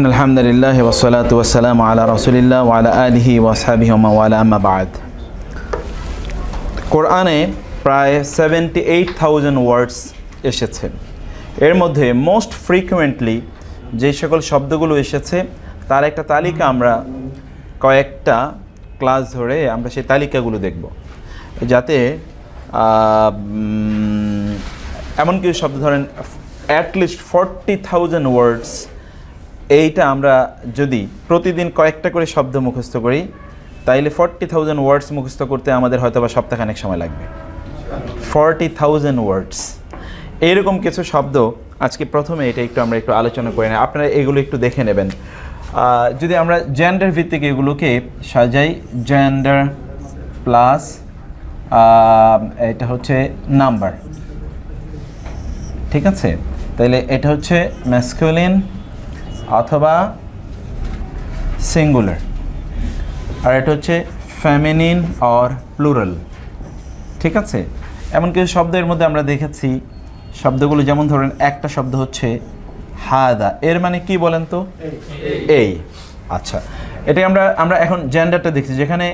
إن الحمد لله والصلاة والسلام على رسول الله وعلى آله وأصحابه ومن والاه أما بعد কোরআনে প্রায় 78,000 ওয়ার্ডস এসেছে। এর মধ্যে মোস্ট ফ্রিকুয়েন্টলি যে সকল শব্দগুলো এসেছে তার একটা তালিকা আমরা কয়েকটা ক্লাস ধরে আমরা সেই তালিকাগুলো দেখব, যাতে এমন কিছু শব্দ ধরেন অ্যাটলিস্ট 40,000 ওয়ার্ডস, এইটা আমরা যদি প্রতিদিন কয়েকটা করে শব্দ মুখস্থ করি তাইলে 40,000 ওয়ার্ডস মুখস্থ করতে আমাদের হয়তো বা সপ্তাহখানেক সময় লাগবে। 40,000 ওয়ার্ডস, এইরকম কিছু শব্দ আজকে প্রথমে এটা আমরা একটু আলোচনা করে নেই। আপনারা এগুলো একটু দেখে নেবেন। যদি আমরা জেন্ডার ভিত্তিক এগুলোকে সাজাই, জেন্ডার প্লাস এটা হচ্ছে নাম্বার, ঠিক আছে? তাইলে এটা হচ্ছে ম্যাসকুলিন অথবা সিঙ্গুলার, আর এটা হচ্ছে ফেমিনিন অর প্লুরাল, ঠিক আছে? এমন কিছু শব্দের মধ্যে আমরা দেখেছি শব্দগুলো, যেমন ধরেন একটা শব্দ হচ্ছে হাদা, এর মানে কি বলেন তো? এই। আচ্ছা, এটা আমরা এখন জেন্ডারটা দেখছি, যেখানে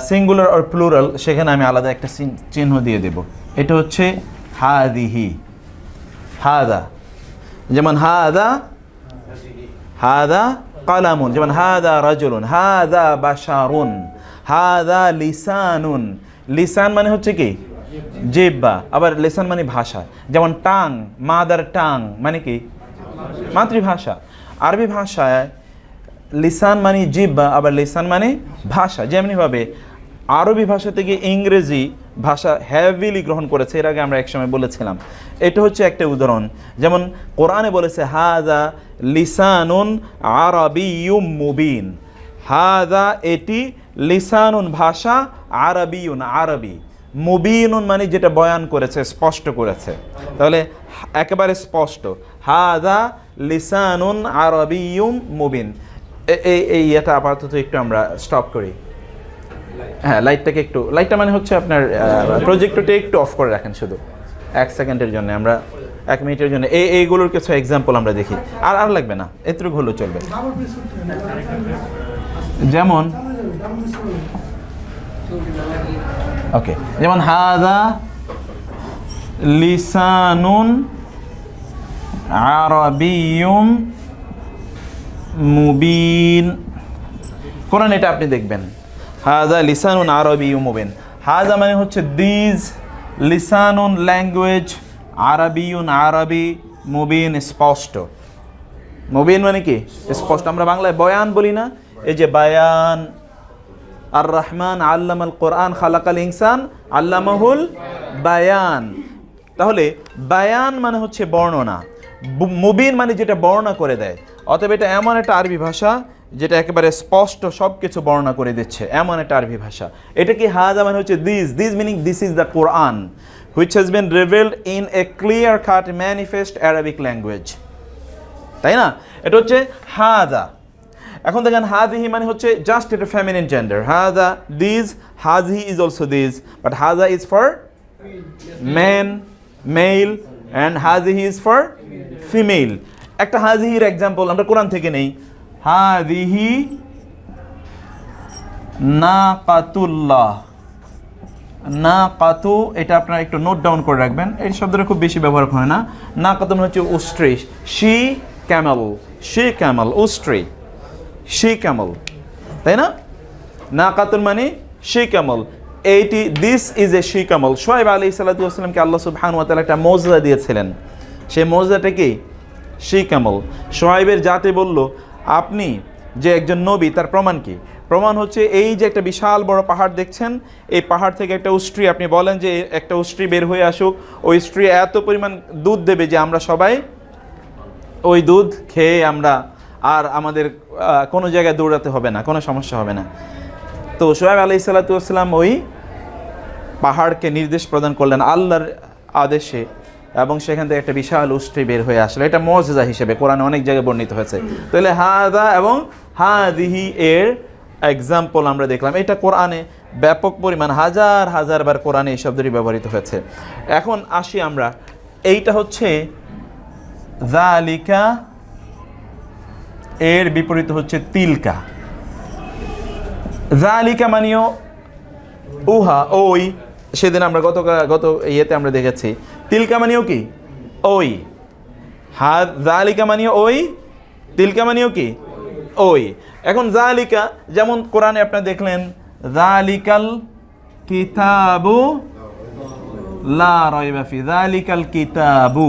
সিঙ্গুলার অর প্লুরাল সেখানে আমি আলাদা একটা চিহ্ন দিয়ে দেব। এটা হচ্ছে হাদিহি, হাদা, যেমন হাদা হাদা কালামুন, যেমন হাদা রাজুলুন, হাদা বাশারুন, হাদা লিসানুন। লিসান মানে হচ্ছে কি? জিহ্বা। আবার লিসান মানে ভাষা, যেমন টাং, মাদার টাং মানে কি? মাতৃভাষা। আরবি ভাষায় লিসান মানে জিহ্বা, আবার লিসান মানে ভাষা। যেমনিভাবে আরবি ভাষা থেকে ইংরেজি ভাষা হেভিলি গ্রহণ করেছে, এর আগে আমরা একসময় বলেছিলাম। এটা হচ্ছে একটা উদাহরণ। যেমন কোরআনে বলেছে হাদা লিসানুন আরাবিয়্যুম মুবিন, হাদা এটি লিসানুন ভাষা, আরাবিয়ুন আরবি, মুবিনুন মানে যেটা বয়ান করেছে, স্পষ্ট করেছে। তাহলে একেবারে স্পষ্ট, হাদা লিসানুন আরাবিয়্যুম মুবিন। এই এটা আপাতত একটু আমরা স্টপ করি। হ্যাঁ, লাইটটা মানে হচ্ছে আপনার প্রজেক্টরটা একটু অফ করে রাখেন শুধু 1 সেকেন্ডের জন্য, আমরা 1 মিনিটের জন্য এইগুলোর কিছু এক্সাম্পল আমরা দেখি। আর লাগবে না, এতটুকু হলেও চলবে। যেমন ওকে, যেমন হাদা লিসানুন আরাবিয়্যুম মুবিন। কোরআন এটা আপনি দেখবেন, হাদা লিসানুন আরাবিয়্যুম মুবিন। হাদা মানে হচ্ছে দিস, লিসানুন ল্যাঙ্গুয়েজ, আরাবিয়ুন আরবি, মুবিন স্পষ্ট। মুবিন মানে কি? স্পষ্ট। আমরা বাংলায় বয়ান বলি না? এই যে বায়ান, আর রহমান আল্লামাল কোরআন খালাকাল ইনসান আল্লামাহুল বায়ান। তাহলে বায়ান মানে হচ্ছে বর্ণনা, মুবিন মানে যেটা বর্ণনা করে দেয়। অতএব এটা এমন একটা আরবি ভাষা যেটা একেবারে স্পষ্ট সব কিছু বর্ণনা করে দিচ্ছে, এমন একটা আরবি ভাষা। এটা কি? হাদা মানে হচ্ছে this meaning this is the Quran which has been revealed in a clear cut manifest Arabic language, তাই না? এটা হচ্ছে হাদা। এখন দেখেন হাদিহি মানে হচ্ছে জাস্ট এটা ফেমিনিন জেন্ডার, হাদা দিস, হাদিহি ইজ অলসো দিস, বাট হাদা is for men, male, and হাদিহি ইজ ফর ফিমেল। একটা হাদিহির এক্সাম্পল আমরা কোরআন থেকে নেই, হাদিহি নাকাতুল্লাহ। নাকাতু, এটা আপনারা একটু নোট ডাউন করে রাখবেন, এই শব্দটা খুব বেশি ব্যবহার হয় না। নাকাতু মানে হচ্ছে উষ্ট্রি, শি ক্যামেল, শি ক্যামেল, উষ্ট্রি, শি ক্যামেল, তাই না? নাকাতুন মানে শি ক্যামেল। এইটি this is a she camel. শুআয়ব আলাইহিস সালাতু ওয়াস সালামকে আল্লাহ সুবহানাহু ওয়া তাআলা একটা মুজিজা দিয়েছিলেন, সেই মুজিজাটা কি? She Camel. শুআয়বের জাতি বলল, আপনি যে একজন নবী তার প্রমাণ কি? প্রমাণ হচ্ছে এই যে একটা বিশাল বড় পাহাড় দেখছেন, এই পাহাড় থেকে একটা উষ্ট্রি, আপনি বলেন যে একটা উষ্ট্রি বের হয়ে আসুক, ওই উষ্ট্রি এত পরিমাণ দুধ দেবে যে আমরা সবাই ওই দুধ খেয়ে আমরা আর আমাদের কোনো জায়গায় দৌড়াতে হবে না, কোনো সমস্যা হবে না। তো শুআয়ব আলাইহিস সালাতু ওয়াস সালাম ওই পাহাড়কে নির্দেশ প্রদান করলেন আল্লাহর আদেশে, এবং সেখান থেকে একটা বিশাল উষ্ট্রি বের হয়ে আসলো। এটা মুজিজা হিসেবে কোরআনে অনেক জায়গায় বর্ণিত হয়েছে। তাহলে হাদা এবং হাদিহি এর এক্সাম্পল আমরা দেখলাম। এটা কোরআনে ব্যাপক পরিমাণ হাজার হাজার বার কোরআনে এই শব্দটি ব্যবহৃত হয়েছে। এখন আসি আমরা, এইটা হচ্ছে যালিকা এর বিপরীত হচ্ছে তিলকা। যালিকা মানেও উহা, ওই। সেদিন আমরা গত ইয়েতে আমরা দেখেছি তিলকা মানেও কি ওই। যালিকা মানেও ওই, তিলকা মানেও কি ওই। এখন যালিকা যেমন কোরআনে আপনারা দেখলেন যালিকাল কিতাবু লা রাইবা ফি, যালিকাল কিতাবু,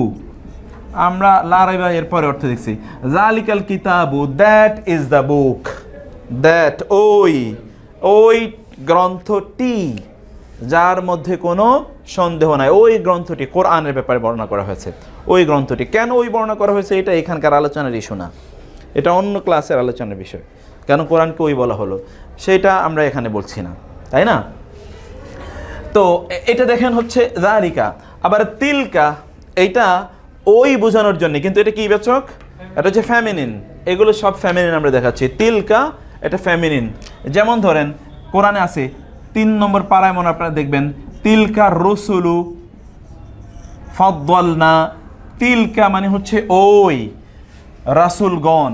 আমরা লা রাইবা এর পরে অর্থ দেখছি যালিকাল কিতাবু, that is the book, that ওই গ্রন্থটি যার মধ্যে কোনো সন্দেহ নাই, ওই গ্রন্থটি কোরআনের ব্যাপারে বর্ণনা করা হয়েছে। ওই গ্রন্থটি কেন ওই বর্ণনা করা হয়েছে এটা এখানকার আলোচনার ইস্যু না, এটা অন্য ক্লাসের আলোচনার বিষয়। কেন কোরআনকে ওই বলা হলো সেটা আমরা এখানে বলছি না, তাই না? তো এটা দেখেন হচ্ছে যালিকা। আবার তিলকা এইটা ওই বোঝানোর জন্য, কিন্তু এটা কি বাচক? এটা হচ্ছে ফ্যামিনিন। এগুলো সব ফ্যামিনিন আমরা দেখাচ্ছি। তিলকা এটা ফ্যামিনিন। যেমন ধরেন কোরআনে আছে 3 নম্বর পারায় মনে আপনারা দেখবেন তিলকা রসুলু ফাদ্দালনা, তিলকা মানে হচ্ছে ওই রাসূলগণ।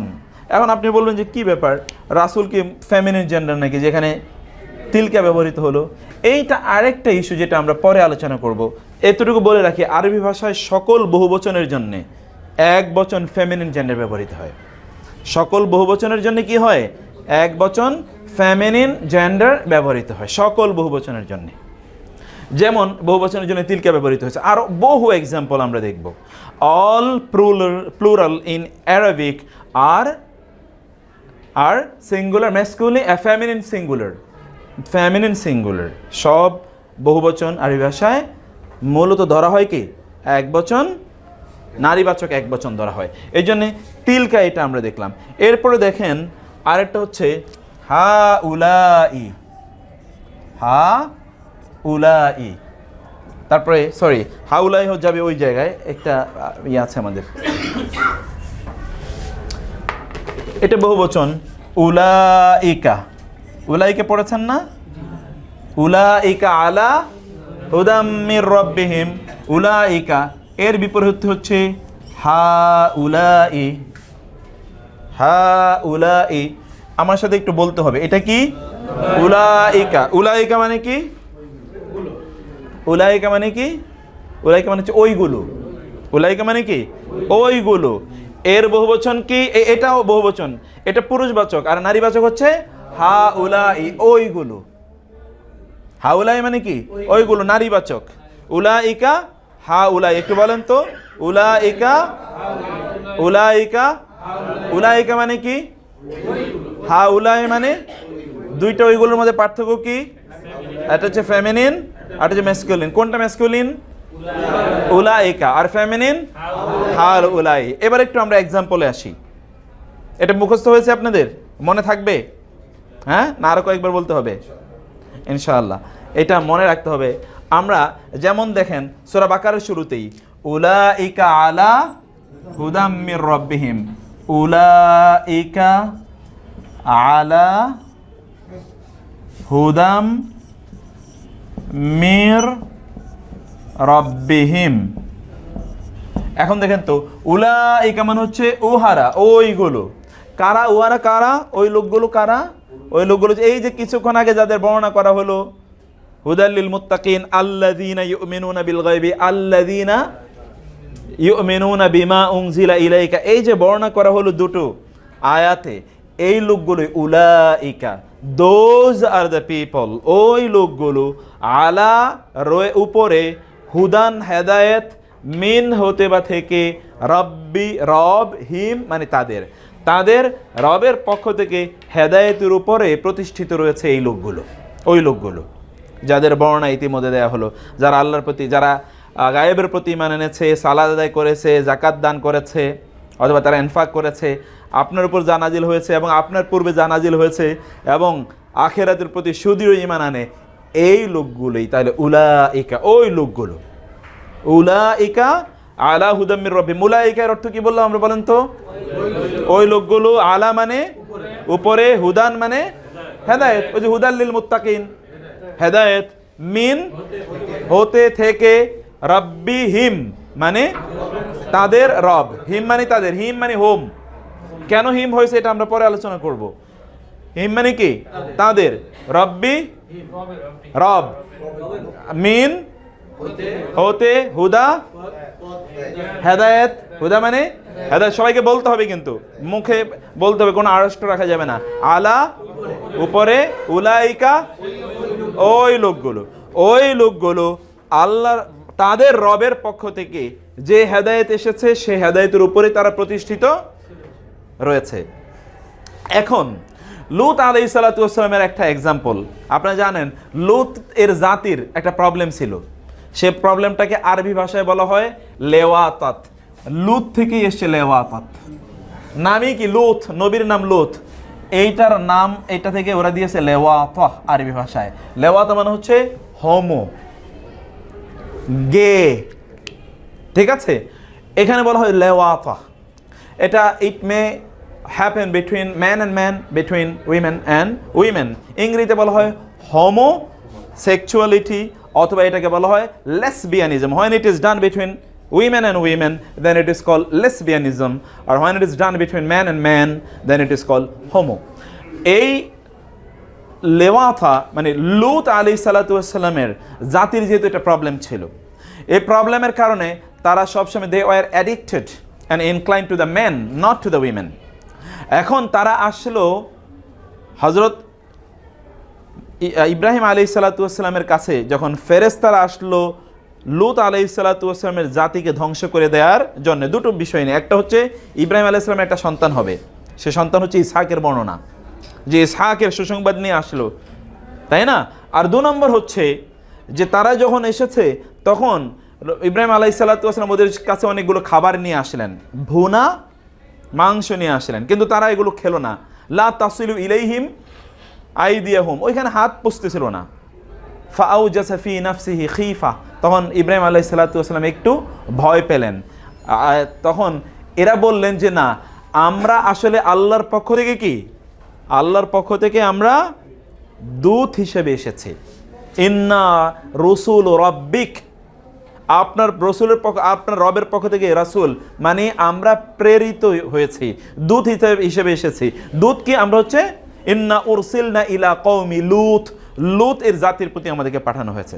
এখন আপনি বলবেন যে কি ব্যাপার, রাসূল কি ফেমিনিন জেন্ডার নাকি যেখানে তিলকা ব্যবহৃত হলো? এইটা আরেকটা ইস্যু যেটা আমরা পরে আলোচনা করব। এতটুকু বলে রাখি, আরবি ভাষায় সকল বহুবচনের জন্য এক বচন ফেমিনিন জেন্ডার ব্যবহৃত হয়। সকল বহুবচনের জন্য কি হয়? এক বচন ফেমিনিন জেন্ডার ব্যবহৃত হয় সকল বহুবচনের জন্য। যেমন বহুবচনের জন্য তিলকা ব্যবহৃত হয়েছে। আরও বহু এক্সাম্পল আমরা দেখব। অল প্লুরাল ইন অ্যারাবিক আর singular masculine, feminine singular, feminine singular. সব বহুবচন আরবি ভাষায় মূলত ধরা হয় কি এক বচন, নারীবাচক এক বচন ধরা হয়। এই জন্যে তিলকা এটা আমরা দেখলাম। এরপরে দেখেন আরেকটা হচ্ছে হা উলাই, তারপরে সরি হা উলাই যাবে ওই জায়গায় একটা ইয়ে আছে আমাদের, এটা বহুবচন উলাইকা পড়েছেন না? উলাইকা আলা হুদাম মির রাব্বিহিম, উলাইকা এর বিপরীত হচ্ছে হা উলাই। আমার সাথে একটু বলতে হবে এটা কি? উলাইকা মানে কি? উলাইকা মানে কি? উলাইকা মানে হচ্ছে ওইগুলো। উলাইকা মানে কি? ওইগুলো। এর বহুবচন কি? এটাও বহুবচন, এটা পুরুষবাচক, আর নারীবাচক হচ্ছে হা উলাই, ওইগুলো। হা উলাই মানে কি? ওইগুলো, নারীবাচক। উলাইকা হা উলাই, একটু বলেন তো উলাইকা মানে কি? হা উলাই মানে দুইটা ওইগুলোর মধ্যে পার্থক্য কি? এটা হচ্ছে ফেমিনিন আর এটা হচ্ছে ম্যাসকুলিন। কোনটা ম্যাসকুলিন? উলাইকা, আর ফেমিনিন হা উলাই। এবার একটু আমরা এক্সাম্পলে আসি। এটা মুখস্থ হয়েছে আপনাদের? মনে থাকবে? হ্যাঁ, না আরো কয়েকবার বলতে হবে ইনশাআল্লাহ। এটা মনে রাখতে হবে। আমরা যেমন দেখেন সূরা বাকারার শুরুতেই উলাইকা আলা হুদাম মির রাব্বিহিম, উলাইকা আলা হুদাম মির রাব্বিহিম। এখন দেখেন তো উলাইকা মানে হচ্ছে উহারা, ওইগুলো। কারা উহারা? কারা? ওই লোকগুলো। কারা? ওই লোকগুলো এই যে কিছুক্ষণ আগে যাদের বর্ণনা করা হলো, হুদাল লিল মুত্তাকিন আল্লাযীনা ইউমিনুনা বিল গায়বি আল্লাযীনা ইউমিনুনা বিমা উনজিলা ইলাইকা, এই যে বর্ণনা করা হলো দুটো আয়াতে, এই লোকগুলো উলাইকা, দোজ আর দ্য পিপল, ওই লোকগুলো আলা উপরে, হুদান হেদায়েত, মিন হতে বা থেকে, রব হিম মানে তাদের রবের পক্ষ থেকে হেদায়েতের উপরে প্রতিষ্ঠিত রয়েছে এই লোকগুলো, ওই লোকগুলো যাদের বর্ণনা ইতিমধ্যে দেওয়া হলো। যারা আল্লাহর প্রতি, যারা গায়েবের প্রতি ঈমান এনেছে, সালাত আদায় করেছে, জাকাত দান করেছে, অথবা তারা ইনফাক করেছে, আপনার উপর যা নাজিল হয়েছে এবং আপনার পূর্বে যা নাজিল হয়েছে, এবং আখিরাতের প্রতি সুদৃঢ় ঈমান আনে, এই লোকগুলোই তাহলে উলাইকা, ওই লোকগুলো। উলাইকা আলা হুদাম মির রাব্বিহিম, উলাইকার অর্থ কি বললাম আমরা বলেন তো? ওই লোকগুলো। আলা মানে উপরে, হুদান মানে হেদায়েত, ওই যে হুদাল লিল মুত্তাকিন হেদায়েত, মিন হতে থেকে, রাব্বিহিম মানে তাদের রব, হিম মানে তাদের, হিম মানে হোম, কেন হিম হয়েছে এটা আমরা পরে আলোচনা করব। হিম মানে কি? তাদের। রব্বি রব, মিন হতে, হুদা হেদায়েত, হুদা মানে হেদায়েত। সবাইকে বলতে হবে, কিন্তু মুখে বলতে হবে, কোনো আড়ষ্ট রাখা যাবে না। আলা উপরে, উলাইকা ওই লোকগুলো আল্লাহর তাদের রবের পক্ষ থেকে যে হেদায়েত এসেছে সেই হেদায়েতের উপরে তারা প্রতিষ্ঠিত রয়েছে। এখন লূত আলাইহিস সালাতু ওয়াস সালামের একটা এক্সাম্পল। আপনারা জানেন লূত এর জাতির একটা প্রবলেম ছিল। সে প্রবলেমটাকে আরবি ভাষায় বলা হয় লেওয়াতাত। লূত থেকেই এসছে লেওয়াতাত। নামই কি? লূত, নবীর নাম লূত। এইটার নাম এটা থেকে ওরা দিয়েছে লেওয়াতা আরবি ভাষায়। লেওয়াতা মানে হচ্ছে হোমো, গে, ঠিক আছে? এখানে বলা হয় লেওয়াতা। এটা it may happen between man and man, between women and women. ইংরেজিতে বলা হয় হোমো সেক্সুয়ালিটি, অথবা এটাকে বলা হয় lesbianism. When it is done between women and women, then it is called lesbianism, or when it is done between man and man, then it is called homo. এই লেওয়াথা মানে লূত আলাইহিস সালাতু ওয়াস সালামের জাতির যেহেতু একটা প্রবলেম ছিল, এই প্রবলেমের কারণে তারা সবসময় they were addicted and inclined to the men, not to the women. এখন তারা আসলো হযরত ইব্রাহিম আলাইহিস সালাতু ওয়াস সালামের কাছে, যখন ফেরেশতারা আসলো লূত আলাইহিস সালাতু ওয়াস সালামের জাতিকে ধ্বংস করে দেওয়ার জন্য। দুটো বিষয় নিয়ে, একটা হচ্ছে ইব্রাহিম আলাইহিস সালামের একটা সন্তান হবে, সে সন্তান হচ্ছে ইসহাকের বর্ণনা, যে ইসহাকের সুসংবাদ নিয়ে আসলো, তাই না? আর 2 নম্বর হচ্ছে যে তারা যখন এসেছে তখন ইব্রাহিম আলাইহিস সালাতু ওয়াস সালাম ওদের কাছে অনেকগুলো খাবার নিয়ে আসলেন, ভুনা মাংস নিয়ে আসলেন, কিন্তু তারা এগুলো খেলো না। লা তাসিলু ইলাইহিম আইদিয়াহুম, ওইখানে হাত পুছতেছিল না। ফাআউজাসা ফি নাফসিহি খীফা, তখন ইব্রাহিম আলাইহিস সালাতু ওয়াস সালাম একটু ভয় পেলেন। তখন এরা বললেন যে না, আমরা আসলে আল্লাহর পক্ষ থেকে কি? আল্লাহর পক্ষ থেকে আমরা দূত হিসেবে এসেছি। ইন্না রসুল রব্বিক, আপনার রসুলের পক্ষ, আপনার রবের পক্ষ থেকে রাসূল, মানে আমরা প্রেরিত হয়েছি, দূত হিসেবে এসেছি। দূত কি? আমরা হচ্ছে ইন্না উরসিলনা ইলা কওমি লূত, লূত এর জাতির প্রতি আমাদেরকে পাঠানো হয়েছে।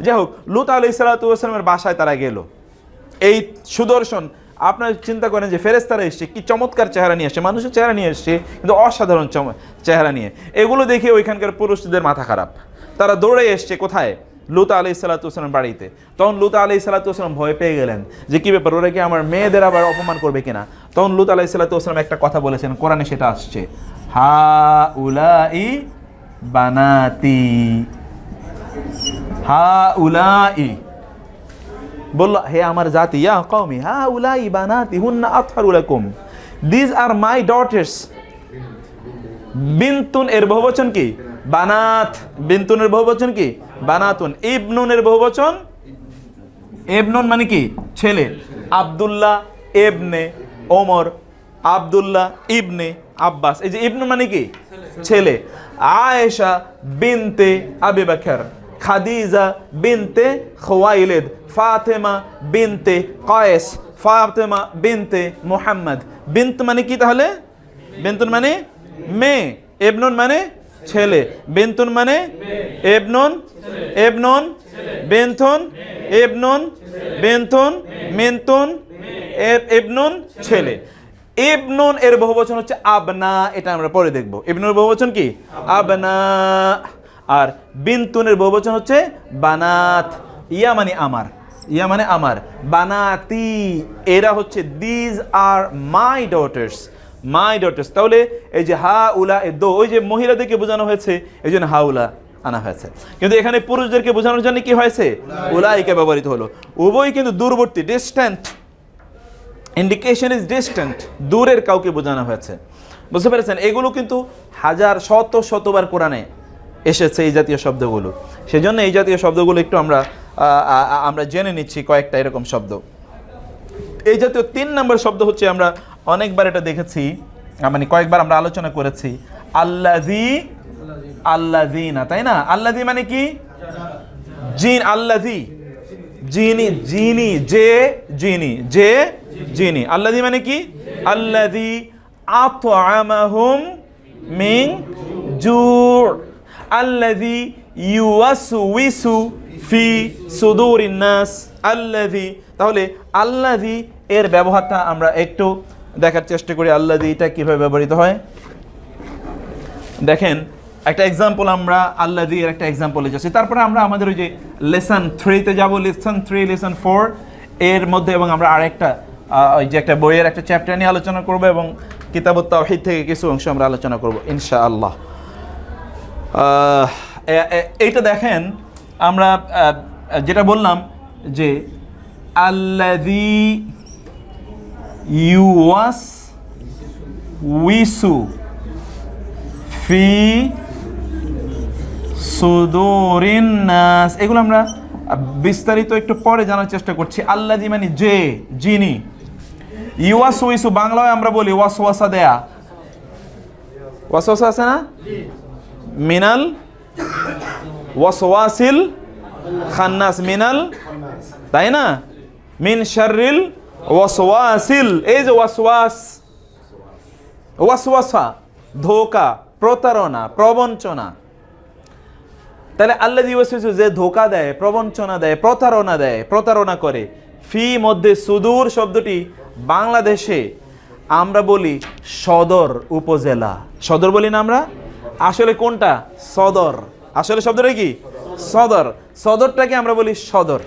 যাই হোক, লূত আলাইহিস সালাতু ওয়াস সালামের বাসায় তারা গেল। এই সুদর্শন, আপনারা চিন্তা করেন যে ফেরেশতারা এসছে, কি চমৎকার চেহারা নিয়ে আসছে, মানুষের চেহারা নিয়ে এসছে, কিন্তু অসাধারণ চেহারা নিয়ে। এগুলো দেখে ওইখানকার পুরুষদের মাথা খারাপ, তারা দৌড়ে এসছে কোথায়? লূত আলাইহিস সালাতু ওয়াস সালামের বাড়িতে। তখন লূত আলাইহিস সালাতু ওয়াস সালাম ভয় পেয়ে গেলেন যে কি ব্যাপার, ওরা কি আমার মেয়েদের আবার অপমান করবে কিনা। তখন লূত আলাইহিস সালাতু ওয়াস সালাম একটা কথা বলেছেন, কোরআনে সেটা আসছে, হা উলাই বানাতি, হা উলাই, বলল হে আমার জাতি, ইয়া কওমি হা উলাই বানাতি হুন্না আতহারু লাকুম, দিস আর মাই ডটার্স। বিনতুন এর বহুবচন কি? বানাত। বিনতুনের বহুবচন কি? বানাতুন। ইবনুনের বহুবচন, ইবনুন মানে কি? ছেলে। আব্দুল্লাহ ইবনে ওমর, আব্দুল্লাহ ইবনে আব্বাস, এই যে ইবনুন মানে কি? ছেলে। আয়েশা বিনতে আবি বকর, খাদিজা বিনতে খুয়াইলিদ, ফাতেমা বিনতে কায়েস, ফাতেমা বিনতে মুহাম্মদ। বিনত মানে কি তাহলে? বিনতুন মানে মেয়ে, ইবনুন মানে ছেলে, বিনতুন মানে ইবনুন, ইবনুন বিনতুন, ইবনুন বিনতুন, মিনতুন ইবনুন ছেলে। ইবনুন এর বহুবচন হচ্ছে আবনা, এটা আমরা পরে দেখব। ইবনুর বহুবচন কি? আবনা। আর বিনতুনের বহুবচন হচ্ছে বানাত। ইয়া মানে আমার, ইয়া মানে আমার, বানাতি এরা হচ্ছে দিস আর মাই ডটার্স, মাই ডটার্স। তাহলে এই যে হা উলা দো, ওই যে মহিলাদেরকে বোঝানো হয়েছে এই জন্য হা উলা আনা হয়েছে, কিন্তু এখানে পুরুষদেরকে বোঝানোর জন্য কি হয়েছে? উলাইকা ব্যবহৃত হলো। উভয় কিন্তু দূরবর্তী, ডিস্ট্যান্ট, ইন্ডিকেশন ইজ ডিস্ট্যান্ট, দূরের কাউকে বোঝানো হয়েছে। বুঝতে পেরেছেন? এগুলো কিন্তু হাজার শতবার কোরআনে এসেছে এই জাতীয় শব্দগুলো। সেজন্য এই জাতীয় শব্দগুলো একটু আমরা জেনে নিচ্ছি কয়েকটা এরকম শব্দ। এই জাতীয় 3 নম্বর শব্দ হচ্ছে, আমরা অনেকবার এটা দেখেছি, মানে কয়েকবার আমরা আলোচনা করেছি, আল্লাযী, আল্লাযীনা, তাই না? আল্লাযী মানে কি? জিন। আল্লাযী জিনি, জিনি, যে জিনি, যে জিনি। আল্লাযী মানে কি? আল্লাযী আতআমাহুম মিন জু', আল্লাযী ইউওয়াসউইসু ফি সুদুরিন নাস, আল্লাযী। তাহলে আল্লাযী এর ব্যবহারটা আমরা একটু দেখার চেষ্টা করি, আল্লাযীটা কিভাবে ব্যবহৃত হয়। দেখেন একটা এক্সাম্পল, আমরা আল্লাযী এর একটা এক্সাম্পলে যাচ্ছি, তারপরে আমরা আমাদের ওই যে লেসন 3-তে যাব, লেসন 3, লেসন 4 এর মধ্যে, এবং আমরা আরেকটা ওই যে একটা বইয়ের একটা চ্যাপ্টার নিয়ে আলোচনা করব, এবং কিতাবুত তাওহীদ থেকে কিছু অংশ আমরা আলোচনা করব ইনশাআল্লাহ। এইটা দেখেন, আমরা যেটা বললাম যে আল্লাযী ইউওয়াসউইসু ফি সুদুরিন নাস, এগুলো আমরা বিস্তারিত একটু পরে জানার চেষ্টা করছি। আল্লাযী মানে যে, যিনি। ইউওয়াসউইসু বাংলায় আমরা বলি ওয়াসওয়াসা দেয়া, ওয়াসওয়াসা আছে না, মিনাল ওয়াসওয়াসিল খান্নাস, মিনাল, তাই না, মিন শাররিল ওয়াসওয়াসিল, এই যে ওয়াসওয়াস, ওয়াসওয়াসা ধোঁকা, প্রতারণা, প্রবঞ্চনা। তাহলে আল্লাযী ইউওয়াসউইসু যে ধোঁকা দেয়, প্রবঞ্চনা দেয়, প্রতারণা দেয়, প্রতারণা করে। ফি মধ্যে সুদূর শব্দটি বাংলাদেশে আমরা বলি সদর উপজেলা, সদর বলি না আমরা, আসলে কোনটা সদর, আসলে শব্দটা কি সদর, সদরটাকে আমরা বলি সদর,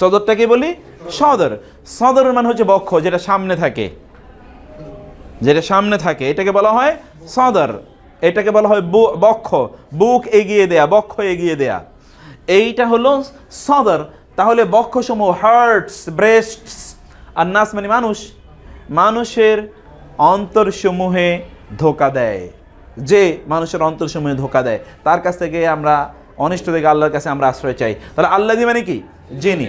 সদরটাকে বলি সদর। সদরের মানে হচ্ছে বক্ষ, যেটা সামনে থাকে, যেটা সামনে থাকে এটাকে বলা হয় সদর, এটাকে বলা হয় বক্ষ, বুক এগিয়ে দেয়া, বক্ষ এগিয়ে দেয়া, এইটা হলো সদর। তাহলে বক্ষসমূহ হার্টস, ব্রেস্টস, আর নাস মানে মানুষ, মানুষের অন্তরসমূহে ধোঁকা দেয়, যে মানুষের অন্তরসমূহে ধোঁকা দেয়, তার কাছ থেকে আমরা, অনিষ্ট থেকে আল্লাহর কাছে আমরা আশ্রয় চাই। তাহলে আল্লাযী মানে কি, যিনি।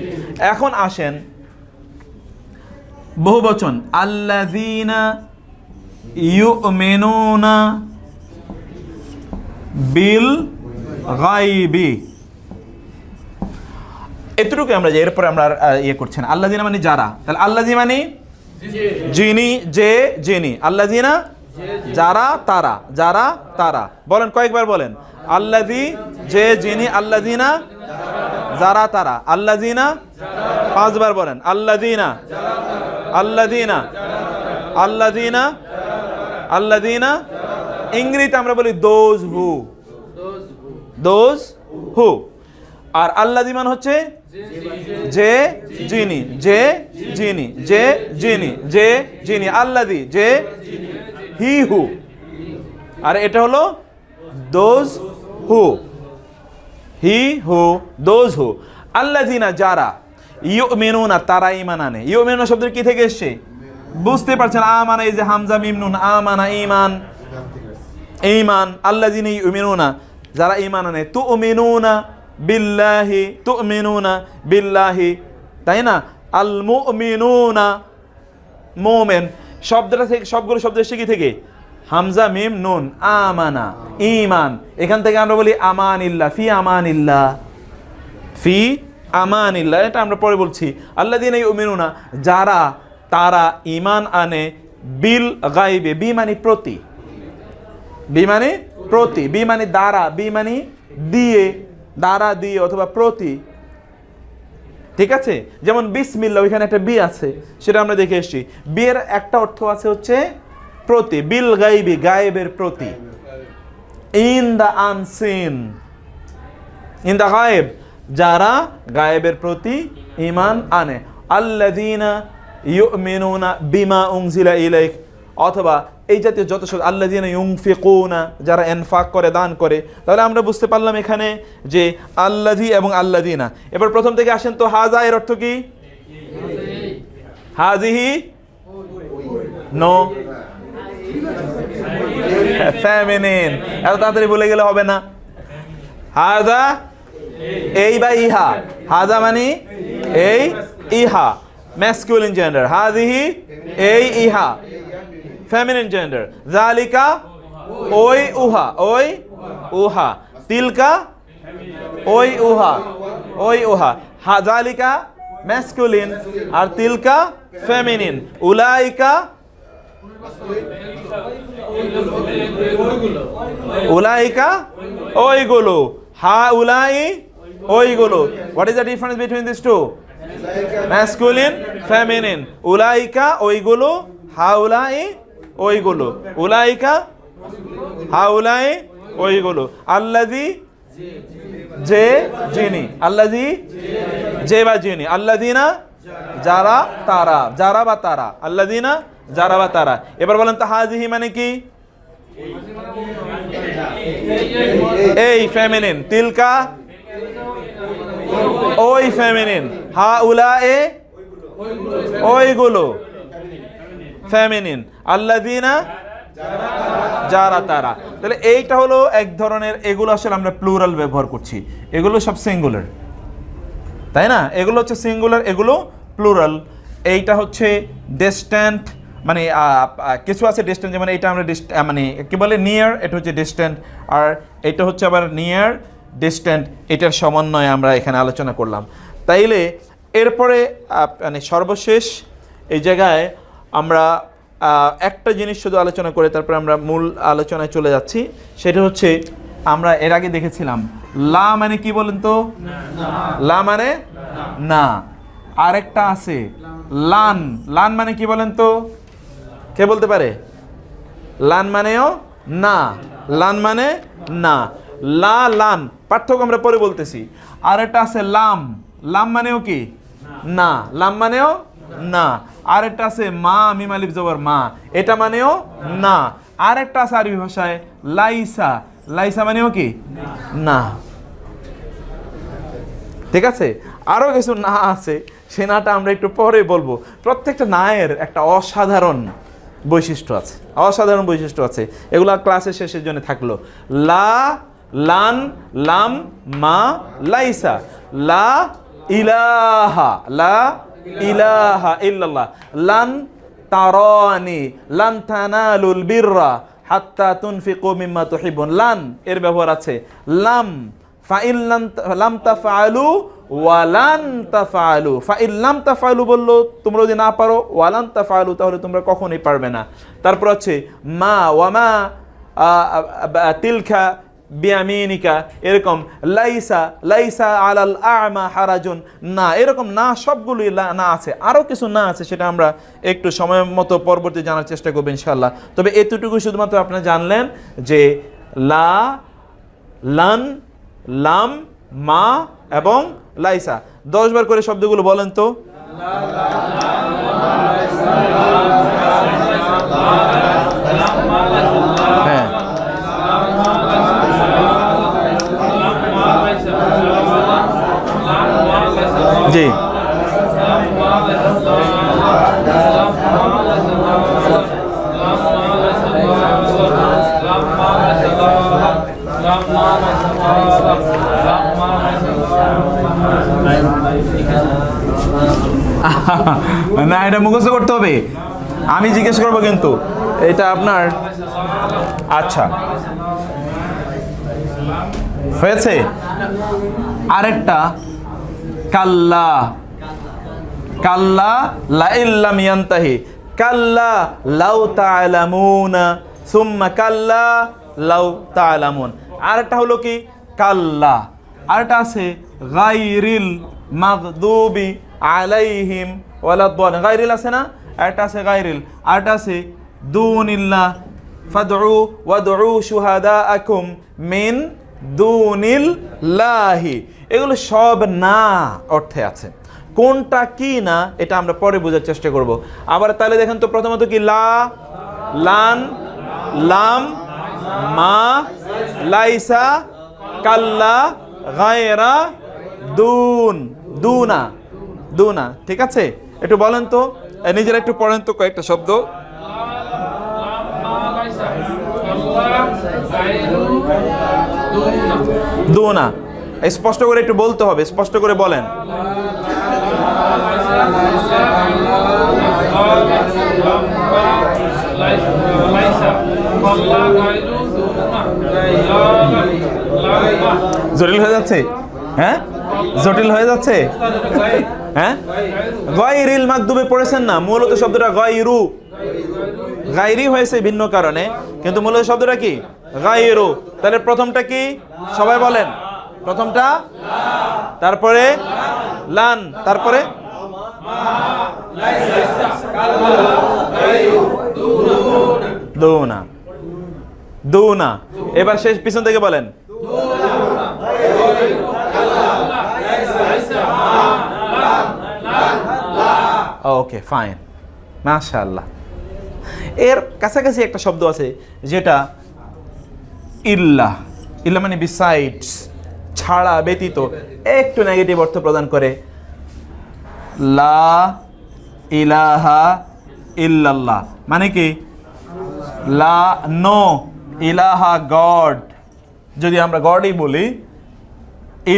এখন আসেন বহুবচন, আল্লাযীনা ইউমিনুনা বিল গায়বি, এতটুকু আমরা যে, এরপরে আমরা ইয়ে করছেন। আল্লাযীনা মানে যারা, তাহলে আল্লাযী মানে যিনি, যে, যিনি। আল্লাযীনা যারা, তারা, যারা, তারা। বলেন কয়েকবার বলেন, আল্লাযী যে, যিনি, আল্লাযীনা যারা, তারা, আল্লাযীনা 5 বার বলেন, আল্লাযীনা, আল্লাযীনা, আল্লাযীনা, আল্লাযীনা। ইংরেজিতে আমরা বলি দোজ হু, দোজ হু। আর আল্লাযী মানে হচ্ছে যে, যিনি, যে, যিনি, যে, যিনি, যে, যিনি। আল্লাযী যে, হি হু, আর এটা হলো those who, he who, those who. আল্লাযীনা যারা, ইউমিনুনা তারা ঈমান আনে। ইউমিনুনা শব্দের কি থেকে এসেছে বুঝতে পারছেন, আমানা, এই যে হামজা মিম নুন, আমানা ঈমান, ঈমান। আল্লাযীনা ইউমিনুনা যারা ঈমান আনে, তুমিনুনা বিল্লাহি, তুমিনুনা বিল্লাহি, তাই না। আল মুমিনুনা, মুমিন শব্দটা থেকে, সবগুলো শব্দ এসে কি থেকে, হামজা মিম নুন, আমানা, ঈমান। এখান থেকে আমরা বলি আমানিল্লাহ, ফি আমানিল্লাহ, ফি আমানিল্লাহ, এটা আমরা পরে বলছি। আল্লাযীনা ইউমিনুনা যারা, তারা ঈমান আনে, বিল গায়বে, বি মানে প্রতি, বি মানে প্রতি, বি মানে দ্বারা, বি মানে দিয়ে, দ্বারা দিয়ে অথবা প্রতি, ঠিক আছে। যেমন বিসমিল্লাহ, ওইখানে একটা বি আছে, সেটা আমরা দেখে এসেছি। বিয়ের একটা অর্থ আছে হচ্ছে প্রতি, বিল গায়বি, গায়েবের প্রতি, in the unseen, in the গায়েব, যারা গায়েবের প্রতি ঈমান আনে। আল্লাযীনা ইউমিনুনা বিমা উনজিলা ইলাইক, অথবা এই জাতীয় যত সব, আল্লাযীনা ইউনফিকুনা যারা ইনফাক করে, দান করে। তাহলে আমরা বুঝতে পারলাম এখানে যে আল্লাযী এবং আল্লাযীনা। এবার প্রথম থেকে আসেন তো, হাযা এর অর্থ কি, হাযিহি, নো, ফেমিনিন, এত তাড়াতাড়ি বলে গেলে হবে না। হাযা এই বা ইহা, হাযা মানে এই, ইহা ম্যাসকুলিন জেন্ডার, হাযিহি এই, ইহা ফেমিনিন জেন্ডার, যালিকা ওই, উহা, ওই, উহা, তিলকা ওই, উহা, ওই, উহা। যালিকা ম্যাসকুলিন আর তিলকা ফেমিনিন, উলাইকা উলাইকা ওইগুলো, হা উলাই ওইগুলো। What is the difference between this two? Masculine, feminine. উলাইকা ওইগুলো, হা উলাই ওইগুলো। উলাইকা, হা উলাই ওইগুলো। আল্লাযী যে যিনি, আল্লাযী যে বা যিনি, আল্লাযীনা যারা তারা, যারা বা তারা, আল্লাযীনা যারা বা তারা। এবার বলেন তো হাযিহি মানে কি? এই ফেমিনিন, তিলকা ওই ফেমিনিন, হাউলায়ে ওইগুলো ফেমিনিন, আল্লাযীনা যারা তারা। তাহলে এইটা হলো এক ধরনের, এগুলো আসলে আমরা প্লুরাল ব্যবহার করছি, এগুলো সব সিঙ্গুলার, তাই না? এগুলো হচ্ছে সিঙ্গুলার, এগুলো প্লুরাল। এইটা হচ্ছে ডিস্ট্যান্ট, মানে কিছু আছে ডিস্ট্যান্ট, যেমন এটা আমরা মানে কি বলে নিয়ার, এটা হচ্ছে ডিস্ট্যান্ট। আর এটা হচ্ছে আবার নিয়ার ডিস্ট্যান্ট, এটার সমন্বয়ে আমরা এখানে আলোচনা করলাম। তাইলে এরপরে মানে সর্বশেষ এই জায়গায় আমরা একটা জিনিস শুধু আলোচনা করে তারপরে আমরা মূল আলোচনায় চলে যাচ্ছি। সেটা হচ্ছে আমরা এর আগে দেখেছিলাম লা মানে কি বলেন তো? লা মানে না। আরেকটা আছে লান, লান মানে কি বলেন তো? কে বলতে পারে? লান মানেও না, লান মানে না। লা লান পার্থক্য আমরা পরে বলতেছি। আর একটা আছে লাম, লাম মানেও কি? না, লাম মানেও না। আর একটা আছে মা, মিম আলিফ জবর মা, এটা মানেও না। আর একটা আছে আরবি ভাষায় লাইসা, লাইসা মানেও কি? না। ঠিক আছে, আরো কিছু না আছে, সে নাটা আমরা একটু পরে বলবো। প্রত্যেকটা নায়ের একটা অসাধারণ বৈশিষ্ট্য আছে, অসাধারণ বৈশিষ্ট্য আছে। এগুলা ক্লাসের শেষের জন্য থাকলো। লা, লান, লাম, মা, লাইসা। লা ইলাহা, লা ইলাহা ইল্লাল্লাহ। লান তারানি, লান তানালুল বিররা হাত্তা তুনফিকু মিম্মা তুহিব্বুন। লান এর ব্যবহার আছে। লাম, ফাইন লাম তাফআলু ওয়ালান তাফআলু। ফাইন লাম তাফআলু বললো তোমরা যদি না পারো, ওয়ালান তাফআলু তাহলে তোমরা কখনোই পারবে না। তারপর আছে মা, ওয়ামা তিলকা বিয়ামিনিকা, এরকম লাইসা, লাইসা আলাল আ'মা হারাজুন, না, এরকম না সবগুলোই না আছে। আরও কিছু না আছে, সেটা আমরা একটু সময় মতো পরবর্তী জানার চেষ্টা করবো ইনশাআল্লাহ। তবে এতটুকু শুধুমাত্র আপনারা জানলেন যে লা, লান, লাম, মা এবং লাইসা। 10 বার করে শব্দগুলো বলেন তো। হ্যাঁ, জি, না এটা মুখস্থ করতে হবে, আমি জিজ্ঞেস করবো কিন্তু এটা আপনার। আচ্ছা, হয়েছে। আরেকটা কাল্লা, কাল্লা লা ইল্লাম ইয়ানতাহি, কাল্লা লাউ তা'লামুনা সুম্মা কাল্লা লাউ তা'লামুন। আরেকটা হলো কি কাল্লা। আরেকটা আছে গায়রিল মাগদুবি আলাইহিম ওয়ালাদ-দালিন, গায়রিল আছে না, আরেকটা আছে গায়রিল। আরেকটা আছে দুনিল্লাহ, ফাদউ ওয়াদউ শুহাদাআকুম মিন দুনিল্লাহি। এগুলো সব না অর্থে আছে, কোনটা কি না এটা আমরা পরে বোঝার চেষ্টা করব। আবার তাহলে দেখেন তো, প্রথমত কি লা, লান, লাম, মা, লাইসা, কাল্লা, গায়রা, দুন, দুনা, দুনা। ঠিক আছে, একটু বলেন তো, নিজেরা একটু পড়েন তো কয়েকটা শব্দ। দুনা স্পষ্ট করে একটু বলতে হবে, স্পষ্ট করে বলেন। জটিল হয়ে যাচ্ছে, হ্যাঁ জটিল হয়ে যাচ্ছে, হ্যাঁ। গায়রিল মাগদুবে পড়েছেন না, মূলত শব্দটা গায়রু, গায়রি হয়েছে ভিন্ন কারণে, কিন্তু মূল শব্দটা কি? গায়রু। তাহলে প্রথমটা কি সবাই বলেন? প্রথমটা, তারপরে লান, তারপরে দুনা, দুনা। এবার শেষ পিছন থেকে বলেন। ওকে, ফাইন, মাশাআল্লাহ। এর কাছাকাছি একটা শব্দ আছে যেটা ইল্লা, ইল্লা মানে বিসাইডস, ছাড়া, ব্যতীত, একটু নেগেটিভ অর্থ প্রদান করে। লা ইলাহা ইল্লাল্লাহ মানে কি? লা, নো, ইলাহা গড, যদি আমরা গডই বলি,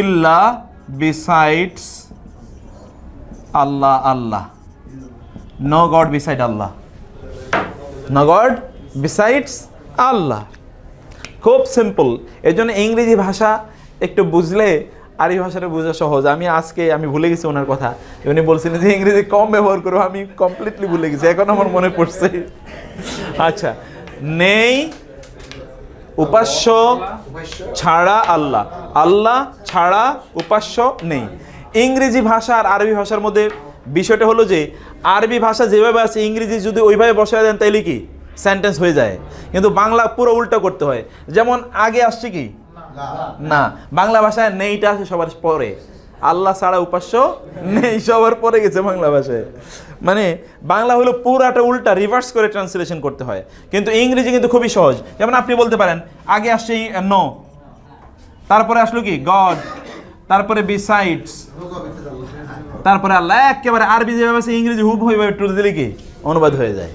ইল্লা বিসাইডস আল্লাহ, আল্লাহ, নো গড বিসাইড আল্লাহ, নো গড বিসাইডস আল্লাহ। খুব সিম্পল। এর জন্য ইংরেজি ভাষা একটু বুঝলে আরবি ভাষাটা বোঝা সহজ। আমি ভুলে গেছি ওনার কথা, উনি বলছিলেন যে ইংরেজি কম ব্যবহার করবো, আমি কমপ্লিটলি ভুলে গেছি, এখন আমার মনে পড়ছে। আচ্ছা, নেই উপাস্য ছাড়া আল্লাহ, আল্লাহ ছাড়া উপাস্য নেই। ইংরেজি ভাষা আর আরবি ভাষার মধ্যে বিষয়টা হলো যে আরবি ভাষা যেভাবে আছে ইংরেজি যদি ওইভাবে বসায় দেন তাইলে কি সেন্টেন্স হয়ে যায়, কিন্তু বাংলা পুরো উল্টা করতে হয়। যেমন আগে আসছে কি না, বাংলা ভাষায় নেইটা আছে সবার পরে, আল্লাহ ছাড়া উপাস্য নেই সবার পরে গেছে বাংলা ভাষায়। মানে বাংলা হলো পুরাটা উল্টা, রিভার্স করে ট্রান্সলেশন করতে হয়। কিন্তু ইংরেজি কিন্তু খুবই সহজ। যেমন আপনি বলতে পারেন আগে আসছে নো, তারপরে আসলো কি গড, তারপরে বিসাইডস, তারপরে আল্লাহ। একেবারে আরবি যেভাবে আছে ইংরেজি হুবহু ওইভাবে তুলে দিলে কি অনুবাদ হয়ে যায়।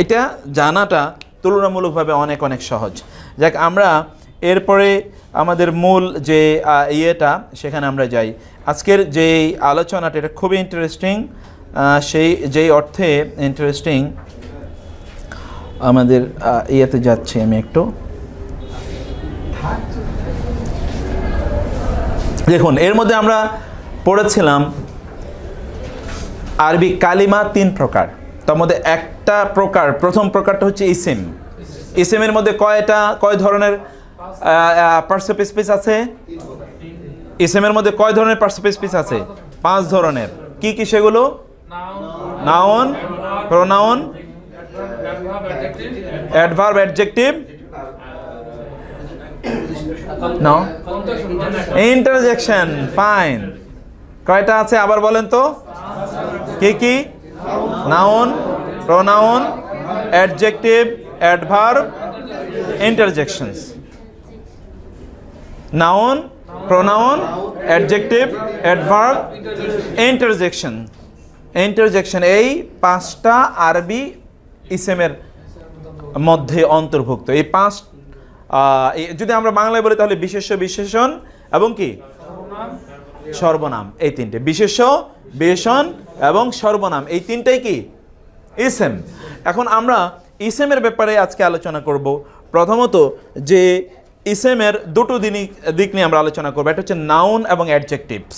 এটা জানাটা তুলনামূলকভাবে অনেক অনেক সহজ। যাক, আমরা এরপরে আমাদের মূল যে ইয়েটা সেখানে আমরা যাই। আজকের যেই আলোচনাটা এটা খুবই ইন্টারেস্টিং, যেই অর্থে ইন্টারেস্টিং আমাদের ইয়েতে যাচ্ছি আমি একটু। দেখুন, এর মধ্যে আমরা পড়েছিলাম আরবি কালিমা 3 প্রকার। তার মধ্যে একটা প্রকার, প্রথম প্রকারটা হচ্ছে ইসিম। ইসিমের মধ্যে কয় ধরনের পার্টিসিপেন্ট স্পিচ আছে? ইসিমের মধ্যে কয় ধরনের পার্টিসিপেন্ট স্পিচ আছে? 5 ধরনের। কি কি সেগুলো? Noun, pronoun, adverb, adjective, no, interjection. Fine. কয়টা আছে আবার বলেন তো? কি কি? Noun, pronoun, adjective, adverb, interjections. Noun, pronoun, adjective, adverb, interjection. Interjection এই 5টা আরবি ইসেমের মধ্যে অন্তর্ভুক্ত। এই 5 যদি আমরা বাংলায় বলি তাহলে বিশেষ্য, বিশেষণ এবং কি সর্বনাম। এই 3টে, বিশেষ্য, বিশেষণ এবং সর্বনাম, এই 3টাই কি ইসেম। এখন আমরা ইসেমের ব্যাপারে আজকে আলোচনা করব। প্রথমত যে ইসেমের দুটো দিক নিয়ে আমরা আলোচনা করবো, এটা হচ্ছে নাউন এবং অ্যাডজেক্টিভস।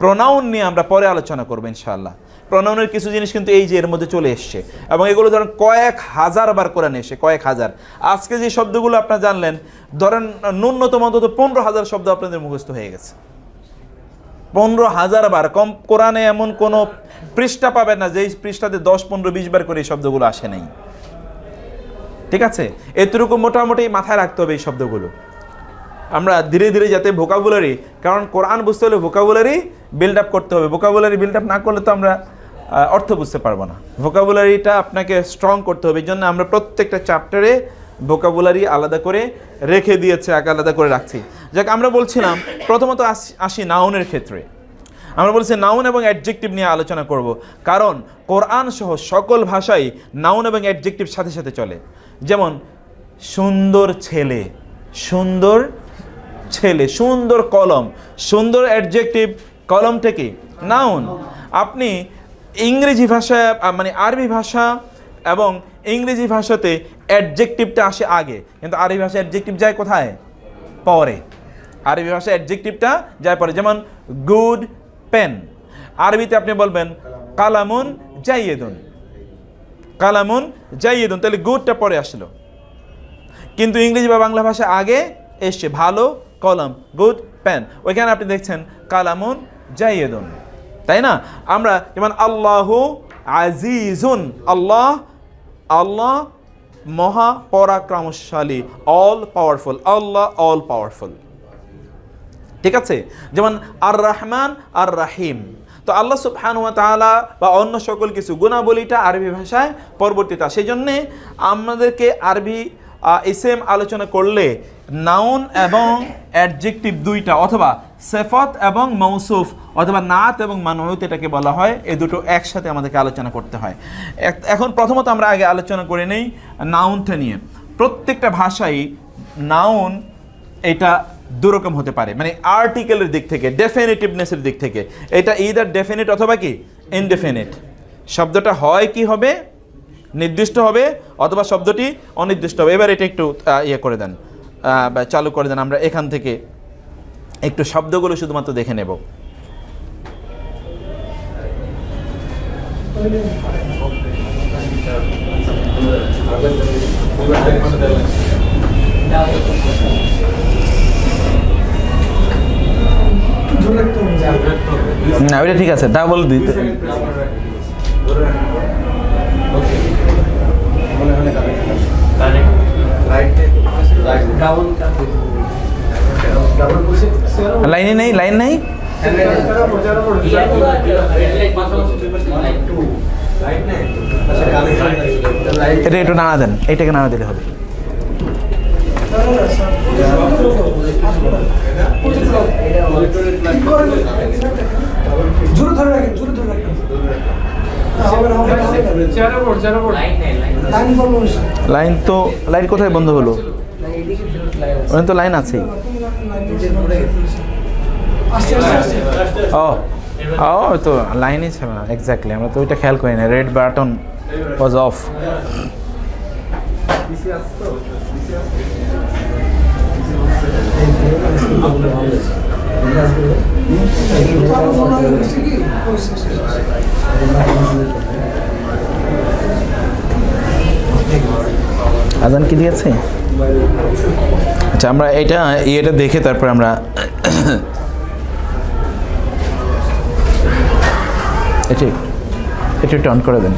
প্রোনাউন নিয়ে আমরা পরে আলোচনা করবো ইনশাআল্লাহ। প্রোনাউনের কিছু জিনিস কিন্তু এই যে এর মধ্যে চলে এসছে এবং এগুলো ধরেন কয়েক হাজার বার কোরআনে এসে, কয়েক হাজার। আজকে যে শব্দগুলো আপনারা জানলেন, ধরেন ন্যূনতম অন্তত 15,000 শব্দ আপনাদের মুখস্থ হয়ে গেছে। 15,000 বার। কম কোরআনে এমন কোনো পৃষ্ঠা পাবেন না যে পৃষ্ঠাতে 10, 15, 20 বার করে এই শব্দগুলো আসে নাই। ঠিক আছে, এতটুকু মোটামুটি মাথায় রাখতে হবে এই শব্দগুলো। আমরা ধীরে ধীরে যাতে ভোকাবুলারি, কারণ কোরআন বুঝতে হলে ভোকাবুলারি বিল্ড আপ করতে হবে। ভোকাবুলারি বিল্ড আপ না করলে তো আমরা অর্থ বুঝতে পারবো না। ভোকাবুলারিটা আপনাকে স্ট্রং করতে হবে। এই জন্য আমরা প্রত্যেকটা চ্যাপ্টারে ভোকাবুলারি আলাদা করে রেখে দিয়েছে, আলাদা করে রাখছি। যাক, আমরা বলছিলাম প্রথমত আসি নাউনের ক্ষেত্রে। আমরা বলছি নাউন এবং অ্যাডজেক্টিভ নিয়ে আলোচনা করব, কারণ কোরআন সহ সকল ভাষাই নাউন এবং অ্যাডজেক্টিভ সাথে সাথে চলে। যেমন সুন্দর ছেলে, সুন্দর ছেলে, সুন্দর কলম, সুন্দর অ্যাডজেক্টিভ, কলমটা কি নাউন। আপনি ইংরেজি ভাষা মানে আরবি ভাষা এবং ইংরেজি ভাষাতে অ্যাডজেক্টিভটা আসে আগে, কিন্তু আরবি ভাষায় অ্যাডজেক্টিভ যায় কোথায়? পরে। আরবি ভাষায় অ্যাডজেক্টিভটা যায় পরে। যেমন গুড পেন, আরবিতে আপনি বলবেন কালামুন জাইয়েদুন, কালামুন জাইয়িদুন, তাহলে গুডটা পরে আসলো, কিন্তু ইংরেজি বা বাংলা ভাষা আগে এসছে ভালো কলম, গুড পেন। ওইখানে আপনি দেখছেন কালামুন জাইয়িদুন, তাই না? আমরা যেমন আল্লাহু আজিজুন, আল্লাহ, আল্লাহ মহা পরাক্রমশালী, অল পাওয়ারফুল, আল্লাহ অল পাওয়ারফুল, ঠিক আছে? যেমন আর রহমান আর রাহিম। তো আল্লাহ সুবহানাহু ওয়া তাআলা বা অন্য সকল কিছু গুণাবলীটা আরবি ভাষায় পরবর্তীতে, সেই জন্যে আমাদেরকে আরবি ইসেম আলোচনা করলে নাউন এবং অ্যাডজেক্টিভ দুইটা, অথবা সিফাত এবং মৌসুফ, অথবা নাত এবং মানউত, এটাকে বলা হয়, এই দুটো একসাথে আমাদেরকে আলোচনা করতে হয়। এখন প্রথমত আমরা আগে আলোচনা করে নেই নাউনটা নিয়ে। প্রত্যেকটা ভাষায় নাউন এটা দুরকম হতে পারে, মানে আর্টিকেলের দিক থেকে, ডেফিনেটিভনেসের দিক থেকে এটা ইদার ডেফিনিট অথবা কি ইনডেফিনিট। শব্দটা হয় কি হবে, নির্দিষ্ট হবে, অথবা শব্দটি অনির্দিষ্ট হবে। এবার এটা একটু করে দেন, চালু করে দেন, আমরা এখান থেকে একটু শব্দগুলো শুধুমাত্র দেখে নেব। না ওইটা ঠিক আছে, ডাবল দিতে লাইনে নেই, লাইন নেই, এটা একটু নাড়া দেন, এটাকে নাড়া দিলে হবে। লাইন তো, লাইন কোথায় বন্ধ হলো? ওখানে তো লাইন আছেই। ও ও তো লাইনই ছিল না এক্স্যাক্টলি, আমরা তো ওইটা খেয়াল করি না, রেড বাটন ওয়াজ অফ। আজান কি দিয়েছে? আচ্ছা, আমরা এটা দেখে তারপর আমরা এটা একটু অন করে দেন।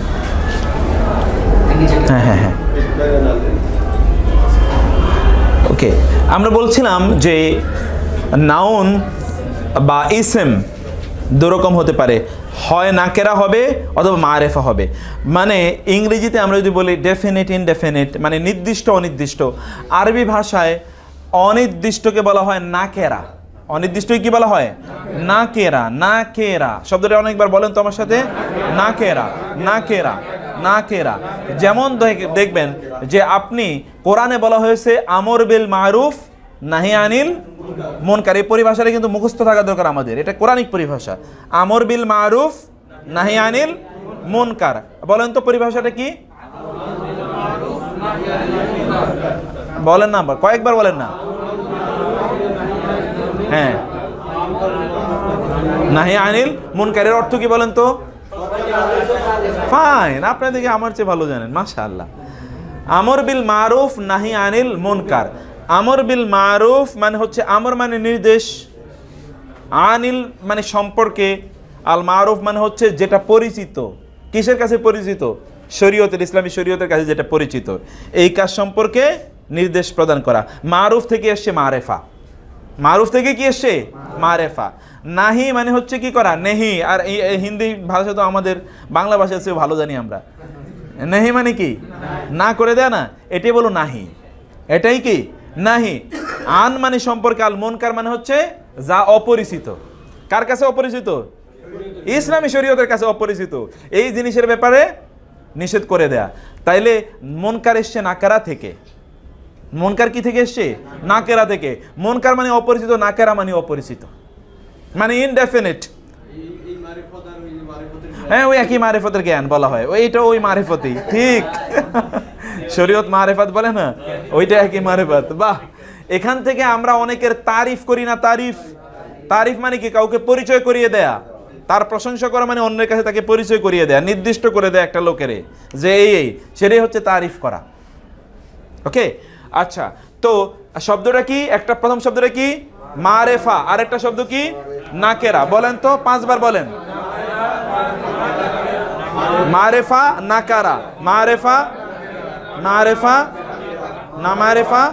হ্যাঁ হ্যাঁ হ্যাঁ, ওকে। আমরা বলছিলাম যে নাউন বা ইসেম দুরকম হতে পারে, হয় নাকেরা হবে অথবা মারেফা হবে। মানে ইংরেজিতে আমরা যদি বলি ডেফিনিট ইনডেফিনিট, মানে নির্দিষ্ট অনির্দিষ্ট। আরবি ভাষায় অনির্দিষ্টকে বলা হয় নাকেরা, অনির্দিষ্টকে কি বলা হয়? নাকেরা। নাকেরা শব্দটা অনেকবার বলেন তো আমার সাথে, নাকেরা, নাকেরা, নাকেরা। যেমন দেখবেন যে আপনি কোরআনে বলা হয়েছে আমর বিল মারুফ নাহি আনিল মুনকার, এই পরিভাষাটা কিন্তু মুখস্থ থাকা দরকার আমাদের, এটা কোরআনিক পরিভাষা। আমর বিল মারুফ নাহি আনিল মুনকার, বলেন তো পরিভাষাটা কি? বলেন না, কয়েকবার বলেন না। হ্যাঁ, নাহি আনিল মুনকারের অর্থ কি বলেন তো? ফাইন, আপনাদেরকে আমার চেয়ে ভালো জানেন, মাশাআল্লাহ। আমর বিল মারুফ নাহি আনিল মুনকার। আমর বিল মারুফ মানে হচ্ছে, আমর মানে নির্দেশ, আনিল মানে সম্পর্কে, আল মারুফ মানে হচ্ছে যেটা পরিচিত। কিসের কাছে পরিচিত? শরীয়তের, ইসলামী শরীয়তের কাছে যেটা পরিচিত, এই কাজ সম্পর্কে নির্দেশ প্রদান করা। মারুফ থেকে এসছে মারেফা, মারুফ থেকে কি এসছে? মারেফা। নাহি মানে হচ্ছে কি করা? নেহি। আর এই হিন্দি ভাষা তো আমাদের বাংলা ভাষা চেয়ে ভালো জানি আমরা। নেহি মানে কি? না করে দেয় না, এটাই বলো নাহি, এটাই কি নাহি। আন মানে সম্পর্কে, আল মুনকার মানে হচ্ছে যা অপরিচিত। কার কাছে অপরিচিত? ইসলামী শরীয়তের কাছে অপরিচিত, এই জিনিসের ব্যাপারে নিষেধ করে দেয়া। তাইলে মুনকার এসছে নাকেরা থেকে। মুনকার কি থেকে এসছে? নাকেরা থেকে। মুনকার মানে অপরিচিত, নাকেরা মানে অপরিচিত, মানে ইনডেফিনিট। হ্যাঁ, ওই একই মারিফতের জ্ঞান বলা হয়, ওইটা ওই মারিফতই, ঠিক। শরীয়ত মারিফত বলে না, ওইটা একই মারিফত। বাহ, এখান থেকে আমরা অনেকের তারিফ করি না। তারিফ, তারিফ মানে কি? কাউকে পরিচয় করিয়ে দেয়া। তার প্রশংসা করা মানে অন্যের কাছে তাকে পরিচয় করিয়ে দেয়া, নির্দিষ্ট করে দেয় একটা লোকেরে যে এই সেটাই হচ্ছে তারিফ করা। ওকে, আচ্ছা, তো শব্দটা কি? একটা প্রথম শব্দটা কি? মারেফা। আরেকটা শব্দ কি? নাকেরা। বলেন তো, 5 বার বলেন। মারেফা, নাকারা। মারেফা, মারেফা, না মারেফা,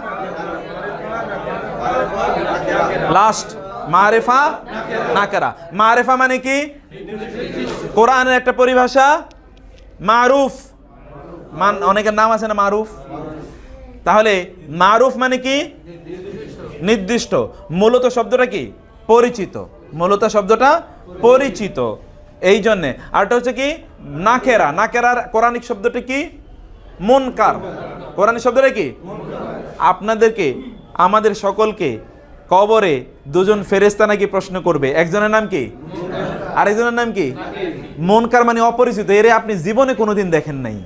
লাস্ট মারেফা, নাকারা। মারেফা মানে কি? কোরআনের একটা পরিভাষা মারুফ। অনেকের নাম আছে না মারুফ? তাহলে মারুফ মানে কি? নির্দিষ্ট। মূলত শব্দটা কি? পরিচিত। মূলত শব্দটা পরিচিত, এই জন্যে। আরটা হচ্ছে কি? নাকেরা। নাকেরার কোরআনিক শব্দটা কি? মুনকার। কোরআনিক শব্দটা কি? আপনাদেরকে, আমাদের সকলকে কবরে দুজন ফেরেশতা নাকি প্রশ্ন করবে। একজনের নাম কি? আরেকজনের নাম কি? মুনকার মানে অপরিচিত। এরে আপনি জীবনে কোনোদিন দেখেন নাই,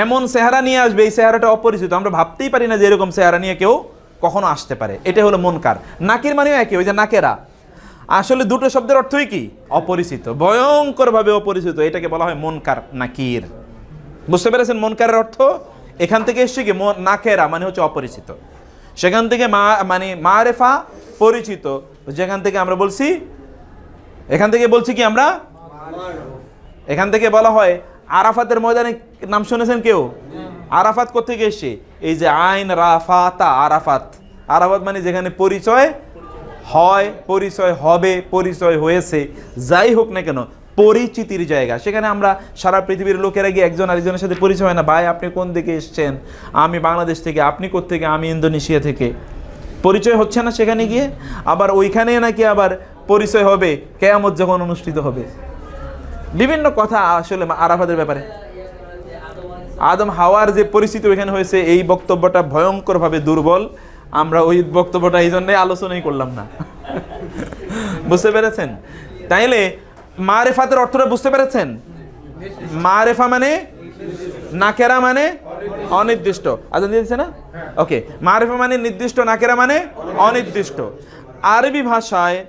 এমন চেহারা নিয়ে আসবে, এই চেহারাটা অপরিচিত, আমরা ভাবতেই পারি না যে এরকম চেহারা নিয়ে কেউ কখনো আসতে পারে। এটা হলো মুনকার। নাকির মানেও একই, ওই যে নাকেরা। আসলে দুটো শব্দের অর্থই কি? অপরিচিত, ভয়ঙ্করভাবে অপরিচিত। এটাকে বলা হয় মুনকার, নাকির। বুঝতে পেরেছেন মুনকারের অর্থ? এখান থেকে এসছে কি? নাকেরা মানে হচ্ছে অপরিচিত। সেখান থেকে মানে মারেফা, পরিচিত। যেখান থেকে আমরা বলছি, এখান থেকে বলছি কি আমরা? এখান থেকে বলা হয় আরাফাতের ময়দানে, নাম শুনেছেন কেউ? আরাফাত কোথেকে এসছে? এই যে আইন রাফাতা, আরাফাত। আরাফাত মানে যেখানে পরিচয় হয়, পরিচয় হবে, পরিচয় হয়েছে, যাই হোক না কেন, পরিচিতির জায়গা। সেখানে আমরা সারা পৃথিবীর লোকেরা গিয়ে একজন আরেকজনের সাথে পরিচয় হয় না। ভাই আপনি কোন দিকে এসছেন? আমি বাংলাদেশ থেকে। আপনি কোত্থেকে? আমি ইন্দোনেশিয়া থেকে। পরিচয় হচ্ছে না সেখানে গিয়ে। আবার ওইখানে নাকি আবার পরিচয় হবে কিয়ামত যখন অনুষ্ঠিত হবে। বিভিন্ন কথা আসলে আরাফাতের ব্যাপারে। আদম হাওয়ার যে পরিস্থিতি ওইখানে হয়েছে, এই বক্তব্যটা ভয়ঙ্করভাবে দুর্বল। আমরা ওই বক্তব্যটা এই জন্যই আলোচনাই করলাম না। বুঝতে পেরেছেন? তাইলে মারেফাতের অর্থটা বুঝতে পেরেছেন? মারেফা মানে নাকেরা মানে অনির্দিষ্ট। আজান দিয়েছে না? ওকে, মারেফা মানে নির্দিষ্ট, নাকেরা মানে অনির্দিষ্ট। আরবি ভাষায়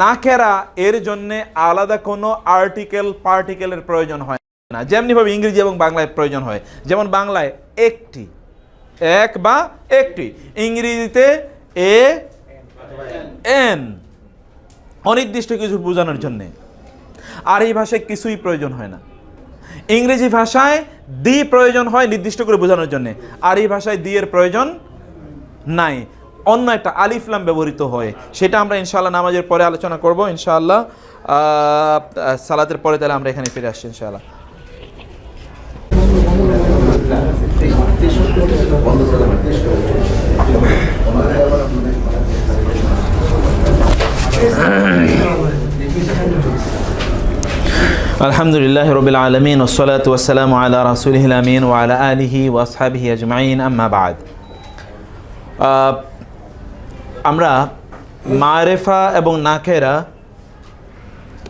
নাকেরা এর জন্য আলাদা কোনো আর্টিকেল পার্টিকেলের প্রয়োজন হয় না, যেমনিভাবে ইংরেজি এবং বাংলায় প্রয়োজন হয়। যেমন বাংলায় একটি, এক বা একটি, ইংরেজিতে এ এন, অনির্দিষ্ট কিছু বোঝানোর জন্যে। আর এই ভাষায় কিছুই প্রয়োজন হয় না। ইংরেজি ভাষায় দি প্রয়োজন হয় নির্দিষ্ট করে বোঝানোর জন্যে, আর এই ভাষায় দি এর প্রয়োজন নাই। অন্য একটা আলিফলাম ব্যবহৃত হয়, সেটা আমরা ইনশাআল্লাহ নামাজের পরে আলোচনা করব ইনশাআল্লাহ। সালাতের পরে তাহলে আমরা এখানে ফিরে আসছি ইনশাআল্লাহ। আলহামদুলিল্লাহি রাব্বিল আলামিন ওয়াসসালাতু ওয়াসসালামু আলা রাসূলিহিল আমিন ওয়া আলা আলিহি ওয়া আসহাবিহি আজমাইন, আম্মা বা'দ। আমরা মারেফা এবং নাকেরা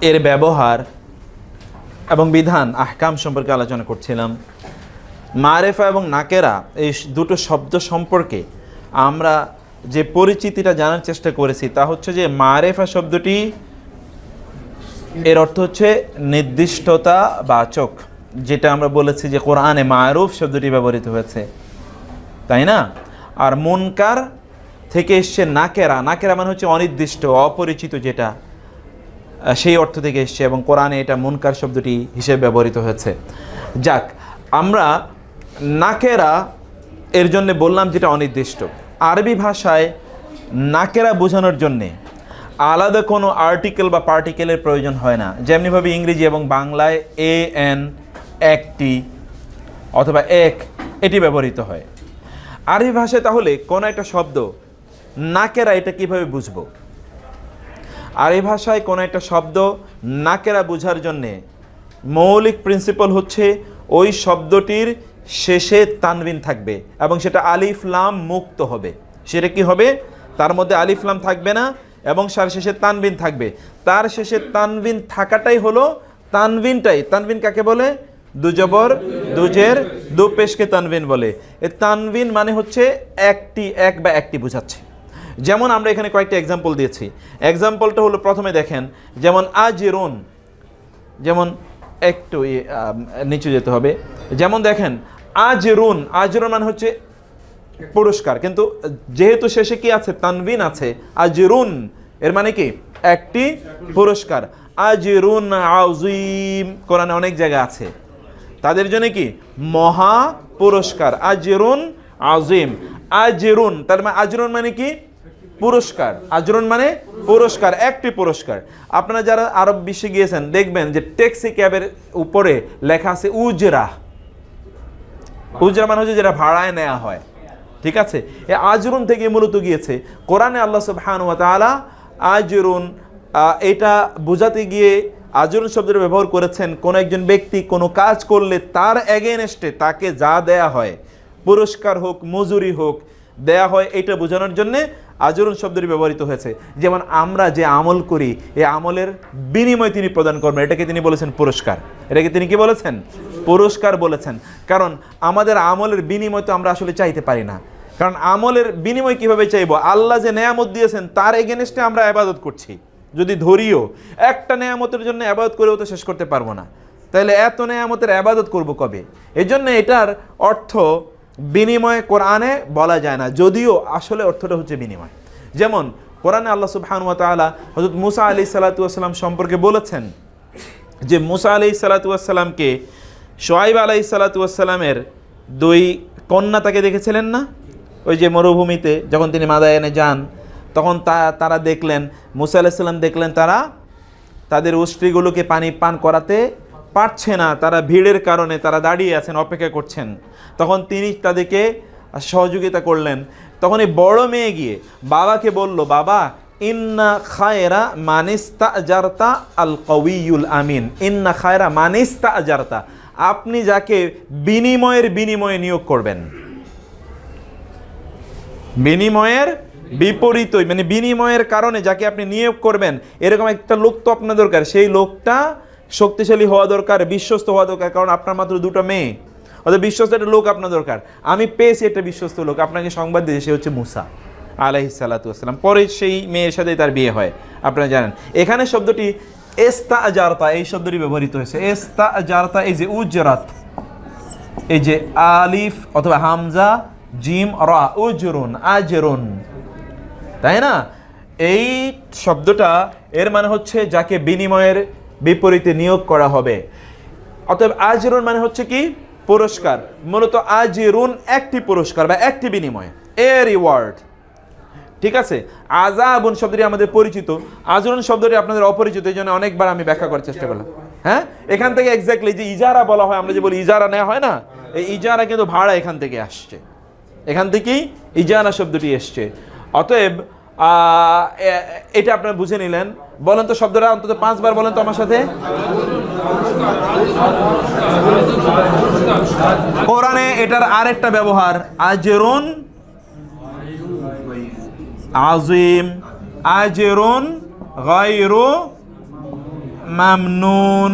এর ব্যবহার এবং বিধান, আহকাম সম্পর্কে আলোচনা করছিলাম। মারেফা এবং নাকেরা এই দুটো শব্দ সম্পর্কে আমরা যে পরিচিতিটা জানার চেষ্টা করেছি তা হচ্ছে যে মারেফা শব্দটি এর অর্থ হচ্ছে নির্দিষ্টতা বাচক, যেটা আমরা বলেছি যে কোরআনে মারুফ শব্দটি ব্যবহৃত হয়েছে, তাই না? আর মুনকার থেকে এসছে নাকেরা। নাকেরা মানে হচ্ছে অনির্দিষ্ট, অপরিচিত, যেটা সেই অর্থ থেকে এসছে, এবং কোরআনে এটা মুনকার শব্দটি হিসেবে ব্যবহৃত হয়েছে। যাক, আমরা নাকেরা এর জন্য বললাম যেটা অনির্দিষ্ট। আরবি ভাষায় নাকেরা বোঝানোর জন্যে আলাদা কোনো আর্টিকেল বা পার্টিকেলের প্রয়োজন হয় না, যেমনিভাবে ইংরেজি এবং বাংলায় এ এন, একটি অথবা এক, এটি ব্যবহৃত হয়। আরবি ভাষায় তাহলে কোনো একটা শব্দ নাকেরা, এটা কিভাবে বুঝবো? আরবি ভাষায় কোনো একটা শব্দ নাকেরা বোঝার জন্যে মৌলিক প্রিন্সিপাল হচ্ছে ওই শব্দটির শেষে তানবিন থাকবে এবং সেটা আলিফ লাম মুক্ত হবে। সেটা কি হবে? তার মধ্যে আলিফ লাম থাকবে না এবং তার শেষে তানবিন থাকবে। তার শেষে তানবিন থাকাটাই হলো তানবিনটাই। তানবিন কাকে বলে? দুজবর দুজের দু পেশকে তানবিন বলে। এই তানবিন মানে হচ্ছে একটি, এক বা একটি বোঝাচ্ছে। যেমন আমরা এখানে কয়েকটা এক্সাম্পল দিয়েছি। এক্সাম্পলটা হলো প্রথমে দেখেন, যেমন আজরুন, যেমন একটু নিচে যেতে হবে, যেমন দেখেন আজরুন, আজরুন মানে হচ্ছে পুরস্কার, কিন্তু যেহেতু শেষে কি আছে, তানবিন আছে, আজরুন এর মানে কি একটি পুরস্কার। আজরুন আযীম কোরআনে অনেক জায়গা আছে, তাদের জন্য কি মহা পুরস্কার, আজরুন আযীম। আজরুন তার মানে, আজরুন মানে কি পুরস্কার, আজরুন মানে পুরস্কার, একটি পুরস্কার। আপনারা যারা আরব বিশ্বে গিয়েছেন দেখবেন যে ট্যাক্সি ক্যাবের উপরে লেখা আছে উজরা। উজরা মানে হচ্ছে যেটা ভাড়ায় নেওয়া হয়, ঠিক আছে। এই আজরুন থেকে মূলত গিয়েছে। কোরআনে আল্লাহ সুবহানাহু ওয়া তাআলা আজরুন এটা বোঝাতে গিয়ে আজরুন শব্দের ব্যবহার করেছেন কোনো একজন ব্যক্তি কোনো কাজ করলে তার এগেনস্টে তাকে যা দেয়া হয়, পুরস্কার হোক মজুরি হোক, দেয়া হয়, এটা বোঝানোর জন্যে আজরুন শব্দটি ব্যবহৃত হয়েছে। যেমন আমরা যে আমল করি, এই আমলের বিনিময় তিনি প্রদান করবেন, এটাকে তিনি বলেছেন পুরস্কার। এটাকে তিনি কি বলেছেন? পুরস্কার বলেছেন। কারণ আমাদের আমলের বিনিময় তো আমরা আসলে চাইতে পারি না, কারণ আমলের বিনিময় কিভাবে চাইবো? আল্লাহ যে নেয়ামত দিয়েছেন তার এগেনস্টে আমরা ইবাদত করছি, যদি ধরিও একটা নেয়ামতের জন্য ইবাদত করেও তো শেষ করতে পারবো না, তাহলে এত নেয়ামতের ইবাদত করব কবে? এই জন্য এটার অর্থ বিনিময় কোরআনে বলা যায় না, যদিও আসলে অর্থটা হচ্ছে বিনিময়। যেমন কোরআনে আল্লাহ সুবহানাহু ওয়া তাআলা হযরত মুসা আলাইহিস সালাতু ওয়াস সালাম সম্পর্কে বলেছেন যে মুসা আলাইহিস সালাতু ওয়াস সালামকে শুআয়ব আলাইহিস সালাতু ওয়াস সালামের দুই কন্যা তাকে দেখেছিলেন না? ওই যে মরুভূমিতে যখন তিনি মাদায়েনে যান, তখন তারা দেখলেন, মুসা আলাইহিস সালাম দেখলেন তারা তাদের উষ্ট্রিগুলোকে পানি পান করাতে পারছে না, তারা ভিড়ের কারণে তারা দাঁড়িয়ে আছেন, অপেক্ষা করছেন। তখন তিনি তাদেরকে সহযোগিতা করলেন। তখন এই বড় মেয়ে গিয়ে বাবাকে বলল, বাবা ইন্না খায়রা মানিস্তাজারতা আল কওয়িয়ুল আমিন, ইন্না খায়রা মানিস্তাজারতা, আপনি যাকে বিনিময়ে নিয়োগ করবেন, বিনিময়ের বিপরীত, মানে বিনিময়ের কারণে যাকে আপনি নিয়োগ করবেন, এরকম একটা লোক তো আপনার দরকার। সেই লোকটা শক্তিশালী হওয়া দরকার, বিশ্বস্ত হওয়া দরকার, কারণ আপনার মাত্র দুটো মেয়ে, অর্থাৎ বিশ্বস্ত একটা লোক আপনার দরকার। আমি পেয়েছি একটা বিশ্বস্ত লোক, আপনাকে সংবাদ দিয়েছে, সে হচ্ছে মুসা আলাইহিস সালাতু ওয়াস সালাম। পরে সেই মেয়ের সাথে তার বিয়ে হয়, আপনারা জানেন। এখানে শব্দটি ইস্তাজারতা, এই শব্দটি ব্যবহৃত হয়েছে। ইস্তাজারতা, এই যে উজরাত, এই যে আলিফ অথবা হামজা জিম রা, উজরুন আজরুন, তাই না? এই শব্দটা এর মানে হচ্ছে যাকে বিনিময়ের বিপরীতে নিয়োগ করা হবে। অতএব আজরুন মানে হচ্ছে কি পুরস্কার। মূলত আজরুন একটি পুরস্কার বা একটি বিনিময়, এ রিওয়ার্ড, ঠিক আছে। আযাবুন শব্দটি আমাদের পরিচিত, আজরুন শব্দটি আপনাদের অপরিচিত, এই জন্য অনেকবার আমি ব্যাখ্যা করার চেষ্টা করলাম। হ্যাঁ, এখান থেকে এক্স্যাক্টলি যে ইজারা বলা হয়, আমরা যে বলি ইজারা নেওয়া হয় না, এই ইজারা কিন্তু ভাড়া এখান থেকে আসছে, এখান থেকেই ইজারা শব্দটি এসছে। অতএব এটা আপনারা বুঝে নিলেন। বলেন তো শব্দটা অন্তত 5 বার বলেন তো আমার সাথে। কোরআনে এটার আরেকটা ব্যবহার, আজরুন আযীম, আজরুন গায়রু মামনুন,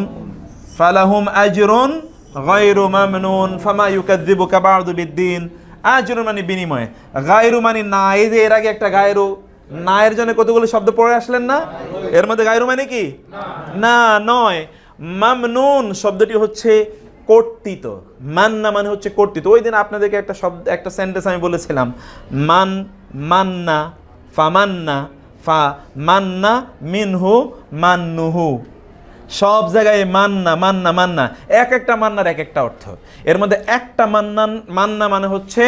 ফালাহুম আজরুন গায়রু মামনুন ফামা ইউকাযযিবুকা বা'দু বিদ্দিন। আজরুন মানে বিনিময়, গায়রু মানে না। এই যে এর আগে একটা গায়রু, না এর জন্য কতগুলো শব্দ পড়ে আসলেন না? এর মধ্যে গায়রু মানে কি না, নয়। মামনুন শব্দটি হচ্ছে কর্তৃত, মান্না মানে হচ্ছে কর্তৃত। ওই দিন আপনাদেরকে একটা শব্দ, একটা সেন্টেন্স আমি বলেছিলাম, মান্না ফামান্না, ফা মান্না মিনহু মান্নুহু। সব জায়গায় মান্না মান্না মান্না, এক একটা মান্নার এক একটা অর্থ। এর মধ্যে একটা মান্না মানে হচ্ছে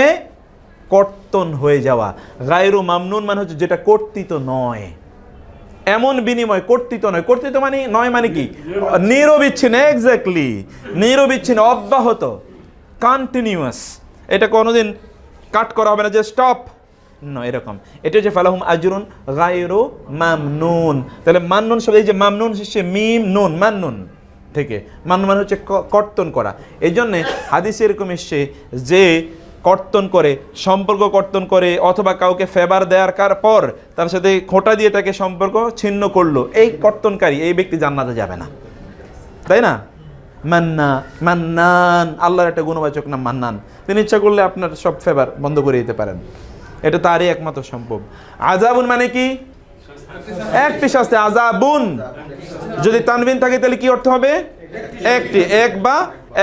কর্তন হয়ে যাওয়া, গায়রু মামনুন মানে হচ্ছে যেটা কর্তৃত নয়, এমন বিনিময় কর্তৃত নয়। কর্তৃত মানে নয় মানে কি নিরবিচ্ছিন্ন, এক্স্যাক্টলি নিরবিচ্ছিন্ন, অব্যাহত, কন্টিনিউয়াস। এটা কোনোদিন কাট করা হবে না যে স্টপ, নয় এরকম। এটা হচ্ছে ফালাহুম আজরুন গায়রু মামনুন। তাহলে মামনুন শব্দ, এই যে মামনুন হচ্ছে মিম নুন, মামনুন থেকে, মামনুন মানে হচ্ছে কর্তন করা। এই জন্যে হাদিসে এরকম এসছে যে কর্তন করে, সম্পর্ক কর্তন করে, অথবা কাউকে ফেভার দেওয়ার পর তার সাথে খোঁটা দিয়ে তাকে সম্পর্ক ছিন্ন করলো, এই কর্তনকারী এই ব্যক্তি জান্নাতে যাবে না, তাই না? মান্না, মান্নান, আল্লাহর একটা গুণবাচক নাম মান্নান। তিনি ইচ্ছা করলে আপনার সব ফেভার বন্ধ করে দিতে পারেন। এটা তারই একমাত্র সম্ভব। আযাবুন মানে কি? একটি শাস্তি। আযাবুন যদি তানবিন থাকে তাহলে কি অর্থ হবে? একটি, এক বা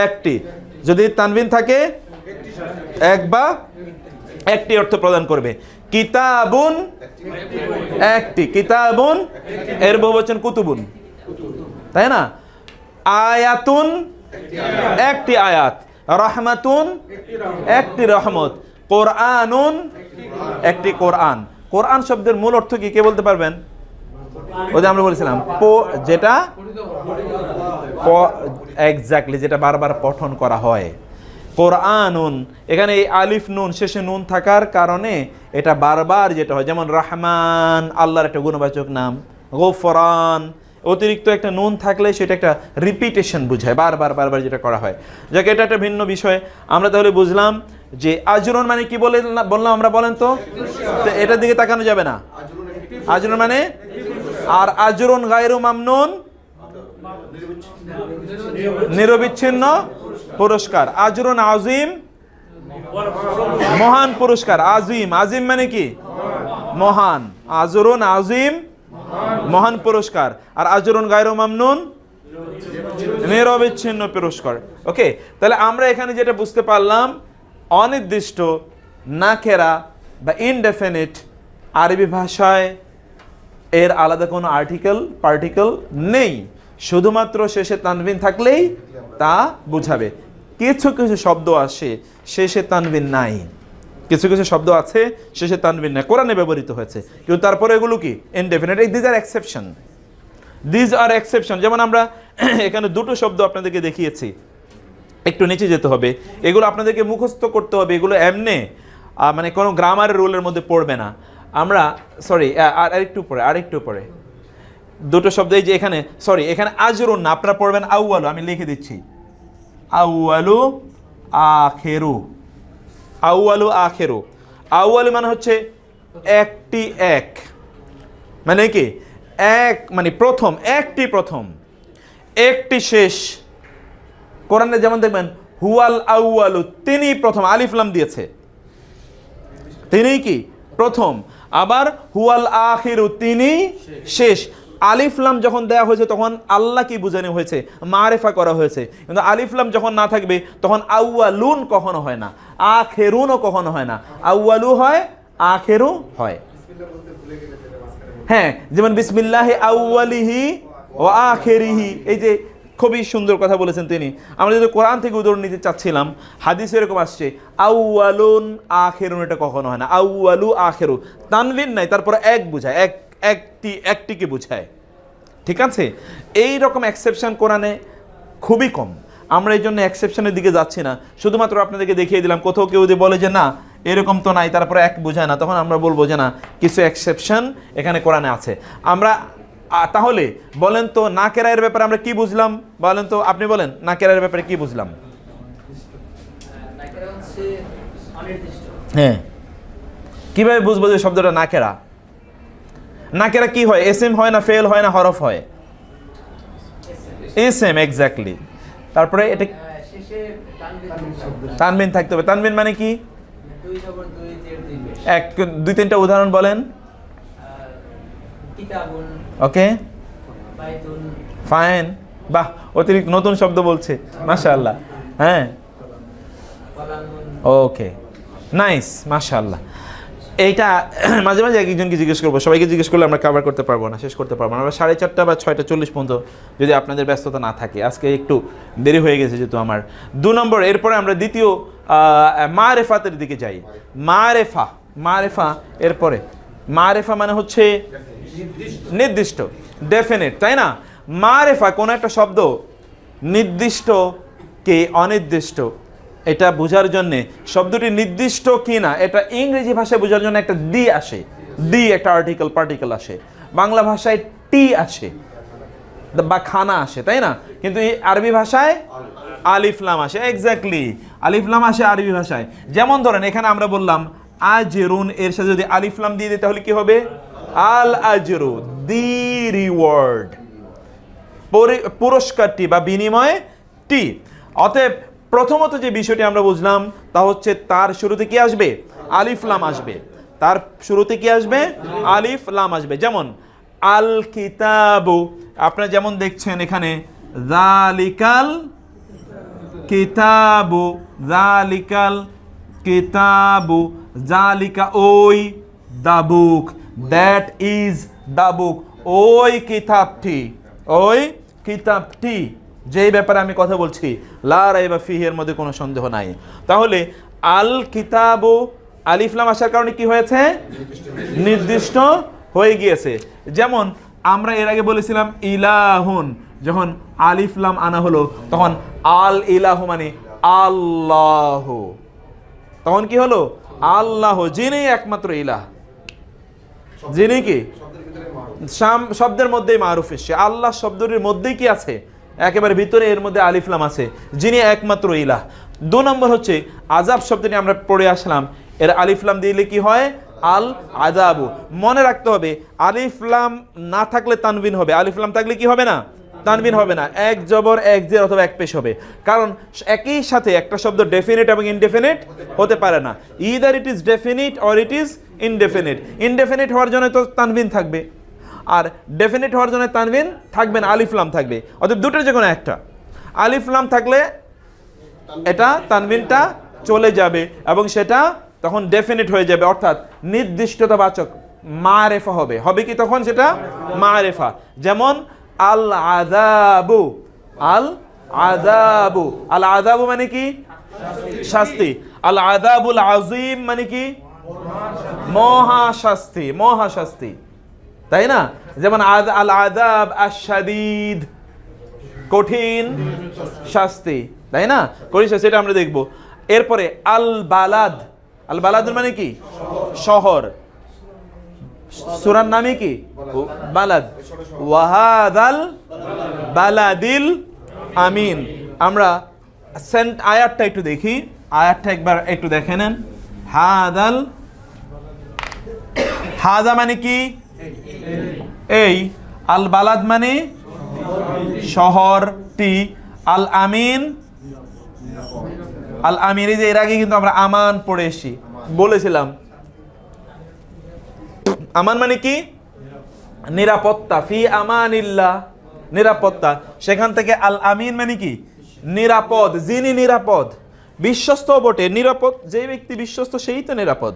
একটি। যদি তানবিন থাকে এক বা একটি অর্থ প্রদান করবে। কিতাবুন একটি, কিতাবুন এর বহুবচন কুতুবুন, তাই না? আয়াতুন একটি আয়াত, রহমাতুন একটি রহমত, কোরআনুন একটি কোরআন। কোরআন শব্দের মূল অর্থ কি কে বলতে পারবেন? ওই যে আমরা বলেছিলাম যেটা এক্স্যাক্টলি যেটা বারবার পঠন করা হয়। কোরআনুন, এখানে এই আলিফ নুন শেষে নুন থাকার কারণে এটা বারবার যেটা হয়, যেমন রহমান আল্লাহর একটা গুণবাচক নাম, গফরান অতিরিক্ত একটা নুন থাকলে সেটা একটা রিপিটেশন বুঝায়, বারবার বারবার যেটা করা হয়। যাকে এটা একটা ভিন্ন বিষয়। আমরা তাহলে বুঝলাম যে আজরুন মানে কি বললাম আমরা, বলেন তো? এটার দিকে তাকানো যাবে না। আজরুন মানে, আর আজরুন গায়রু মামনুন নিরবিচ্ছিন্ন পুরস্কার। আজরুন আজিম মহান পুরস্কার। আজিম, আজিম মানে কি? মহান। আজরুন আজিম মহান পুরস্কার। আর আজরুন গায়রু মামনুন নিরবিচ্ছিন্ন পুরস্কার। ওকে, তাহলে আমরা এখানে যেটা বুঝতে পারলাম, অনির্দিষ্ট, নাকেরা বা ইনডেফিনিট আরবি ভাষায় এর আলাদা কোনো পার্টিকেল নেই, শুধুমাত্র শেষে তানবিন থাকলেই তা বুঝাবে। কিছু কিছু শব্দ আসে শেষে তানবিন নাই, কিছু কিছু শব্দ আছে শেষে তানবিন নাই, কোরআনে ব্যবহৃত হয়েছে, কিন্তু তারপরে এগুলো কি? ইনডেফিনিট। These are exception. যেমন আমরা এখানে দুটো শব্দ আপনাদেরকে দেখিয়েছি, একটু নিচে যেতে হবে, এগুলো আপনাদেরকে মুখস্থ করতে হবে, এগুলো এমনি মানে কোনো গ্রামারের রুলের মধ্যে পড়বে না। আমরা আরেকটু পরে দুটো শব্দ, এই যে এখানে এখানে আজরুন না, আপনারা পড়বেন আউয়ালু, আমি লিখে দিচ্ছি আউয়ালু আখেরু। আউয়ালু আখেরু, আউয়ালু মানে হচ্ছে একটি, এক মানে কি? এক মানে প্রথম, একটি প্রথম, একটি শেষ। কোরআনে যেমন দেখবেন হুয়াল আউয়ালু, তিনি প্রথম, আলিফ লাম দিয়েছে, তিনি কি? প্রথম। আবার হুয়াল আখিরু, তিনি শেষ। আলিফ লাম যখন দেয়া হয়েছে তখন আল্লাহ কি বোঝানো হয়েছে? মারেফা করা হয়েছে। কিন্তু আলিফ লাম যখন না থাকবে তখন আউয়ালুন কখনো হয় না, আখেরুনও কখনো হয় না, আউয়ালু হয়, আখেরু হয়। হ্যাঁ, যেমন বিসমিল্লাহি আউয়ালিহি ওয়া আখিরিহি, এই যে খুবই সুন্দর কথা বলেছেন তিনি। আমরা যদি কোরআন থেকে উদাহরণ নিতে চাচ্ছিলাম, হাদিসে এরকম আসছে আউয়ালুন আখিরুন, এটা কখনো হয় না, আউয়ালু আখিরু, তানবিন নাই, তারপরে এক বুঝায়, একটিকে বুঝায়। ঠিক আছে, এই রকম এক্সেপশন কোরআনে খুবই কম। আমরা এই জন্য এক্সেপশনের দিকে যাচ্ছি না, শুধুমাত্র আপনাদেরকে দেখিয়ে দিলাম। কোথাও কেউ যদি বলে যে না এরকম তো নাই, তারপরে এক বোঝায় না, তখন আমরা বলবো যে না কিছু এক্সেপশন এখানে কোরআনে আছে। আমরা তাহলে বলেন তো নাকেরায়ের ব্যাপারে আমরা কি বুঝলাম? বলেন তো, আপনি বলেন নাকেরায়ের ব্যাপারে কি বুঝলাম? হ্যাঁ, কিভাবে বুঝবো যে শব্দটা নাকেরা? নাকেরা কি হয়? এসএম হয় না, ফেল হয় না, হরফ হয়? SM, exactly. তারপরে এটা তানবিন থাকতে হবে। তানবিন মানে কি? দুই তিনটা উদাহরণ বলেন। ওকে, ফাইন, বাহ, অতিরিক্ত নতুন শব্দ বলছে, মাশাআল্লাহ। হ্যাঁ, ওকে, নাইস, মাশাআল্লাহ। এইটা মাঝে মাঝে একজনকে জিজ্ঞেস করবো, সবাইকে জিজ্ঞেস করলে আমরা কভার করতে পারবো না, শেষ করতে পারবো না। আমরা 4:30 বা 6:40 পর্যন্ত যদি আপনাদের ব্যস্ততা না থাকে। আজকে একটু দেরি হয়ে গেছে যেহেতু আমার। 2 নম্বর, এরপরে আমরা দ্বিতীয় মারেফাতের দিকে যাই। মারেফা এরপরে মারেফা মানে হচ্ছে নির্দিষ্ট, ডেফিনেট, তাই না? মারেফা কোন একটা শব্দ নির্দিষ্ট কে অনির্দিষ্ট এটা বোঝার জন্য, শব্দটি নির্দিষ্ট কি না এটা ইংরেজি ভাষায় বোঝার জন্য একটা দি আসে, দি একটা পার্টিকেল আসে। বাংলা ভাষায় টি আসে বা খানা আসে, তাই না? কিন্তু এই আরবি ভাষায় আলিফ লাম আসে। এক্স্যাক্টলি, আলিফ লাম আসে আরবি ভাষায়। যেমন ধরেন এখানে আমরা বললাম আজরুন, এর সাথে যদি আলিফ লাম দিয়ে দিই তাহলে কি হবে? আল আজরু, দি রিওয়ার্ড, পুরস্কারটি বা বিনিময়টি। অতএব প্রথমত যে বিষয়টি আমরা বুঝলাম তা হচ্ছে তার শুরুতে কি আসবে? আলিফ লাম আসবে। তার শুরুতে কি আসবে? আলিফ লাম আসবে। যেমন আল কিতাবু, আপনারা যেমন দেখছেন এখানে যালিকাল কিতাবু, যালিকাল কিতাবু, যালিকা ওই, দা বুক, দ্যাট ইজ দা বুক, ওই কিতাবটি, ওই কিতাবটি, যেই ব্যাপারে আমি কথা বলছি, লা রাইবা ফিহি, এর মধ্যে কোনো সন্দেহ নাই। তাহলে আল কিতাবু আলিফ লাম আসার কারণে কি হয়েছে? নির্দিষ্ট হয়ে গিয়েছে। যেমন আমরা এর আগে বলেছিলাম ইলাহুন, যখন আলিফ লাম আনা হলো তখন আল ইলাহু মানে আল্লাহ, তখন কি হলো? আল্লাহ, যিনি একমাত্র ইলাহ, যিনি কি শব্দের মধ্যেই মারুফ এসছে, আল্লাহ শব্দের মধ্যেই কি আছে? একেবারে ভিতরে এর মধ্যে আলিফ লাম আছে, যিনি একমাত্র ইলাহ। 2 নম্বর হচ্ছে আযাব শব্দটি আমরা পড়ে আসলাম, এর আলিফ লাম দিলে কি হয়? আল আযাবু। মনে রাখতে হবে আলিফ লাম না থাকলে তানবিন হবে, আলিফ লাম থাকলে কি হবে না? তানবিন হবে না, এক জবর এক জের অথবা এক পেশ হবে। কারণ একই সাথে একটা শব্দ ডেফিনিট এবং ইনডেফিনিট হতে পারে না, either it is definite or it is indefinite. Indefinite হওয়ার জন্য তো তানবিন থাকবে, আর ডেফিনিট হওয়ার জন্য তানবিন থাকবে না, আলিফ লাম থাকবে। অতএব দুটোর যে কোনো একটা, আলিফ লাম থাকলে এটা তানবিনটা চলে যাবে এবং সেটা তখন ডেফিনিট হয়ে যাবে, অর্থাৎ নির্দিষ্টতাবাচক মারেফা হবে। হবে কি তখন? সেটা মারেফা। যেমন আল আযাবু, আল আযাবু, আল আযাবু মানে কি? শাস্তি। আল আযাবুল আযীম মানে কি? মহা শাস্তি, মহা শাস্তি, তাই না? যেমন আল আযাব আশ-শাদীদ, কঠিন শাস্তি, তাই না? কঠিন শাস্তি, এটা আমরা দেখব। এরপরে আল বালাদ, আল বালাদ মানে কি? শহর। সূরার নামই কি? বালাদ। ওয়াহাদাল বালাদিল আমিন। আমরা আয়াতটা একটু দেখি, আয়াতটা একবার একটু দেখে নেন। হাদাল, হাদা মানে কি? এই। আল বালাদ মানে শহরটি। আল আমিন, আল আমিন, এই যে এর আগে কিন্তু আমরা আমান পড়ে এসেছি, বলেছিলাম আমান মানে কি? নিরাপত্তা। ফি আমানিল্লাহ, নিরাপত্তা। সেখান থেকে আল আমিন মানে কি? নিরাপদ, যিনি নিরাপদ, বিশ্বস্ত বটে। নিরাপদ যে ব্যক্তি বিশ্বস্ত সেই তো নিরাপদ,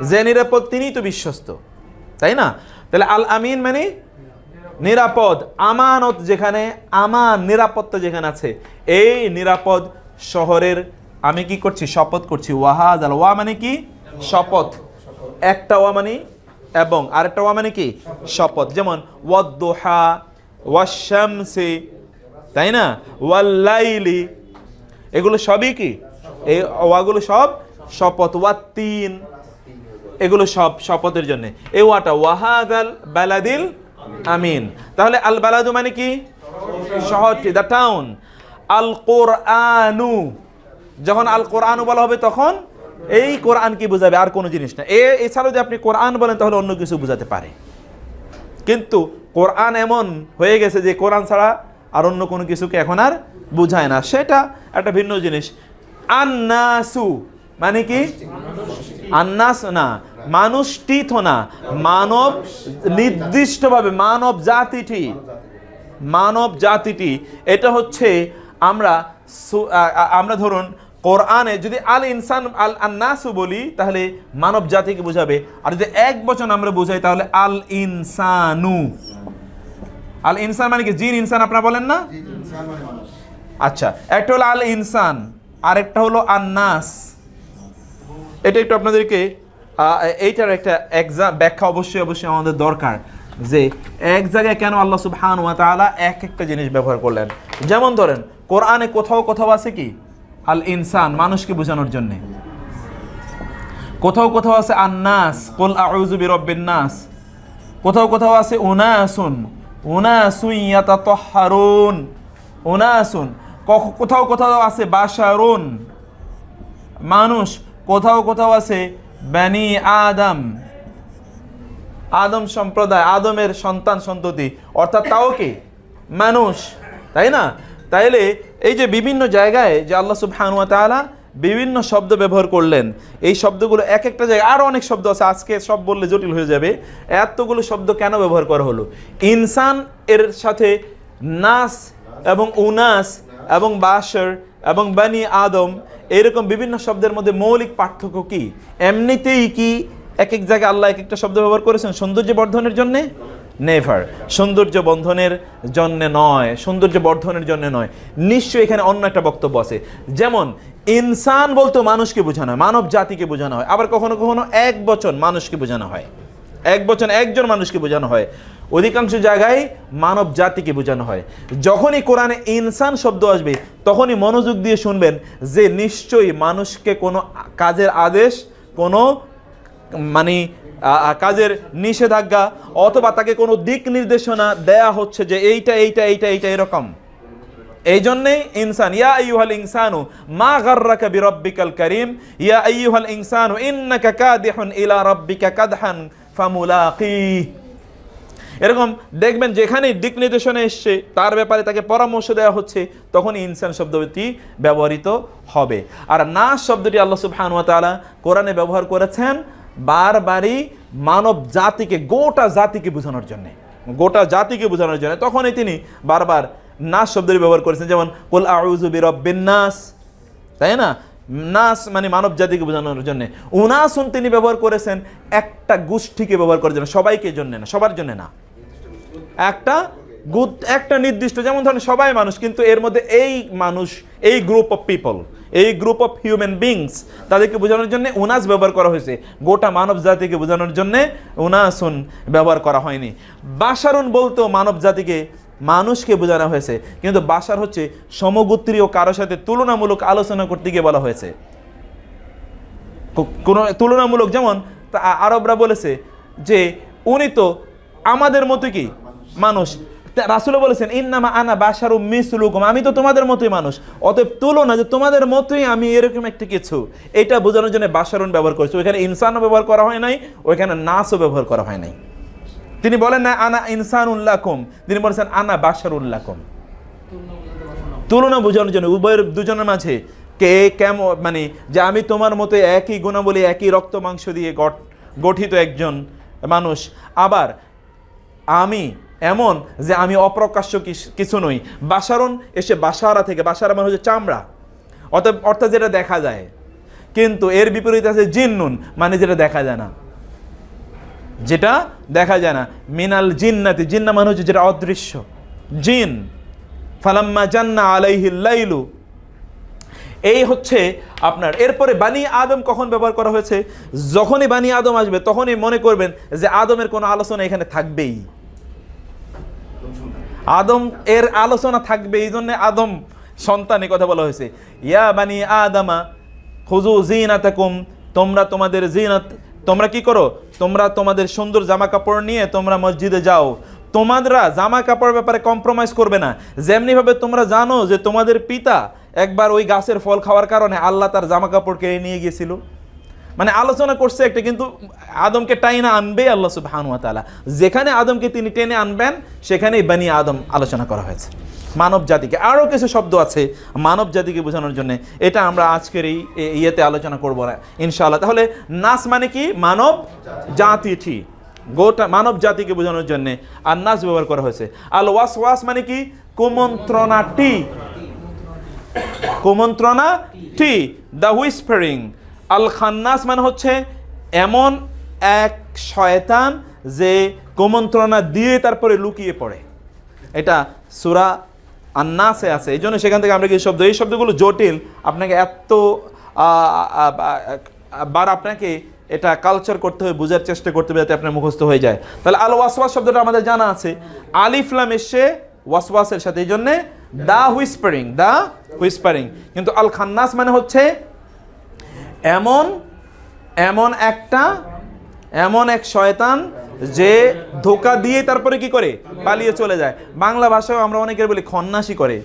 যে নিরাপদ তিনিই তো বিশ্বস্ত, তাই না? তাহলে আল আমিন মানে নিরাপদ। আমানত, যেখানে আমান, নিরাপত্তা যেখানে আছে, এই নিরাপদ শহরের আমি কি করছি? শপথ করছি। ওয়াহাদাল, ওয়া মানে কি? শপথ। একটা ওয়া মানে এবং, আরেকটা ওয়া মানে কি? শপথ। যেমন ওয়াদ-দুহা, ওয়াশ-শামসি, তাই না? ওয়াল-লাইলি, এগুলো সবই কি? এই ওয়াগুলো সব শপথ। ওয়াত-তিন, এগুলো সব শপথের জন্য। এই ওয়াটা ওয়াহাদাল বালাদিল আমিন। তাহলে আল বালাদু মানে কি? শহরটি, দ্য টাউন। আল কোরআনু, যখন আল কোরআনু বলা হবে তখন এই কোরআন কি বোঝাবে? আর কোনো জিনিস না। এছাড়াও যে আপনি কোরআন বলেন তাহলে অন্য কিছু বোঝাতে পারে, কিন্তু কোরআন এমন হয়ে গেছে যে কোরআন ছাড়া আর অন্য কোনো কিছুকে এখন আর বোঝায় না, সেটা একটা ভিন্ন জিনিস। আন্নাসু মানে কি? আন্নাস না, মানুষটি তো না, মানব, নির্দিষ্টভাবে মানব জাতিটি, মানব জাতিটি। এটা হচ্ছে আমরা ধরুন কোরআনে যদি আল ইনসান আল আন্নাসু বলি তাহলে মানব জাতিকে বোঝাবে, আর যদি এক বচন আমরা বোঝাই তাহলে আল ইনসানু। আল ইনসান মানে কি? জিন ইনসান আপনারা বলেন না? আচ্ছা, একটা হলো আল ইনসান, আরেকটা হলো আন্নাস। এটা একটু আপনাদেরকে এইটার একটা ব্যাখ্যা অবশ্যই আমাদের দরকার, যে এক জায়গায় কেন আল্লাহ সুবহানাহু ওয়া তাআলা এক একটা জিনিস ব্যবহার করলেন। যেমন ধরেন কোরআনে কোথাও কোথাও আছে কি আল ইনসান, মানুষকে বোঝানোর জন্য, কোথাও কোথাও আছে আন্নাস, কুল আউযু বিরাব্বিন নাস, কোথাও কোথাও আছে উনাসুন, উনাসুন ইয়াতাতাহহারুন, উনাসুন, কোথাও কোথাও আছে বাশারুন, মানুষ, কোথাও কোথাও আছে বানি আদম, আদম সম্প্রদায়, আদমের সন্তান সন্ততি, অর্থাৎ তাও কি মানুষ, তাই না? তাইলে এই যে বিভিন্ন জায়গায় যে আল্লাহ সুবহানাহু ওয়া তাআলা বিভিন্ন শব্দ ব্যবহার করলেন। এই শব্দগুলো এক একটা জায়গায় আরও অনেক শব্দ আছে, আজকে সব বললে জটিল হয়ে যাবে। এতগুলো শব্দ কেন ব্যবহার করা হলো? ইনসান এর সাথে নাস এবং উনাস এবং বাশর এবং বানি আদম এরকম বিভিন্ন শব্দের মধ্যে মৌলিক পার্থক্য কি? এমনিতেই কি এক এক জায়গায় আল্লাহ এক একটা শব্দ ব্যবহার করেছেন সৌন্দর্য বর্ধনের জন্যে? নেভার, সৌন্দর্য বন্ধনের জন্য নয়, সৌন্দর্য বর্ধনের জন্য নয়। নিশ্চয়ই এখানে অন্য একটা বক্তব্য আছে। যেমন ইনসান বলতে মানুষকে বোঝানো হয়, মানব জাতিকে বোঝানো হয়। আবার কখনো কখনো এক বচন মানুষকে বোঝানো হয়, এক বচন একজন মানুষকে বোঝানো হয়। অধিকাংশ জায়গায় মানব জাতিকে বোঝানো হয়। যখনই কোরআনে ইনসান শব্দ আসবে তখনই মনোযোগ দিয়ে শুনবেন যে নিশ্চয়ই মানুষকে কোনো কাজের আদেশ, কোনো মানে কাজের নিষেধাজ্ঞা অথবা তাকে কোনো দিক নির্দেশনা দেয়া হচ্ছে যে এইটা এইটা এইটা এইটা এরকম। এই জন্যেই ইনসান, ইয়া আইয়ুহাল ইনসানু মা গাররাকা বিরাব্বিকাল কারীম, ইয়া আইয়ুহাল ইনসানু ইন্নাকা কাদিহুন ইলা রাব্বিকা কাদহান ফামুলাকিহ। এরকম দেখবেন যেখানে দিক নির্দেশনা এসছে তার ব্যাপারে তাকে পরামর্শ দেওয়া হচ্ছে, তখনই ইনসান শব্দটি ব্যবহৃত হবে। আর নাস শব্দটি আল্লাহ সুবহানাহু ওয়া তাআলা কোরআনে ব্যবহার করেছেন বারবারই মানব জাতিকে, গোটা জাতিকে বোঝানোর জন্য, গোটা জাতিকে বোঝানোর জন্য। তখনই তিনি বারবার নাস শব্দটি ব্যবহার করেছেন। যেমন কুল আউযু বিরাব্বিন নাস, তাই না? নাস মানে মানব জাতিকে বোঝানোর জন্য। উনাসুন তিনি ব্যবহার করেছেন একটা গোষ্ঠীকে ব্যবহার করার জন্য, সবাইকে জন্য না, সবার জন্য না, একটা নির্দিষ্ট, যেমন ধরেন সবাই মানুষ, কিন্তু এর মধ্যে এই মানুষ, এই গ্রুপ অফ পিপল, এই গ্রুপ অফ হিউম্যান বিংস, তাদেরকে বোঝানোর জন্য উনাস ব্যবহার করা হয়েছে। গোটা মানব জাতিকে বোঝানোর জন্য উনাসুন ব্যবহার করা হয়নি। বাশারুন বলতেও মানব জাতিকে, মানুষকে বোঝানো হয়েছে, কিন্তু বাশার হচ্ছে সমগোত্রীয় কারো সাথে তুলনামূলক আলোচনা করতে গিয়ে বলা হয়েছে। কোন তুলনামূলক, যেমন আরবরা বলেছে যে উনি তো আমাদের মতো কি মানুষ, রাসূল বলেছেন ইন্নামা আনা বাশারুম মিসলুকুম, আমি তো তোমাদের মতোই মানুষ, অতএব তুলনা যে তোমাদের মতোই আমি এরকম একটা কিছু, এটা বোঝানোর জন্য বাশারুন ব্যবহার করেছে। ওইখানে ইনসানও ব্যবহার করা হয় নাই, ওইখানে নাসও ব্যবহার করা হয় নাই। তিনি বলেন না আনা ইনসানুল লাকুম, তিনি বলেছেন আনা বাশারুল লাকুম, তুলনা বোঝানোর জন্য। উভয়ের দুজনের মাঝে কে কেমন, মানে যে আমি তোমার মতো একই গুণাবলী, একই রক্ত মাংস দিয়ে গঠিত একজন মানুষ, আবার আমি এমন যে আমি অপ্রকাশ্য কিছু নই। বাশারুন এসে বাশারা থেকে, বাশারা মানে হচ্ছে চামড়া, অর্থাৎ যেটা দেখা যায়, কিন্তু এর বিপরীতে আছে জিন্নুন, মানে যেটা দেখা যায় না, যেটা দেখা যায় না। মিনাল জিন্নাতি, জিন্না মানে হচ্ছে যেটা অদৃশ্য, জিন। ফালাম্মা জান্না আলাইহিল লাইলু, এই হচ্ছে আপনার। এরপরে বানি আদম কখন ব্যবহার করা হয়েছে? যখনই বানি আদম আসবে তখনই মনে করবেন যে আদমের কোনো আলোচনা এখানে থাকবেই, আদম এর আলোচনা থাকবে। এই জন্য আদম সন্তানের কথা বলা হয়েছে, ইয়া বানি আদামা খুযু জিনাতাকুম, তোমরা তোমাদের জিনাত, তোমরা কি করো, তোমরা তোমাদের সুন্দর জামা কাপড় নিয়ে তোমরা মসজিদে যাও। তোমরা জামা কাপড়ের ব্যাপারে কম্প্রোমাইজ করবে না। যেমনিভাবে তোমরা জানো যে তোমাদের পিতা একবার ওই গাছের ফল খাওয়ার কারণে আল্লাহ তার জামা কাপড় কেড়ে নিয়ে গিয়েছিল, মানে আলোচনা করছে একটা, কিন্তু আদমকে টাইনা আনবে আল্লাহ সুবহানাহু ওয়া তাআলা। যেখানে আদমকে তিনি টেনে আনবেন সেখানেই বানি আদম আলোচনা করা হয়েছে। মানব জাতিকে, আরও কিছু শব্দ আছে মানব জাতিকে বোঝানোর জন্য, এটা আমরা আজকের এই ইয়েতে আলোচনা করব না ইনশাআল্লাহ। তাহলে নাস মানে কি? মানব জাতি, ঠিক, গোটা মানব জাতিকে বোঝানোর জন্য আর নাস ব্যবহার করা হয়েছে। আল ওয়াসওয়াস মানে কি? কুমন্ত্রণাটি, কুমন্ত্রণাটি, দ্য হুইসপারিং। আল খান্নাস মানে হচ্ছে এমন এক শয়তান যে কুমন্ত্রণা দিয়ে তারপরে লুকিয়ে পড়ে। এটা সূরা আন-নাসে আছে, এই জন্য সেখান থেকে আমরা কিছু শব্দ, এই শব্দগুলো জটিল, আপনাকে এত বার আপনাকে এটা কালচার করতে হবে, বোঝার চেষ্টা করতে হবে যাতে আপনার মুখস্থ হয়ে যায়। তাহলে আল ওয়াসওয়াস শব্দটা আমাদের জানা আছে, আলিফ লাম এসে ওয়াসওয়াসের সাথে, এই জন্যে দা হুইসপারিং, দা হুইসপারিং। কিন্তু আল খান্নাস মানে হচ্ছে এমন এক শয়তান যে ধোকা দিয়ে তারপরে কি করে, পালিয়ে চলে যায়। বাংলা ভাষায় আমরা অনেকের বলি খন্নাসি করে,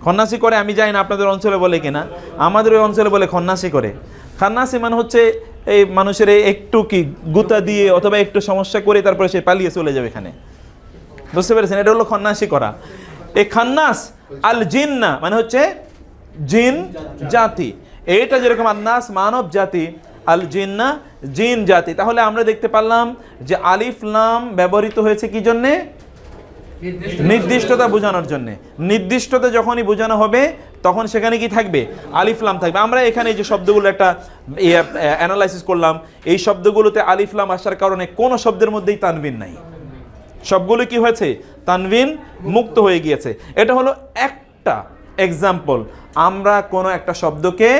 খন্নাসি করে, আমি জানি না আপনাদের অঞ্চলে বলে কিনা, আমাদের ওই অঞ্চলে বলে খন্নাসি করে। খান্নাসি মানে হচ্ছে এই মানুষের একটু কি গুতা দিয়ে অথবা একটু সমস্যা করে তারপরে সে পালিয়ে চলে যাবে এখানে, বুঝতে পেরেছেন? এটা হলো খন্নাসি করা। এই খান্নাস আল জিন্না মানে হচ্ছে জিন জাতি। এইটা যেরকম আন্নাস মানব জাতি, আল জিন্না জিন জাতি, তাহলে আমরা দেখতে পারলাম যে আলিফ লাম ব্যবহৃত হয়েছে কি জন্যে? নির্দিষ্টতা বোঝানোর জন্য। নির্দিষ্টতা যখনই বোঝানো হবে তখন সেখানে কি থাকবে? আলিফ লাম থাকবে। আমরা এখানে যে শব্দগুলো একটা অ্যানালাইসিস করলাম, এই শব্দগুলোতে আলিফ লাম আসার কারণে কোনো শব্দের মধ্যেই তানবিন নাই, সবগুলো কি হয়েছে? তানবিন মুক্ত হয়ে গিয়েছে। এটা হলো একটা এক্সাম্পল, আমরা কোনো একটা শব্দকে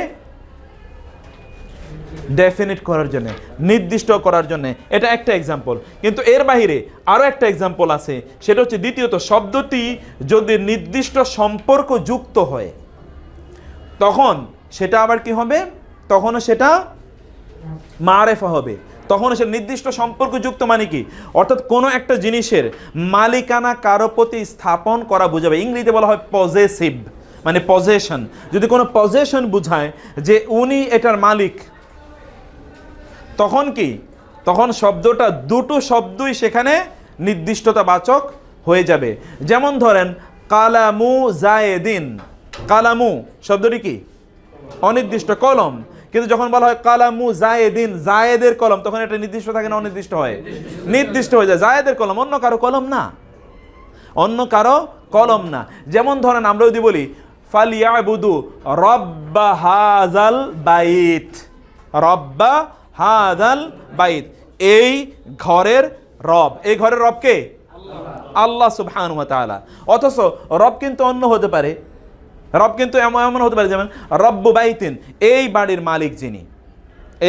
ডেফিনিট করার জন্য, নির্দিষ্ট করার জন্য, এটা একটা এক্সাম্পল। কিন্তু এর বাইরে আরও একটা এক্সাম্পল আছে, সেটা হচ্ছে দ্বিতীয়ত, শব্দটি যদি নির্দিষ্ট সম্পর্ক যুক্ত হয় তখন সেটা আবার কি হবে? তখনও সেটা মারেফা হবে, তখনও সে নির্দিষ্ট সম্পর্ক যুক্ত। মানে কি? অর্থাৎ কোনো একটা জিনিসের মালিকানা কারো প্রতি স্থাপন করা বোঝাবে। ইংরেজিতে বলা হয় পজেসিভ, মানে পজেশন। যদি কোনো পজেশন বোঝায় যে উনি এটার মালিক, তখন কি? তখন শব্দটা, দুটো শব্দই সেখানে নির্দিষ্টতাবাচক হয়ে যাবে। যেমন ধরেন কালামু জায়েদিন, কালামু শব্দটি কি? অনির্দিষ্ট, কলম। কিন্তু যখন বলা হয় কালামু জায়েদিন, জায়েদের কলম, তখন এটা নির্দিষ্ট থাকে না অনির্দিষ্ট হয়? নির্দিষ্ট হয়ে যায়। জায়েদের কলম, অন্য কারো কলম না, অন্য কারো কলম না। যেমন ধরেন আমরা যদি বলি ফালিয়াবুদু রব্বা হাযাল বাইত, রব্বা হাযাল বাইত, এই ঘরের রব। এই ঘরের রব কে? আল্লাহ সুবহানাহু ওয়া তাআলা। অথচ রব কিন্তু অন্য হতে পারে, রব কিন্তু এমন হতে পারে যেমন রব্বু বাইতিন, এই বাড়ির মালিক যিনি,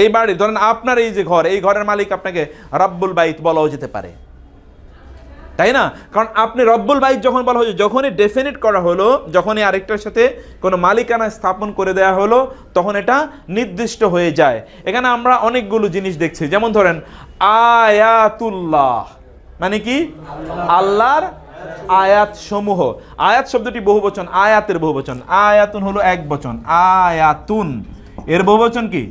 এই বাড়ির, ধরেন আপনার এই যে ঘর, এই ঘরের মালিক আপনাকে রব্বুল বাইত বলাও যেতে পারে, তাই না? কারণ আপনি রব্বুল বাইত যখন বলা হয়েছে, যখনই ডেফিনিট করা হলো, যখনই আরেকটার সাথে কোনো মালিকানা স্থাপন করে দেওয়া হলো, তখন এটা নির্দিষ্ট হয়ে যায়। এখানে আমরা অনেকগুলো জিনিস দেখছি। যেমন ধরেন আয়াতুল্লাহ, মানে কি? আল্লাহর আয়াত সমূহ। আয়াত শব্দটি বহুবচন, আয়াতের বহুবচন। আয়াতুন হলো এক বচন, আয়াতুন এর বহুবচন কি?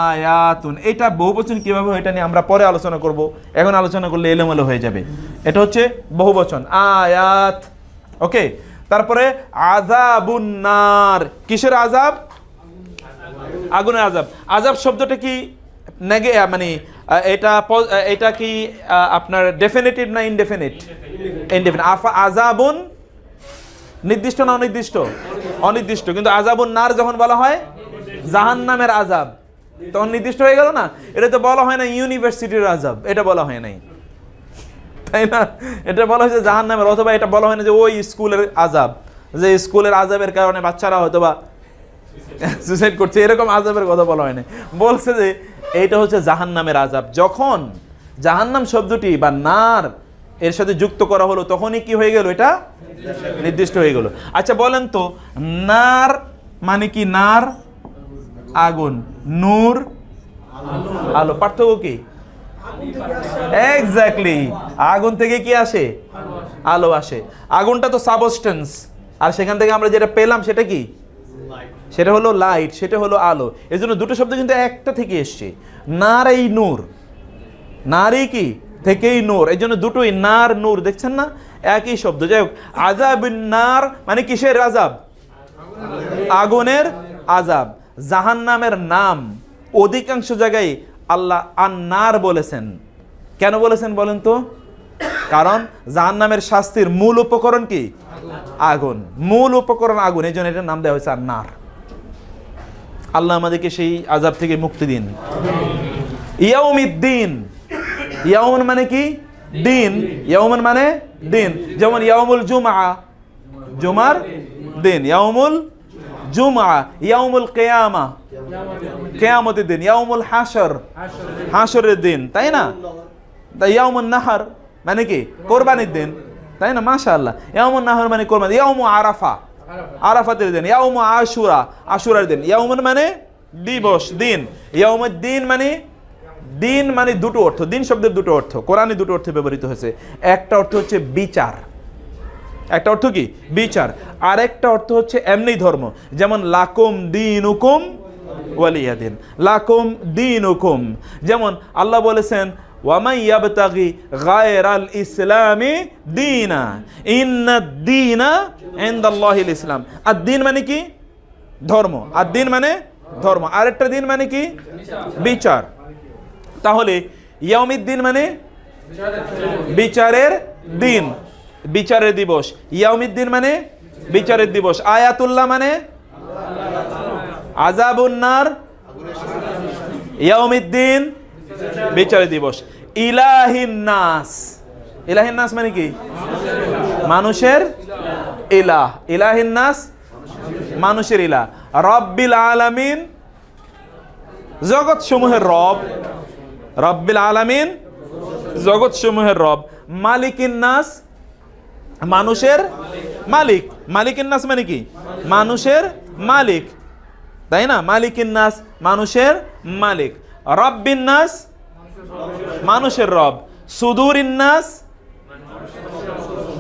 আয়াতুন। এটা বহুবচন কিভাবে হয় এটা নিয়ে আমরা পরে আলোচনা করব, এখন আলোচনা করলে এলোমেলো হয়ে যাবে। এটা হচ্ছে বহুবচন, আয়াত। ওকে, তারপরে আযাবুন নার, কিসের আযাব? আগুনের আযাব। আযাব শব্দটা কি মানে এটা কি আপনার ডেফিনিটিভ না ইনডেফিনিট? ইনডেফিনিট। আযাবুন নির্দিষ্ট না অনির্দিষ্ট? অনির্দিষ্ট। কিন্তু আযাবুন নার যখন বলা হয় জাহান্নামের আযাব, তখন নির্দিষ্ট হয়ে গেল না? এটা তো বলা হয় না ইউনিভার্সিটির আযাব, এটা বলা হয় নাই, তাই না? এটা বলা হয়েছে জাহান্নামের। অথবা এটা বলা হয় না যে ওই স্কুলের আযাব, যে স্কুলের আযাবের কারণে বাচ্চারা হয়তো বা সুইসাইড করছে, এরকম আযাবের কথা বলা হয় না। বলছে যে এইটা হচ্ছে জাহান্নামের আযাব। যখন জাহান্নাম শব্দটি বা নার এর সাথে যুক্ত করা হলো, তখনই কি হয়ে গেল? এটা নির্দিষ্ট হয়ে গেল। আচ্ছা বলেন তো, নার মানে কি? নার আগুন, নূর আলো, পার্থক্য কি? এক্স্যাক্টলি, আগুন থেকে কি আসে? আলো আসে। আগুনটা তো সাবস্টেন্স, আর সেখান থেকে আমরা যেটা পেলাম সেটা কি? সেটা হলো লাইট, সেটা হলো আলো। এই জন্য দুটো শব্দ কিন্তু একটা থেকে এসছে, নার এই নূর, নারী কি থেকেই নূর, এই জন্য দুটোই নার নূর, দেখছেন না? একই শব্দ। যাই হোক, আযাবুন নার মানে কিসের আযাব? আগুনের আযাব। জাহান্নামের নাম অধিকাংশ জায়গায় আল্লাহ আন-নার বলেছেন। কেন বলেছেন বলেন তো? কারণ জাহান্নামের শাস্তির মূল উপকরণ কি? আগুন। মূল উপকরণ আগুন, এই জন্য এটার নাম দেওয়া হয়েছে আন-নার। আল্লাহ আমাদেরকে সেই আযাব থেকে মুক্তি দিন। ইয়াউমিদ্দিন, ইয়াউম মানে কি? দিন। ইয়াউমান মানে দিন। যেমন ইয়াউমুল জুমআ, জুমার দিন। ইয়াউমুল জুমআ, ইয়াউমুল কিয়ামা, কিয়ামতের দিন। ইয়াউমুল হাশর, হাশরের দিন, তাই না? তাই ইয়াউমুন নাহর মানে কি? কোরবানির দিন, তাই না? মাশাআল্লাহ। ইয়াউমুন নাহর মানে কোরবানি। ইয়াউমু আরাফা, আরাফাতের দিন। ইয়াউমু আশুরা, আশুরার দিন। ইয়াউমুন মানে দিবস, দিন। ইয়াউমুদ্দিন মানে, দিন মানে দুটো অর্থ, দিন শব্দের দুটো অর্থ, কোরআনে দুটো অর্থে ব্যবহৃত হয়েছে। একটা অর্থ হচ্ছে বিচার, একটা অর্থ কি? বিচার। আর একটা অর্থ হচ্ছে এমনি ধর্ম। যেমন লাকুম দীনুকুম ওয়ালিয়া দিন, লাকুম দীনুকুম। যেমন আল্লাহ বলেছেন ওয়ামান ইয়াবতাগি গায়রাল ইসলামি দীনা ইন্নাদ দীনা ইনদাল্লাহিল ইসলাম। আর দিন মানে কি? ধর্ম, আর দিন মানে ধর্ম, আরেকটা দিন মানে কি? বিচার। তাহলে ইয়াউমিদ্দিন মানে বিচারের দিন, বিচারের দিবস। ইয়াউমিদ্দিন মানে বিচারের দিবস। আয়াতুল্লাহ মানে আযাবুন্নার, ইয়াউমিদ্দিন বিচারের দিবস। ইলাহিন নাস, ইলাহিন নাস মানে কি? মানুষের ইলাহ, ইলাহিন নাস মানুষের ইলাহ। রব্বিল আলামিন জগৎ সমূহের রব, রব্বিল আলামিন জগৎ সমূহের রব। মালিকিন নাস মানুষের মালিক, মালিকিন নাস মানে কি? মানুষের মালিক, তাই না? মালিকিন নাস মানুষের মালিক। রব্বিন নাস মানুষের রব। সুদুরিন নাস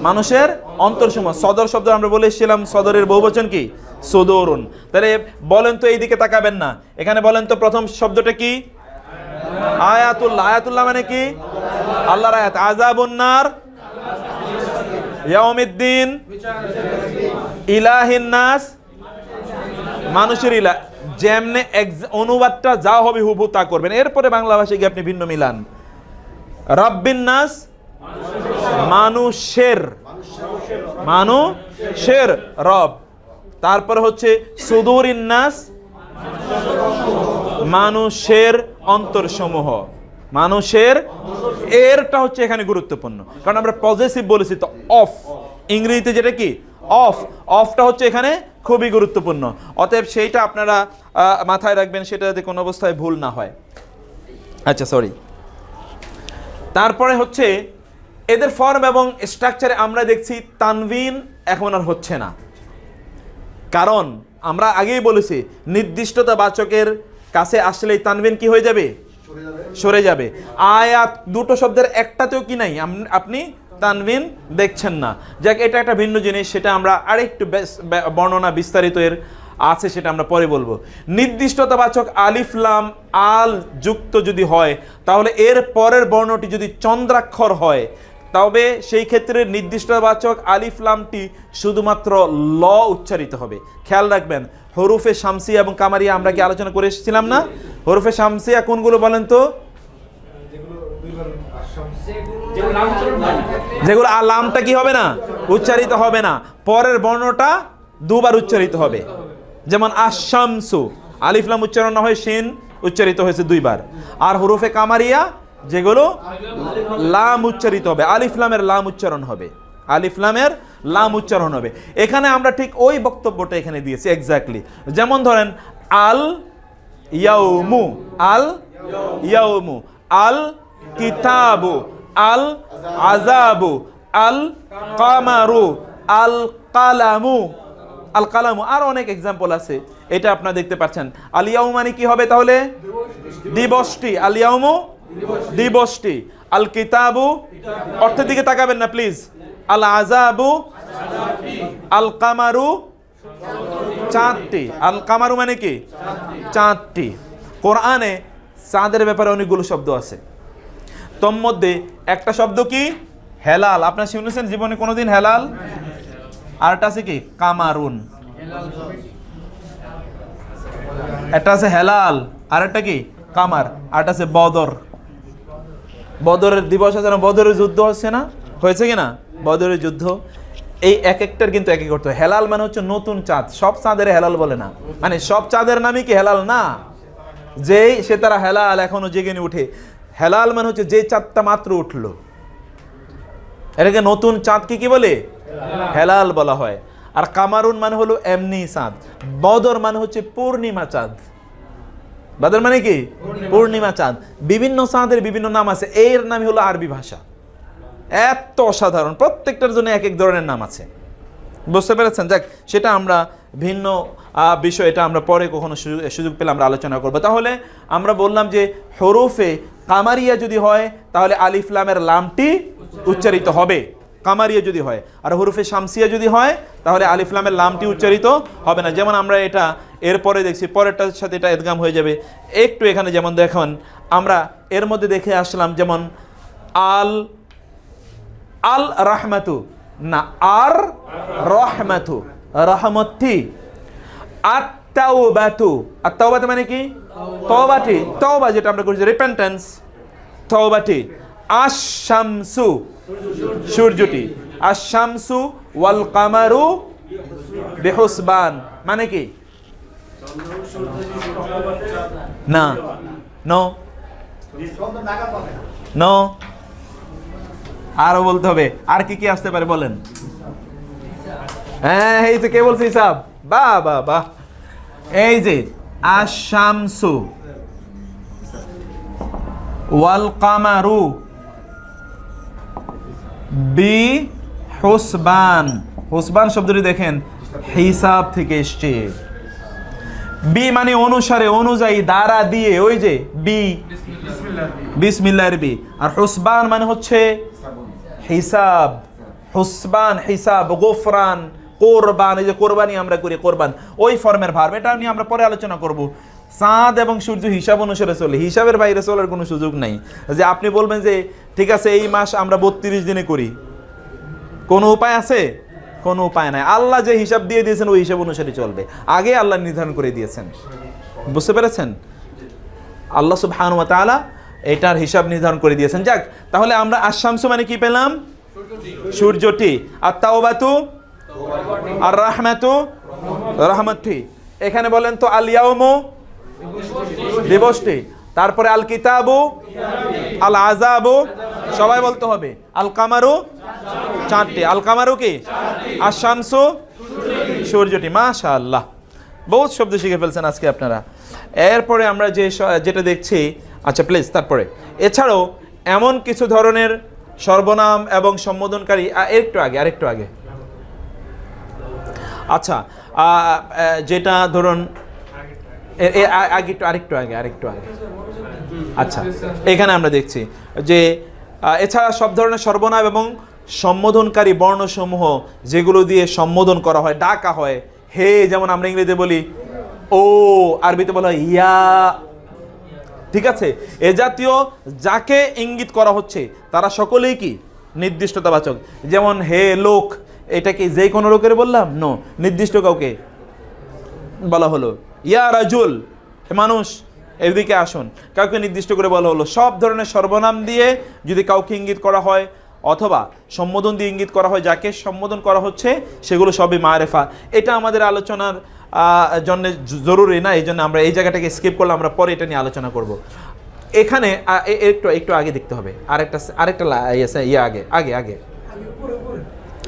মানুষের অন্তরসমূহ। সদর শব্দ আমরা বলে এসেছিলাম, সদরের বহুবচন কি? সুদুরুন। তাহলে বলেন তো, এই দিকে তাকাবেন না, এখানে বলেন তো প্রথম শব্দটা কি? আয়াতুল্লাহ। আয়াতুল্লাহ মানে কি? আল্লাহর আয়াত। আযাবুন্নার, ইয়াউমিদ্দিন, ইলাহিন নাস মানুষের ইলাহ। যেমনে অনুবাদটা যা হবে হুবহু তা করবেন, এরপরে বাংলা ভাষায় গিয়ে আপনি ভিন্ন মিলান। রব্বিন নাস মানুষের, মানুষের রব। তারপর হচ্ছে সুদুরিন নাস মানুষের অন্তরসমূহ, মানুষের। এরটা হচ্ছে এখানে গুরুত্বপূর্ণ, কারণ আমরা পজেসিভ বলেছি তো অফ, ইংরেজিতে যেটা কি? অফ। অফটা হচ্ছে এখানে খুবই গুরুত্বপূর্ণ। অতএব সেইটা আপনারা মাথায় রাখবেন, সেটা যাতে কোনো অবস্থায় ভুল না হয়। আচ্ছা, সরি। তারপরে হচ্ছে এদের ফর্ম এবং স্ট্রাকচারে আমরা দেখছি তানবিন এখন আর হচ্ছে না, কারণ আমরা আগেই বলেছি নির্দিষ্টতা বাচকের কাছে আসলেই তানবিন কি হয়ে যাবে? সরে যাবে। আয়াত দুটো শব্দের একটাতেও কি নাই, আপনি তানবিন দেখছেন না। যাক, এটা একটা ভিন্ন জিনিস, সেটা আমরা আরেকটু বর্ণনা বিস্তারিত এর আছে, সেটা আমরা পরে বলবো। নির্দিষ্টতাবাচক আলিফ লাম আল যুক্ত যদি হয়, তাহলে এর পরের বর্ণটি যদি চন্দ্রাক্ষর হয়, তবে সেই ক্ষেত্রে নির্দিষ্টবাচক আলিফ লামটি শুধুমাত্র ল উচ্চারিত হবে। খেয়াল রাখবেন, হরুফে শামসিয়া এবং কামারিয়া আমরা কি আলোচনা করে এসেছিলাম না? হরুফে শামসিয়া কোনগুলো বলেন তো? যেগুলো লামটা কি হবে না? উচ্চারিত হবে না, পরের বর্ণটা দুবার উচ্চারিত হবে। যেমন আশ-শামসু, আলিফ লাম উচ্চারণ না হয় শিন উচ্চারিত হয়েছে দুইবার। আর হরুফে কামারিয়া যেগুলো লাম উচ্চারিত হবে, আলিফ লামের লাম উচ্চারণ হবে, আলিফ লামের লাম উচ্চারণ হবে। এখানে আমরা ঠিক ওই বক্তব্যটা এখানে দিয়েছি এক্স্যাক্টলি। যেমন ধরেন আল ইয়াউমু, আল ইয়াউমু, আল কিতাবু, আল আযাবু, আল কামারু, আল কালামু, আল কালামু। আর অনেক এক্সাম্পল আছে, এটা আপনারা দেখতে পাচ্ছেন। আল ইয়াউম মানে কি হবে তাহলে? দিবসটি, আল ইয়াউমু দিবসটি। আল কিতাবু, অর্থের দিকে তাকাবেন না প্লিজ। আল আযাবু, আল কামারু চাঁদটি, আল কামারু মানে কি? চাঁদটি। কোরআনে চাঁদের ব্যাপারে অনেকগুলো শব্দ আছে, তোর মধ্যে একটা শব্দ কি? হেলাল। আপনারা শুনেছেন জীবনে কোনোদিন হেলাল? আরটা আছে কি? কামারুন। একটা আছে হেলাল, আর একটা কি? কামার। আরটা আছে বদর। বদরের দিবস আছে না? বদরের যুদ্ধ হচ্ছে না, হয়েছে কিনা? বদরের যুদ্ধ। এই এক একটার কিন্তু এক এক অর্থ। হেলাল মানে হচ্ছে নতুন চাঁদ, সব চাঁদের হেলাল বলে না, মানে সব চাঁদের নামই কি হেলাল না, যেই সে তারা হেলাল এখনো জেগে উঠে। হেলাল মানে হচ্ছে যে চাঁদটা মাত্র উঠলো, এটাকে নতুন চাঁদকে কি বলে? হেলাল বলা হয়। আর কামারুন মানে হলো এমনি চাঁদ। বদর মানে হচ্ছে পূর্ণিমা চাঁদ। বদর মানে কি? পূর্ণিমা চাঁদ। বিভিন্ন চাঁদের বিভিন্ন নাম আছে, এর নামই হলো আরবি ভাষা। এত অসাধারণ, প্রত্যেকটার জন্য এক এক ধরনের নাম আছে, বুঝতে পেরেছেন? যাক, সেটা আমরা ভিন্ন বিষয়, এটা আমরা পরে কখনো সুযোগ পেলে আমরা আলোচনা করব। তাহলে আমরা বললাম যে হরুফে কামারিয়া যদি হয় তাহলে আলিফ লামের লামটি উচ্চারিত হবে, কামারিয়া যদি হয়। আর হরুফে শামসিয়া যদি হয় তাহলে আলিফ লামের লামটি উচ্চারিত হবে না। যেমন আমরা এটা এরপরে দেখছি, পরেরটার সাথে এটা ইদগাম হয়ে যাবে। একটু এখানে যেমন দেখুন, আমরা এর মধ্যে দেখে আসলাম, যেমন আল আল রাহমাতু না, আর রহমাতু, রহমতি। আত-তাওবাতু, আত-তাওবাতু মানে কি? তওবাটি, তওবা যেটা আমরা করি রিপেন্টেন্স, তওবাটি। আশ-শামসু, সূর্যটি। আশ-শামসু ওয়াল কামারু বিহুসবান মানে কি? না, নো নো, আরো বলতে হবে। আর কি কি আসতে পারে বলেন? হ্যাঁ, এই তো কে বলছে হিসাব? বাহ বাহ বাহ। এই যে আশ-শামসু ওয়াল কামারু বিহুসবান, হুসবান শব্দটি দেখেন হিসাব থেকে এসছে। বি মানে অনুসারে, অনুযায়ী, দ্বারা, দিয়ে, ওই যে বি, বিসমিল্লাহির বি। আর হুসবান মানে হচ্ছে হিসাব, হুসবান হিসাব, গোফরান, কোরবান, এই যে কোরবানি আমরা করি, কোরবান ওই ফর্মের ভার্ব। এটা নিয়ে আমরা পরে আলোচনা করব। চাঁদ এবং সূর্য হিসাব অনুসারে চলে, হিসাবের বাইরে চলার কোনো সুযোগ নাই। যে আপনি বলবেন যে ঠিক আছে এই মাস আমরা 32 দিনে করি, কোনো উপায় আছে? কোনো উপায় নাই। আল্লাহ যে হিসাব দিয়ে দিয়েছেন ওই হিসাব অনুসারে চলবে, আগে আল্লাহ নির্ধারণ করে দিয়েছেন। বুঝতে পেরেছেন? আল্লাহ সুবহানাহু ওয়া তাআলা এটার হিসাব নির্ধারণ করে দিয়েছেন। যাক, তাহলে আমরা আশ-শামসু মানে কি পেলাম? সূর্যটি। আত-তাওবাতু, আর রাহমাতু, রহমতটি। এখানে বলেন তো আল ইয়াউমু, দিবসটি। তারপরে আল কিতাবু, আল আযাবু, সবাই বলতে হবে। আল কামারু, চাঁদটি। আল কামারু কি? আশ-শামসু, সূর্যটি। মাশাআল্লাহ, বহুত শব্দ শিখে ফেলছেন আজকে আপনারা। এরপরে আমরা যেটা দেখছি, আচ্ছা প্লিজ, তারপরে এছাড়াও এমন কিছু ধরনের সর্বনাম এবং সম্বোধনকারী, আরেকটু আগে আচ্ছা, যেটা ধরুন আরেকটু আগে আচ্ছা, এখানে আমরা দেখছি যে এছাড়া সব ধরনের সর্বনাম এবং সম্বোধনকারী বর্ণসমূহ যেগুলো দিয়ে সম্বোধন করা হয়, ডাকা হয়। হে, যেমন আমরা ইংরেজিতে বলি ও, আরবিতে বলা হয় ইয়া। ঠিক আছে, এ জাতীয় যাকে ইঙ্গিত করা হচ্ছে তারা সকলেই কি? নির্দিষ্টতাবাচক। যেমন হে লোক, এটা কি যে কোনো লোকের বললাম? নো, নির্দিষ্ট কাউকে বলা হলো। ইয়া রাজুল, মানুষ এদিকে আসুন, কাউকে নির্দিষ্ট করে বলা হলো। সব ধরনের সর্বনাম দিয়ে যদি কাউকে ইঙ্গিত করা হয় অথবা সম্বোধন দিয়ে ইঙ্গিত করা হয়, যাকে সম্বোধন করা হচ্ছে সেগুলো সবই মারেফা। এটা আমাদের আলোচনার জন্য জরুরি না, এই জন্য আমরা এই জায়গাটাকে স্কিপ করলাম, আমরা পরে এটা নিয়ে আলোচনা করব। এখানে একটু আগে দেখতে হবে, আরেকটা আগে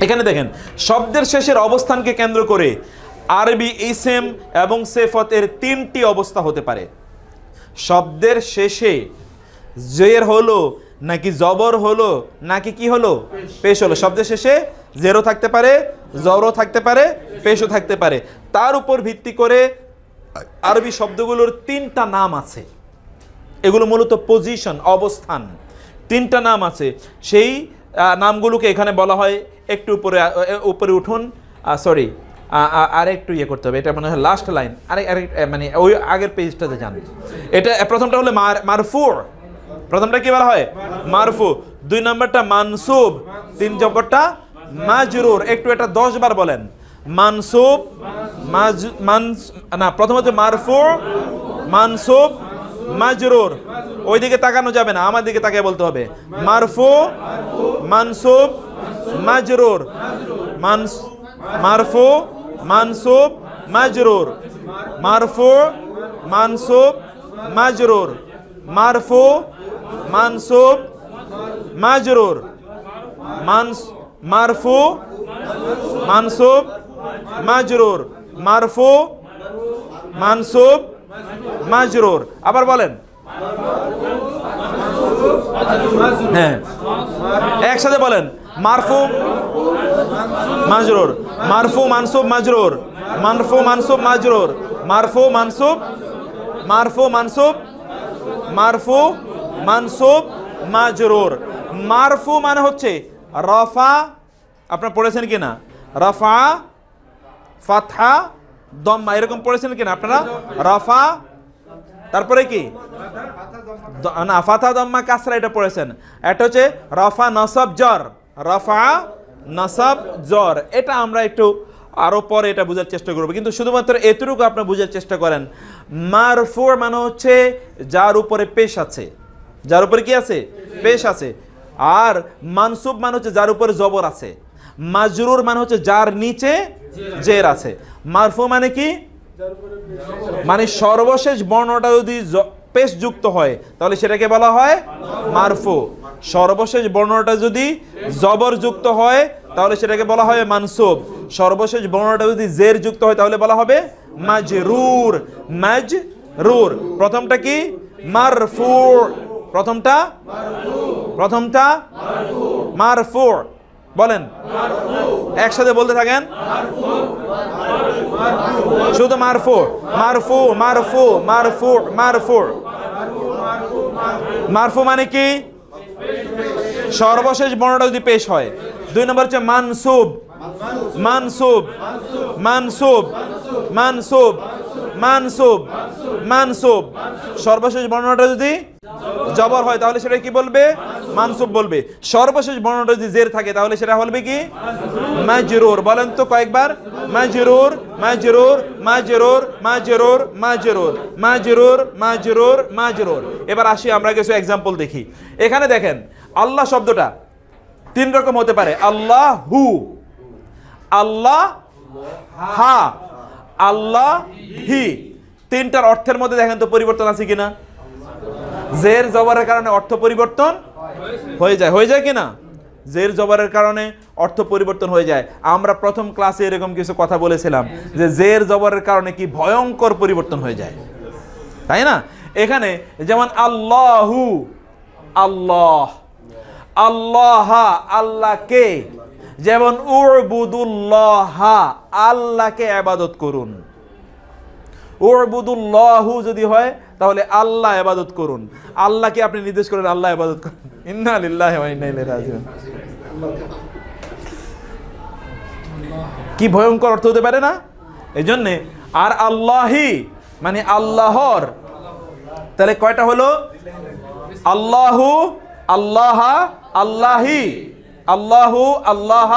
এখানে দেখেন, শব্দের শেষের অবস্থানকে কেন্দ্র করে আরবি ইসম এবং সিফাতের 3টি অবস্থা হতে পারে। শব্দের শেষে জের হলো নাকি জবর হলো নাকি কি হলো? পেশ হলো। শব্দের শেষে জেরও থাকতে পারে, জবরও থাকতে পারে, পেশও থাকতে পারে। তার উপর ভিত্তি করে আরবি শব্দগুলোর 3টা নাম আছে। এগুলো মূলত পজিশন, অবস্থান। 3টা নাম আছে। সেই নামগুলোকে এখানে বলা হয়, একটু উপরে উঠুন, সরি আর একটু করতে হবে, এটা মনে হয় লাস্ট লাইন, মানে ওই আগের পেজটাতে যান। এটা প্রথমটা হলো মারফু, প্রথমটা কি বলা হয়? মারফু। 2 নম্বরটা মানসুব, 3 নম্বরটা মাজরুর। একটু এটা 10 বার বলেন। মানসুব, প্রথম হচ্ছে মারফু, মানসুব, মাজরুর। ওইদিকে তাকানো যাবে না, আমার দিকে তাকিয়ে বলতে হবে। মারফু, মানসুব, মাজরুর। মারফু, মানসুব, মাজরুর। মারফু, মানসুব, মাজরুর। মারফু, মানসুব, মাজরুর। মারফু, মানসুব, মাজরুর। মারফু, মানসুব, মাজরুর। আবার বলেন, হ্যাঁ একসাথে বলেন। মারফু, মাজরুর। মারফু, মানসুব, মাজরুর। মারফু, মানসুব, মাজরুর। মারফু, মানসুব, মারফু, মানসুব, মারফু, মানসুব, মাজরুর। মারফু মানে হচ্ছে রফা, আপনারা পড়েছেন কিনা? রফা, ফাতহা, দম্মা, এরকম পড়েছেন কিনা আপনারা? রফা, তারপরে কি? না, ফাতহা, দম্মা, কাসরা, এটা পড়েছেন। এটা হচ্ছে রফা, নসব, জর। রফা, নসব, জর। এটা আমরা একটু আরও পরে এটা বোঝার চেষ্টা করবো, কিন্তু শুধুমাত্র এতটুকু আপনার বোঝার চেষ্টা করেন। মারফু মানে হচ্ছে যার উপরে পেশ আছে, যার উপরে কি আছে? পেশ আছে। আর মানসুব মানে হচ্ছে যার উপরে জবর আছে। মাজরুর মানে হচ্ছে যার নিচে জের আছে। মারফু মানে কি? মানে সর্বশেষ বর্ণটা যদি পেশ যুক্ত হয় তাহলে সেটাকে বলা হয় মারফু। সর্বশেষ বর্ণটা যদি জবর যুক্ত হয় তাহলে সেটাকে বলা হয় মানসুব। সর্বশেষ বর্ণটা যদি জের যুক্ত হয় তাহলে বলা হবে মাজরুর। মাজরুর প্রথমটা কি? মারফু। প্রথমটা মারফু। বলেন একসাথে বলতে থাকেন, শুধু মারফু মারফু মারফু মারফু মারফু। মারফু মানে কি? সর্বশেষ বর্ণটা যদি পেশ হয়। 2 নম্বর হচ্ছে মানসুব। মানসুব মানসুব মানসুব মানসুব মানসুব। সর্বশেষ বর্ণটা যদি জবর হয় তাহলে সেটা কি বলবে? মানসুব বলবে। সর্বশেষ বর্ণটা যদি জের থাকে তাহলে সেটা বলবে কি? মাজরুর। বলেন তো কয়েকবার, মাজরুর মাজরুর মাজরুর মাজরুর মাজরুর মাজরুর মাজরুর মাজরুর। এবার আসি আমরা কিছু এক্সাম্পল দেখি। এখানে দেখেন আল্লাহ শব্দটা 3 রকম হতে পারে। আল্লাহু, আল্লাহ হা, আল্লাহ হি। 3টার অর্থের মধ্যে দেখেন তো পরিবর্তন আছে কিনা? জের জবরের কারণে অর্থ পরিবর্তন হয়ে যায় কিনা? জের জবরের কারণে অর্থ পরিবর্তন হয়ে যায়। আমরা প্রথম ক্লাসে এরকম কিছু কথা বলেছিলাম যে জের জবরের কারণে কি ভয়ঙ্কর পরিবর্তন হয়ে যায়, তাই না? এখানে যেমন আল্লাহু, আল্লাহ, আল্লাহ আল্লাহকে। যেমন উবুদুল্লাহ, আল্লাহকে ইবাদত করুন। উবুদুল্লাহু যদি হয় তাহলে আল্লাহ ইবাদত করুন। আল্লাহকে আপনি নির্দেশ করেন আল্লাহ ইবাদত করুন। ইন্না লিল্লাহি ওয়া ইন্না ইলাইহি রাজিউন। কি ভয়ঙ্কর অর্থ হতে পারে না? এই জন্যে আর আল্লাহি মানে আল্লাহর, তাহলে কয়টা হলো? আল্লাহু, আল্লাহ, আল্লাহি, আল্লাহু, আল্লাহ,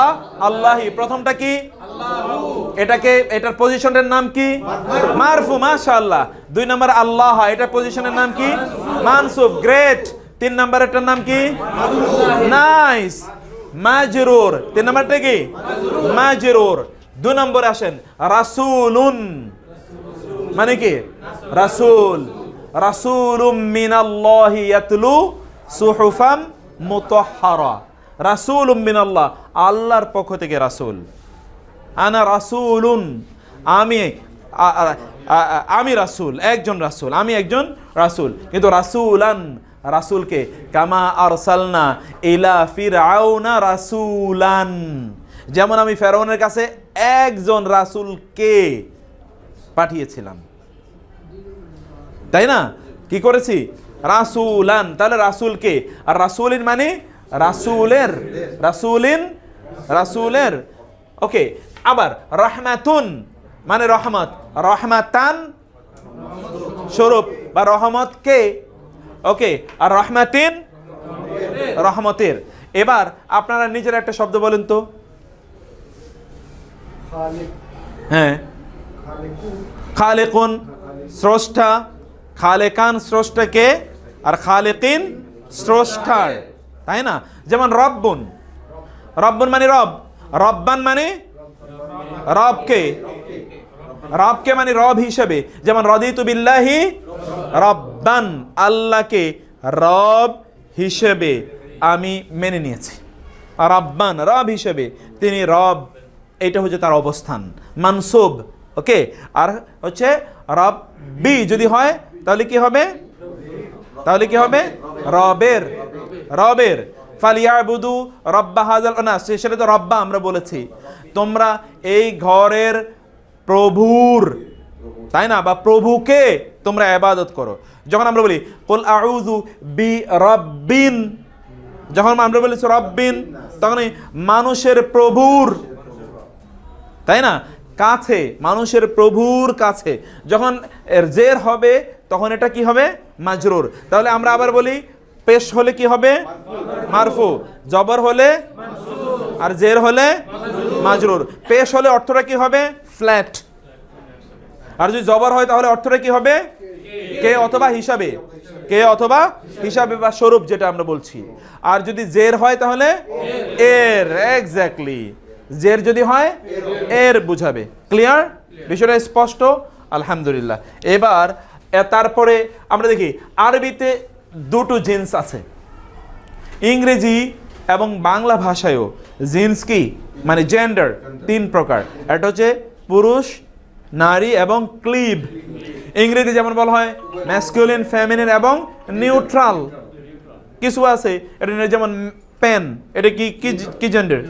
আল্লাহি। প্রথমটা কি? এটাকে, এটার পজিশনের নাম কি? মারফু। মাশাআল্লাহ। 2 নম্বর আল্লাহ, এটার পজিশনের নাম কি? মানসুব। গ্রেট। 3 নম্বর এটার নাম কি? নাইস। মাজরুর। 3 নম্বরটা কি? মাজরুর। 2 নম্বরে আসেন রাসূলুন মানে কি? রাসূল। রাসূলুম মিনাল্লাহি ইয়াতলু সুহুফাম মুতাহহারা। রাসূলুম মিনাল্লাহ, আল্লাহর পক্ষ থেকে রাসূল। আনা রাসূলুন, আমি রাসূল, একজন রাসূল, আমি একজন রাসূল। কিন্তু রাসূলান, রাসূলকে। কামা আরসালনা ইলা ফিরআউনা রাসূলান, যেমন আমি ফেরাউনের কাছে একজন রাসূলকে পাঠিয়েছিলাম, তাই না? কি করেছি? রাসূলান। তাহলে রাসূলকে। আর রাসূলিন মানে রাসূলের, রাসূলিন রাসূলের। ওকে। আবার রাহমাতুন মানে রহমত, রহমাতান স্বরূপ বা রহমতকে। ওকে। আর রহমাতিন রহমতের। এবার আপনারা নিজের একটা শব্দ বলেন তো। হ্যাঁ, খালিকুন স্রষ্টা, খালেকান স্রষ্টাকে, আর খালেকিন স্রষ্টার, তাই না? যেমন রব্বুন, রব্বুন মানে রব, রব্বান মানে রবকে, রবকে মানে রব হিসেবে। যেমন রাদিতু বিল্লাহি রব্বান, আল্লাহকে রব হিসেবে আমি মেনে নিয়েছি। রব্বান রব হিসেবে, তিনি রব, এটা হচ্ছে তার অবস্থান, মানসুব। ওকে। আর হচ্ছে রব্বি যদি হয় তাহলে কি হবে? তাহলে কি হবে? রবের, রবের। ফালিয়াবুদু রব্বা হাযাল, না সেটা তো রব্বা আমরা বলেছি। তোমরা এই ঘরের প্রভুর, তাই না, বা প্রভুকে তোমরা ইবাদত করো। যখন আমরা বলি কুল আউযু বি রাব্বিন, যখন আমরা বলি রব্বিন, তখন মানুষের প্রভুর, তাই না, কাছে, মানুষের প্রভুর কাছে। যখন এর জের হবে তখন এটা কি হবে? মাজরুর। তাহলে আমরা আবার বলি পেশ হলে কি হবে? মারফু। জবর হলে আর জের হলে মাজরুর। পেশ হলে অর্থটা কি হবে? ফ্ল্যাট। আর যদি জবর হয় তাহলে অর্থটা কি হবে? কে অথবা হিসাবে, কে অথবা হিসাবে বা স্বরূপ যেটা আমরা বলছি। আর যদি জের হয় তাহলে এর, এক্স্যাক্টলি, জের যদি হয় এর বুঝাবে। ক্লিয়ার? বিষয়টা স্পষ্ট? আলহামদুলিল্লাহ। এবার তারপরে আমরা দেখি আরবিতে দুটো জিন্স আছে, ইংরেজি এবং বাংলা ভাষায়ও জিন্স কি মানে জেন্ডার তিন প্রকার। এটা হচ্ছে পুরুষ, নারী এবং ক্লিব। ইংরেজি যেমন বলা হয় ম্যাসকুলিন, ফেমিনিন এবং নিউট্রাল। কিছু আছে এটা যেমন পেন, এটা কি কি জেন্ডার?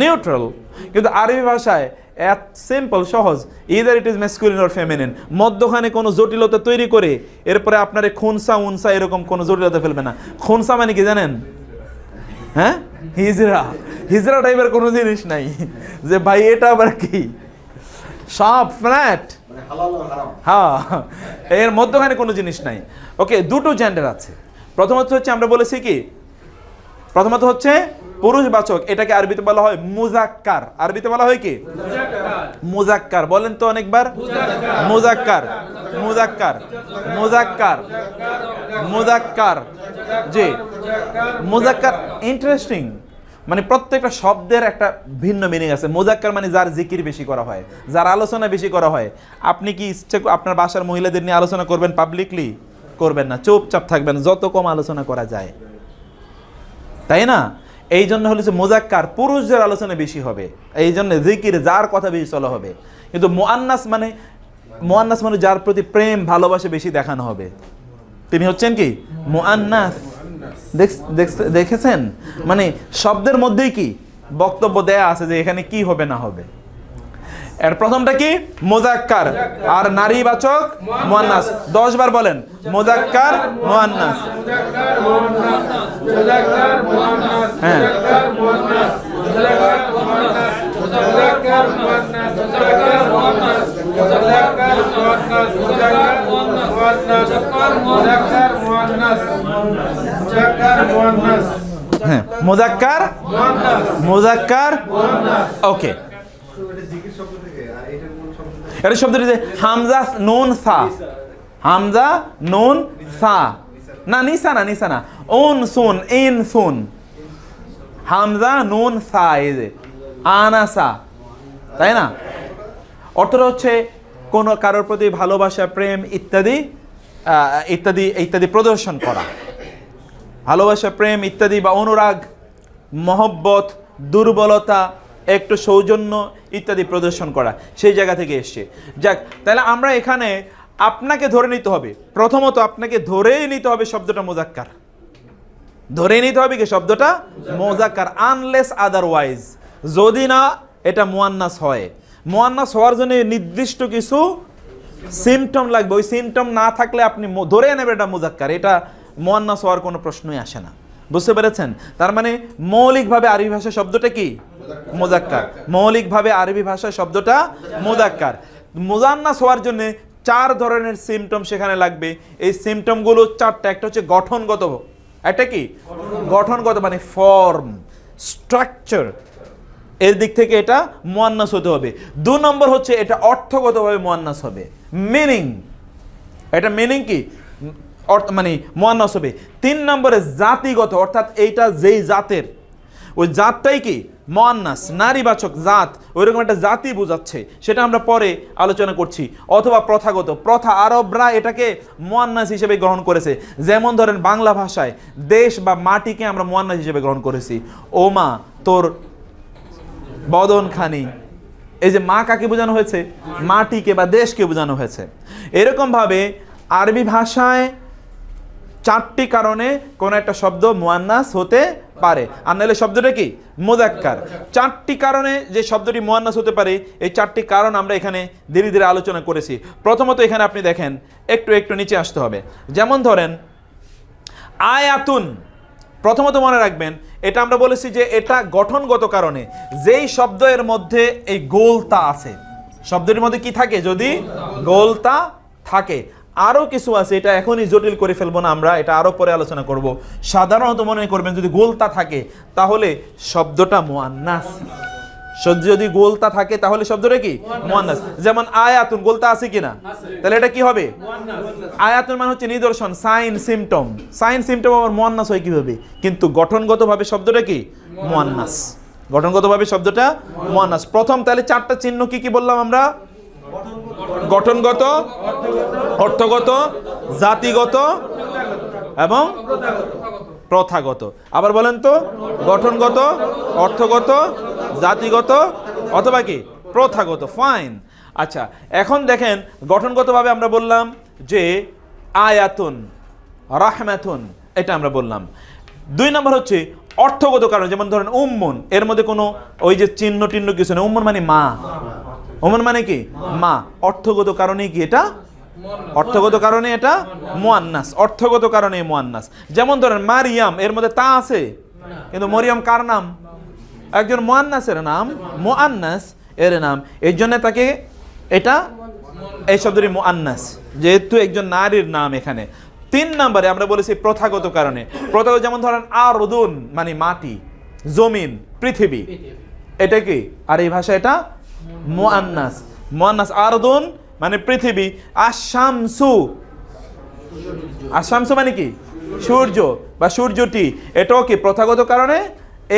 নিউট্রাল। কিন্তু আরবি ভাষায় এত সিম্পল, সহজ, either it is masculine or feminine. মধ্যখানে কোনো জটিলতা তৈরি করে এরপরে আপনার খুনসা উনসা এরকম কোনো জটিলতা ফেলবে না। খুনসা মানে কি জানেন? হ্যাঁ, হিজরা। হিজরা টাইপের কোনো জিনিস নাই যে ভাই এটা আবার কি, সব ফ্ল্যাট। হ্যাঁ, এর মধ্যখানে কোনো জিনিস নাই। ওকে, দুটো জেন্ডার আছে। প্রথমত হচ্ছে আমরা বলেছি কি, প্রথমত হচ্ছে পুরুষবাচক, এটাকে আরবিতে বলা হয় মুজাক্কার। আরবিতে বলা হয় কি? মুজাক্কার। বলেন তো অনেকবার, মুজাক্কার, মুজাক্কার, মুজাক্কার, মুজাক্কার। জি, মুজাক্কার। ইন্টারেস্টিং, মানে প্রত্যেকটা শব্দের একটা ভিন্ন মিনিং আছে। মুজাক্কার মানে যার জিকির বেশি করা হয়, যার আলোচনা বেশি করা হয়। আপনি কি ইচ্ছে আপনার বাসার মহিলাদের নিয়ে আলোচনা করবেন? পাবলিকলি করবেন না, চুপচাপ থাকবেন, যত কম আলোচনা করা যায়, তাই না? এই জন্য হচ্ছে মুজাক্কার, পুরুষদের আলোচনা বেশি হবে, এই জন্য জিকির যার কথা বেশি চলা হবে। কিন্তু মুআন্নাস মানে, মুআন্নাস মানে যার প্রতি প্রেম ভালোবাসা বেশি দেখানো হবে, তিনি হচ্ছেন কি মুআন্নাস। দেখেছেন? মানে শব্দের মধ্যেই কি বক্তব্য দেয়া আছে যে এখানে কি হবে না হবে। এর প্রথমটা কি? মুজাক্কার। আর নারীবাচক মুআন্নাস। 10 বার বলেন, মুজাক্কার মুআন্নাস। হ্যাঁ, হ্যাঁ, মুজাক্কার মুজাক্কার। ওকে, এটা শব্দটি যে হামজা নুন সা, হামজা নুন সা, না নিসা না, নিসা না, উন সুন, ইন সুন, হামজা নুন সা, এই যে আনাসা, তাই না? অর্থটা হচ্ছে কোনো কারোর প্রতি ভালোবাসা, প্রেম ইত্যাদি ইত্যাদি ইত্যাদি প্রদর্শন করা। ভালোবাসা, প্রেম ইত্যাদি বা অনুরাগ, মহব্বত, দুর্বলতা, একটু সৌজন্য ইত্যাদি প্রদর্শন করা, সেই জায়গা থেকে এসছে। যাক, তাহলে আমরা এখানে আপনাকে ধরে নিতে হবে, প্রথমত আপনাকে ধরেই নিতে হবে শব্দটা মুজাক্কার, ধরে নিতে হবে কি শব্দটা মুজাক্কার, আনলেস আদারওয়াইজ, যদি না এটা মুআন্নাস হয়। মুআন্নাস হওয়ার জন্য নির্দিষ্ট কিছু সিমটম লাগবে, ওই সিমটম না থাকলে আপনি ধরে নেবেন এটা মুজাক্কার, এটা মুআন্নাস হওয়ার কোনো প্রশ্নই আসে না। বুঝতে পেরেছেন? তার মানে মৌলিকভাবে আরবি ভাষা শব্দটা কি মুজাক্কার, মৌলিকভাবে আরবি ভাষা শব্দটা মুজাক্কার। মুআন্নাস হওয়ার জন্য 4 ধরনের সিমটম সেখানে লাগবে। এই সিমটমগুলো 4টা। একটা হচ্ছে গঠনগত, একটা কি গঠনগত মানে ফর্ম, স্ট্রাকচার, এর দিক থেকে এটা মুআন্নাস হতে হবে। 2 নম্বর হচ্ছে এটা অর্থগতভাবে মুআন্নাস হবে, মিনিং, এটা মিনিং কি অর্থ মানে মুআন্নাস হবে। 3 নম্বরে জাতিগত, অর্থাৎ এইটা যেই জাতের, ওই জাতটাই কি মুআন্নাস, নারীবাচক জাত, ওইরকম একটা জাতি বোঝাচ্ছে, সেটা আমরা পরে আলোচনা করছি। অথবা প্রথাগত, প্রথা, আরবরা এটাকে মুআন্নাস হিসেবে গ্রহণ করেছে। যেমন ধরেন বাংলা ভাষায় দেশ বা মাটিকে আমরা মুআন্নাস হিসেবে গ্রহণ করেছি, ও মা তোর বদন খানি, এই যে মা কাকে বোঝানো হয়েছে? মাটিকে বা দেশকে বোঝানো হয়েছে। এরকম ভাবে আরবি ভাষায় 4টি কারণে কোন একটা শব্দ মুআন্নাস হতে পারে, আর নাহলে শব্দটা কি মুজাক্কার। 4টি কারণে যে শব্দটি মুআন্নাস হতে পারে, এই 4টি কারণ আমরা এখানে ধীরে ধীরে আলোচনা করেছি। প্রথমত এখানে আপনি দেখেন, একটু একটু নিচে আসতে হবে। যেমন ধরেন আয়াতুন, প্রথমত মনে রাখবেন এটা আমরা বলেছি যে এটা গঠনগত কারণে, যেই শব্দ এর মধ্যে এই গোলতা আছে, শব্দের মধ্যে কি থাকে? যদি গোলতা থাকে। আরো কিছু আছে, এটা এখনই জটিল করে ফেলবো না আমরা, এটা আরো পরে আলোচনা করব। সাধারণত মনে করবেন যদি গোলতা থাকে তাহলে শব্দটা মুআন্নাস, যদি গোলতা থাকে তাহলে শব্দটা কি? মুয়ান্নাস। যেমন আয়াতুন, গোলতা আছে কিনা? তাহলে এটা কি হবে? আয়াতুন মানে হচ্ছে নিদর্শন, সাইন, সিম্পটম। সাইন সিম্পটম আবার মুয়ান্নাস হয় কিভাবে? কিন্তু গঠনগতভাবে শব্দটা কি? মুয়ান্নাস। গঠনগতভাবে শব্দটা মুয়ান্নাস। প্রথম তাহলে চারটা চিহ্ন কি কি বললাম আমরা? গঠনগত, অর্থগত, জাতিগত এবং প্রথাগত। আবার বলেন তো, গঠনগত, অর্থগত, জাতিগত অথবা কি প্রথাগত। ফাইন। আচ্ছা, এখন দেখেন গঠনগতভাবে আমরা বললাম যে আয়াতুন, রাহমাতুন, এটা আমরা বললাম। 2 নম্বর হচ্ছে অর্থগত কারণ, যেমন ধরেন উম্মুন, এর মধ্যে কোনো ওই যে চিহ্ন টিহ্ন কিছু নেই। উম্মুন মানে মা, উম্মুন মানে কি? মা। অর্থগত কারণে কি এটা? অর্থগত কারণে এটা মুয়ান্নাস। অর্থগত কারণে মুয়ান্নাস। যেমন ধরেন মারিয়াম, এর মধ্যে তা আছে, কিন্তু মরিয়ম কার নাম? একজন মুয়ান্নাসের নাম, মুয়ান্নাস এর নাম, এই জন্য তাকে এটা এই শব্দটি মুয়ান্নাস, যেহেতু একজন নারীর নাম এখানে। 3 নম্বরে আমরা বলেছি প্রথাগত কারণে। প্রথাগত যেমন ধরেন আরদুন মানে মাটি, জমিন, পৃথিবী, এটা কি? আর এই ভাষা এটা মুয়ান্নাস। মুয়ান্নাস আরদুন মানে পৃথিবী। আশ-শামসু, আশ-শামসু মানে কি? সূর্য বা সূর্যটি, এটাও কি প্রথাগত কারণে।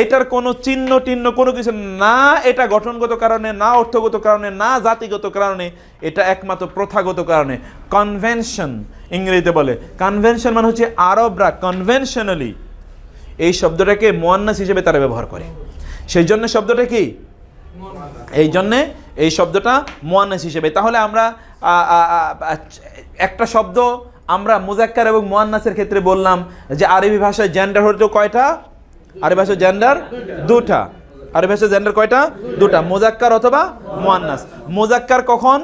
এটার কোনো চিহ্ন টিহ্ন কোনো কিছু না, এটা গঠনগত কারণে না, অর্থগত কারণে না, জাতিগত কারণে, এটা একমাত্র প্রথাগত কারণে। কনভেনশন ইংরেজিতে বলে। কনভেনশন মানে হচ্ছে আরবরা কনভেনশনালি এই শব্দটাকে মুয়ান্নাস হিসেবে তারা ব্যবহার করে, সেই জন্য শব্দটা কি? এই জন্যে এই শব্দটা মুয়ান্নাস হিসেবে। তাহলে আমরা একটা শব্দ আমরা মুজাক্কার এবং মুয়ান্নাসের ক্ষেত্রে বললাম যে আরবি ভাষায় জেন্ডার হতো কয়টা? আরবি ভাষায় জেন্ডার 2টা। আরবি ভাষায় জেন্ডার কয়টা? 2টা, মুজাক্কার অথবা মুয়ান্নাস। মুজাক্কার কখন?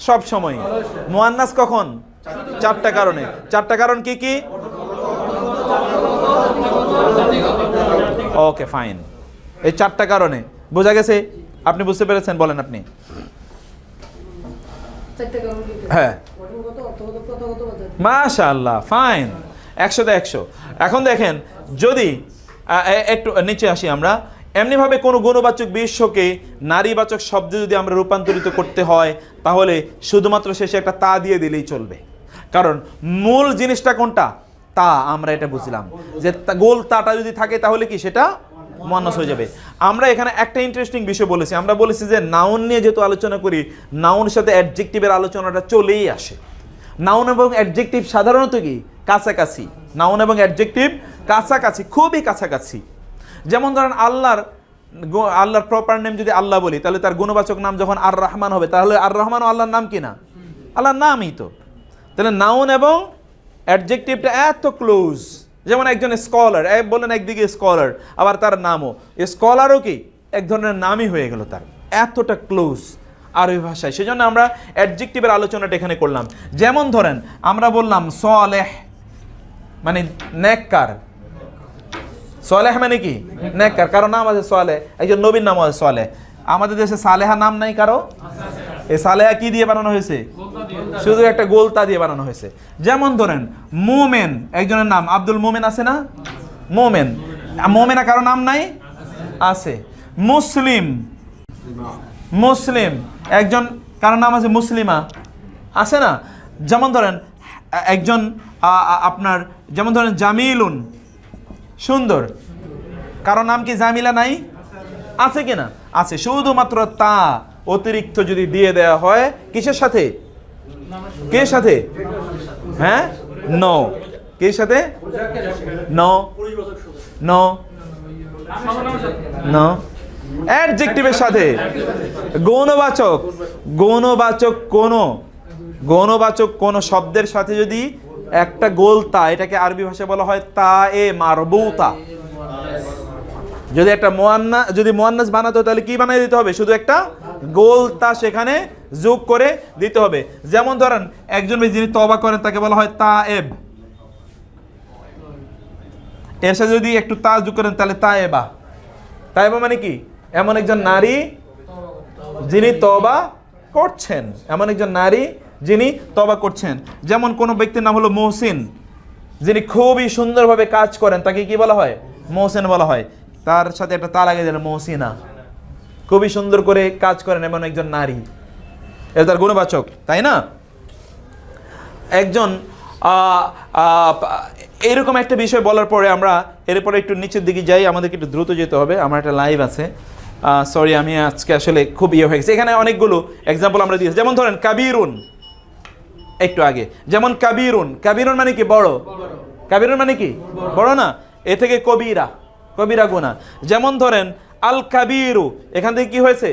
সব সময়। মুয়ান্নাস কখন? 4টা কারণে। 4টা কারণ কি কি? ওকে ফাইন, এই 4টা কারণে বোঝা গেছে? আপনি বুঝতে পেরেছেন? বলেন আপনি। হ্যাঁ, মাশাআল্লাহ, ফাইন, 100তে 100। এখন দেখেন, যদি একটু নিচে আসি আমরা, এমনিভাবে কোনো গুণবাচক বিশেষ্যকে নারীবাচক শব্দে যদি আমরা রূপান্তরিত করতে হয়, তাহলে শুধুমাত্র শেষে একটা তা দিয়ে দিলেই চলবে। কারণ মূল জিনিসটা কোনটা? তা। আমরা এটা বুঝলাম যে গোল তাটা যদি থাকে তাহলে কি সেটা মুয়ান্নাস হয়ে যাবে। আমরা এখানে একটা ইন্টারেস্টিং বিষয় বলেছি, আমরা বলেছি যে নাউন নিয়ে যেহেতু আলোচনা করি, নাউনের সাথে অ্যাডজেক্টিভের আলোচনাটা চলেই আসে। নাউন এবং অ্যাডজেক্টিভ সাধারণত কি কাছাকাছি, নাউন এবং অ্যাডজেক্টিভ কাছাকাছি, খুবই কাছাকাছি। যেমন ধরেন আল্লাহর প্রপার নেম যদি আল্লাহ বলি, তাহলে তার গুণবাচক নাম যখন আর রহমান হবে, তাহলে আর রহমানও আল্লাহর নাম কি না? আল্লাহর নামই তো। তাহলে নাউন এবং অ্যাডজেক্টিভটা এত ক্লোজ। যেমন একজন স্কলার, বলেন একদিকে স্কলার, আবার তার নামও স্কলারও কি এক ধরনের নামই হয়ে গেল, তার এতটা ক্লোজ আরবি ভাষায়। সেজন্য আমরা অ্যাডজেক্টিভের আলোচনাটা এখানে করলাম। যেমন ধরেন আমরা বললাম সালেহ মানে নেককার। সালেহ মানে কি? নেককার। কারো নাম আছে সালেহ, একজন নবীর নাম আছে সালেহ। আমাদের দেশে সালেহা নাম নাই কারো। এই সালেহা কি দিয়ে বানানো হয়েছে? শুধু একটা গোলতা দিয়ে বানানো হয়েছে। যেমন ধরেন মোমেন, একজনের নাম আব্দুল মোমেন আছে না? মোমেন, মোমেনা কারো নাম নাই? আছে। মুসলিম, মুসলিম একজন কারো নাম আছে মুসলিমা, আছে না? যেমন ধরেন একজন আপনার, যেমন ধরেন জামিলুন, সুন্দর, কারো নাম কি জামিলা নাই? আছে কিনা? আছে। শুধুমাত্র তা অতিরিক্ত যদি দিয়ে দেওয়া হয় কিসের সাথে? কে সাথে? হ্যাঁ, নো। কে সাথে? No, no, no. অ্যাডজেক্টিভের সাথে। গৌণবাচক, গৌণবাচক কোন শব্দের সাথে যদি একটা গোলতা, এটাকে আরবি ভাষায় বলা হয় তা এ মারবুতা। যদি একটা যদি মুয়ান্নাস বানাতে হয়, তাহলে কি বানিয়ে দিতে হবে? শুধু একটা গোলতা সেখানে যোগ করে দিতে হবে। যেমন ধরেন একজন যিনি তওবা করেন তাকে বলা হয় তায়েব, এর সাথে যদি একটু তা যোগ করেন তাহলে তায়েবা। তায়েবা মানে কি? এমন একজন নারী যিনি তওবা করছেন, এমন একজন নারী যিনি তওবা করছেন। যেমন কোন ব্যক্তির নাম হলো মুহসিন, যিনি খুবই সুন্দরভাবে কাজ করেন, তাকে কি বলা হয়? মুহসিন বলা হয়। তার সাথে একটা তা লাগিয়ে দিলেন, মুহসিনা। খুবই সুন্দর করে কাজ করেন এমন একজন নারী, এটা তার গুণবাচক, তাই না? একজন এরকম একটা বিষয় বলার পরে আমরা এরপরে একটু নিচের দিকে যাই, আমাদেরকে একটু দ্রুত যেতে হবে, আমার একটা লাইভ আছে। সরি, আমি আজকে আসলে খুব ইয়ে হয়ে গেছে। এখানে অনেকগুলো এক্সাম্পল আমরা দিয়েছি, যেমন ধরেন কাবিরুন, একটু আগে যেমন কাবিরুন, কাবিরুন মানে কি বড়, কাবিরুন মানে কি বড় না, এ থেকে কবিরা, কবিরা গুনাহ। যেমন ধরেন আল কাবিরু, এখান থেকে কি হয়েছে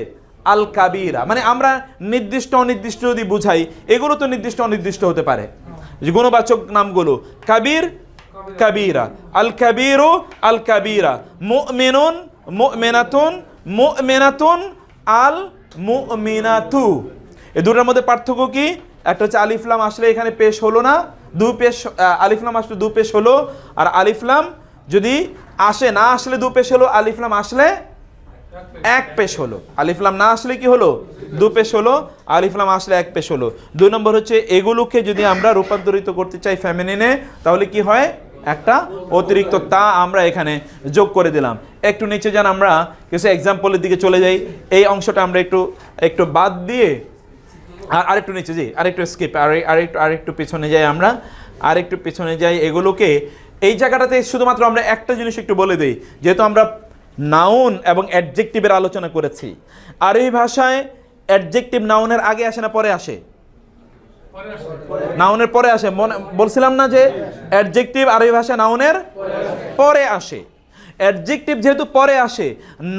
আল কাবিরা, মানে আমরা নির্দিষ্ট অনির্দিষ্ট যদি বুঝাই, এগুলো তো নির্দিষ্ট অনির্দিষ্ট হতে পারে, যে গুণবাচক নামগুলো কাবির, কাবিরা, আল কাবিরু, আল কাবিরা, মুমিনুন, মুমিনাতুন, মুমিনাতুন, আল মুমিনাতু। এই দুটোর মধ্যে পার্থক্য কি? একটা হচ্ছে আলিফ লাম আসলে এখানে পেশ হলো না, দুই পেশ, আলিফ লাম আসলে দু পেশ হলো, আর আলিফ লাম যদি আসে না আসলে দু পেশ হলো, আলিফ লাম আসলে এক পেশ হলো। আলিফ লাম না আসলে কি হলো দু পেশ হলো, আলিফ লাম আসলে এক পেশ হলো। 2 নম্বর হচ্ছে এগুলোকে যদি আমরা রূপান্তরিত করতে চাই ফেমিনিনে, তাহলে কি হয়, একটা অতিরিক্ত তা আমরা এখানে যোগ করে দিলাম। একটু নিচে যান, আমরা কিছু এক্সাম্পলের দিকে চলে যাই। এই অংশটা আমরা একটু বাদ দিয়ে আরেকটু নিচে যাই, আরেকটু স্কিপ, আরেকটু পিছনে যাই, আমরা আরেকটু পিছনে যাই। এগুলোকে এই জায়গাটাতে শুধুমাত্র আমরা একটা জিনিস একটু বলে দিই, যেহেতু আমরা নাউন এবং অ্যাডজেক্টিভের আলোচনা করেছি। আরবি ভাষায় অ্যাডজেক্টিভ নাউনের আগে আসে না পরে আসে? নাউনের পরে আসে। বলছিলাম না যে অ্যাডজেক্টিভ আরবি ভাষায় নাউনের পরে আসে। অ্যাডজেক্টিভ যেহেতু পরে আসে,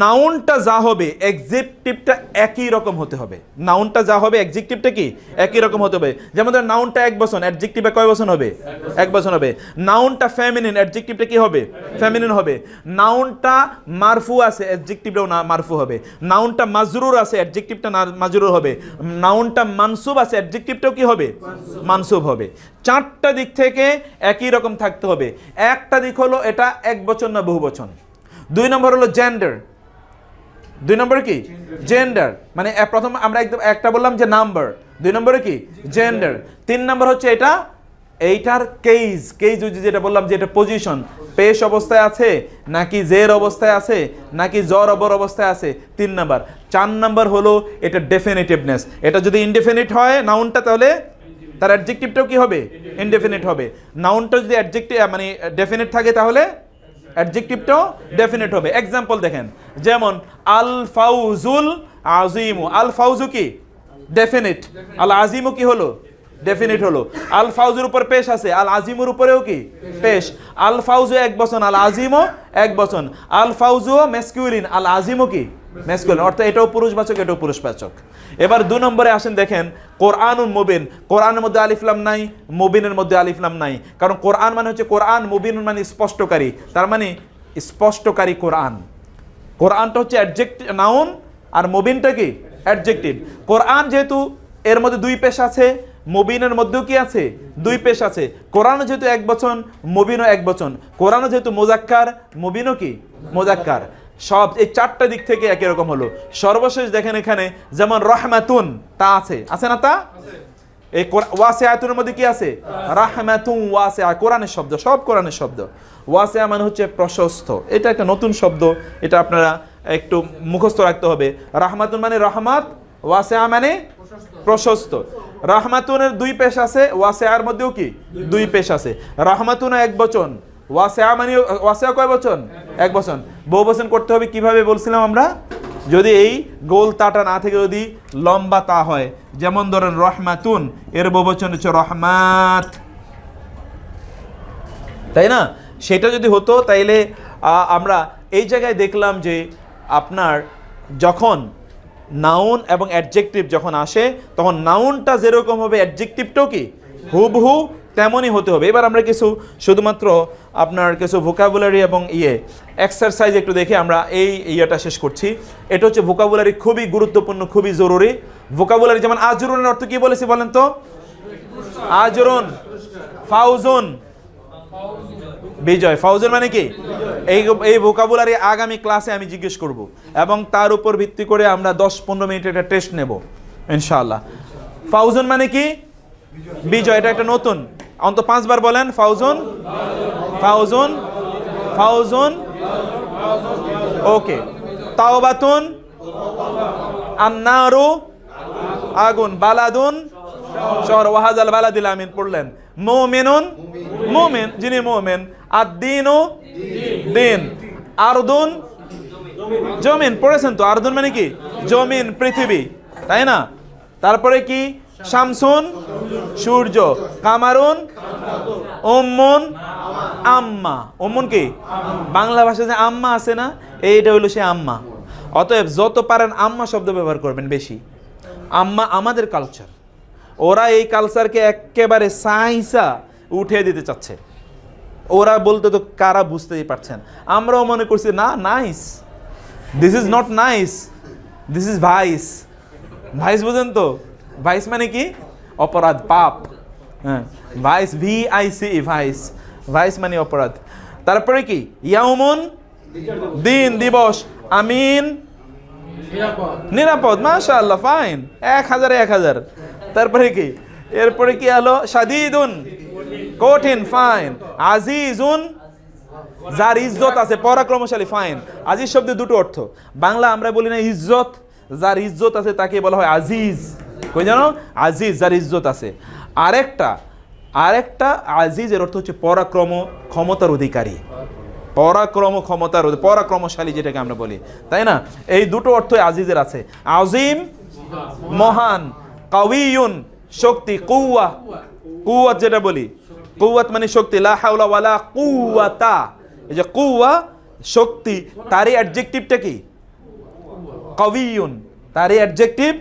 নাউনটা যা হবে অ্যাডজেক্টিভটা একই রকম হতে হবে। নাউনটা যা হবে অ্যাডজেক্টিভটা কি একই রকম হতে হবে। যেমন ধর নাউনটা 1 বচন, অ্যাডজেক্টিভে কয় বচন হবে? 1 বচন হবে। নাউনটা ফেমিনিন, অ্যাডজেক্টিভটা কি হবে? ফেমিনিন হবে। নাউনটা মারফু আছে, অ্যাডজেক্টিভটাও মারফু হবে। নাউনটা মাজরুর আছে, অ্যাডজেক্টিভটা মাজরুর হবে। নাউনটা মানসুব আছে, অ্যাডজেক্টিভটাও কি হবে? মানসুব হবে। 4টা দিক থেকে একই রকম থাকতে হবে। একটা দিক হলো এটা এক বচন না বহু বচন। 2 নম্বর হলো জেন্ডার। 2 নম্বর কি? জেন্ডার, মানে প্রথম আমরা একদম একটা বললাম যে নাম্বার, 2 নম্বরে কি? জেন্ডার। 3 নম্বর হচ্ছে এইটার কেজ, যেটা বললাম যে এটা পজিশন, পেশ অবস্থায় আছে নাকি জের অবস্থায় আছে নাকি জর অবর অবস্থায় আছে, 3 নম্বর। 4 নম্বর হলো এটা ডেফিনিটিভনেস। এটা যদি ইনডেফিনিট হয় নাউনটা, তাহলে তার অ্যাডজেক্টিভটাও কি হবে? ইনডেফিনিট হবে। নাউনটা যদি অ্যাডজেক্টিভ মানে ডেফিনিট থাকে, তাহলে অ্যাডজেক্টিভটাও ডেফিনিট হবে। এক্সাম্পল দেখেন, যেমন আল ফাউজুল আজিমু। আল ফাউজু কি? ডেফিনিট। আল আজিমু কি হলো? ডেফিনিট হলো। আল ফাউজুর উপর পেশ আছে, আল আজিমুর উপরেও কি? পেশ। আল ফাউজু 1 বচন, আল আজিমও 1 বচন। আল ফাউজু ম্যাসকিউলিন, আল আজিমও কি? ম্যাসকিউলিন, অর্থাৎ এটাও পুরুষবাচক, এটাও পুরুষবাচক। এবার 2 নম্বরে আসেন, দেখেন কোরআনুন মুবিন। কোরআনের মধ্যে আলিফ লাম নাই, মুবিনের মধ্যে আলিফ লাম নাই, কারণ কোরআন মানে হচ্ছে কোরআন, মুবিন মানে স্পষ্টকারী, তার মানে স্পষ্টকারী কোরআন। কোরআনটা হচ্ছে অ্যাডজেক্টিভ নাউন, আর মুবিনটা কি? অ্যাডজেক্টিভ। কোরআন যেহেতু এর মধ্যে 2 পেশ আছে, মুবিনের মধ্যেও কি আছে? 2 পেশ আছে। কোরআনও যেহেতু 1 বচন, মুবিনও 1 বচন। কোরআনও যেহেতু মুজাক্কার, মুবিনও কি? মুজাক্কার। সব এই 4টা দিক থেকে একই রকম হলো। সর্বশেষ দেখেন এখানে, যেমন রহমাতুন, তা আছে, আছে না তা? এই ওয়াসিআতুর মধ্যে কি আছে? রাহমাতুন ওয়াসিআ, কোরআনের শব্দ, সব কোরআনের শব্দ। ওয়াসিআ মানে হচ্ছে প্রশস্ত, এটা একটা নতুন শব্দ, এটা আপনারা একটু মুখস্থ রাখতে হবে। রাহমাতুন মানে রহমত, ওয়াসিআ মানে প্রশস্ত। রাহমাতুনের 2 পেশ আছে, ওয়াসিআর মধ্যেও কি? 2 পেশ আছে। রাহমাতুন 1 বচন, ওয়াসিআ মানে ওয়াসিআ কয় বচন? 1 বচন। বহু বচন করতে হবে কিভাবে বলছিলাম আমরা? যদি এই গোল তাটা না থেকে যদি লম্বা তা হয়, যেমন ধরেন রহমাতুন, এর বহুবচন হচ্ছে রহমাত, তাই না? সেটা যদি হতো, তাইলে আমরা এই জায়গায় দেখলাম যে আপনার যখন নাউন এবং অ্যাডজেক্টিভ যখন আসে, তখন নাউনটা যেরকম হবে অ্যাডজেক্টিভটাও কি হুবহু তেমনই হতে হবে। এবার আমরা কিছু শুধুমাত্র আপনার কিছু ভোকাবুলারি এবং এক্সারসাইজ একটু দেখে আমরা এই ইয়েটা শেষ করছি। এটা হচ্ছে ভোকাবুলারি, খুবই গুরুত্বপূর্ণ, খুবই জরুরি ভোকাবুলারি। যেমন আজরুনের অর্থ কি বলেছি বলেন তো? আজরুন, ফাউজুন, বিজয়। ফাউজুন মানে কি? এই ভোকাবুলারি আগামী ক্লাসে আমি জিজ্ঞেস করব, এবং তার উপর ভিত্তি করে আমরা 10-15 মিনিটের একটা টেস্ট নেব ইনশাআল্লাহ। ফাউজুন মানে কি? বিজয়। এটা একটা নতুন, অন্তত 5 বার বলেন, ফাউজুন, ফাউজুন, ফাউজুন। ওকে। তাওবাতুন, আন্নারু আগুন, বালাদুন শহর, ওয়াহাজাল বালাদিল আমিন পড়লেন। মুমিনুন মুমিন, যিনি মুমিন। আদ-দীনু দিন। আরদুন জমিন, পড়েছেন তো, আরদুন মানে কি জমিন, পৃথিবী, তাই না? তারপরে কি? শামসুন সূর্য, কামারুন, উম্মুন আম্মা। উম্মুন কি? বাংলা ভাষায় যে আম্মা আছে না, এইটা হলো সে আম্মা। অতএব যত পারেন আম্মা শব্দ ব্যবহার করবেন বেশি। আম্মা আমাদের কালচার, ওরা এই কালচারকে একেবারে সাইসা উঠিয়ে দিতে চাচ্ছে। ওরা বলতে তো কারা বুঝতেই পারছেন, আমরাও মনে করছি না, nice, this is not nice, this is vice. Vice বুঝেন তো? ভাইস মানে কি? অপরাধ, পাপ। হ্যাঁ, ভাইস, VICE, ভাইস, ভাইস মানে অপরাধ। তারপরে কি? ইয়াউমুন দিন, দিবস। আমিন নিরাপদ, মাশাআল্লাহ, ফাইন, 1000 1000। তারপরে কি? এরপরে কি হলো? শাদীদুন কঠিন, ফাইন। আজিজুন যার ইজ্জত আছে, পরাক্রমশালী, ফাইন। আজিজ শব্দের দুটো অর্থ। বাংলা আমরা বলি না ইজ্জত, যার ইজ্জত আছে তাকে বলা হয় আজিজ। কই জানো? আজিজ, যার ইজ্জত আছে। আরেকটা আজিজের অর্থ হচ্ছে পরাক্রম, ক্ষমতার অধিকারী, পরাক্রম, ক্ষমতার, পরাক্রমশালী যেটাকে আমরা বলি, তাই না? এই দুটো অর্থই আজিজের আছে। আজিম মহান, কাউইয়ুন শক্তি, কুওয়া, কুওয়াত যেটা বলি, কুওয়াত মানে শক্তি। লা হাওলা ওয়ালা কুওয়াতা, এই যে কুওয়া শক্তি, তারই অ্যাডজেক্টিভটা কি? কাউইয়ুন, তারই অ্যাডজেক্টিভ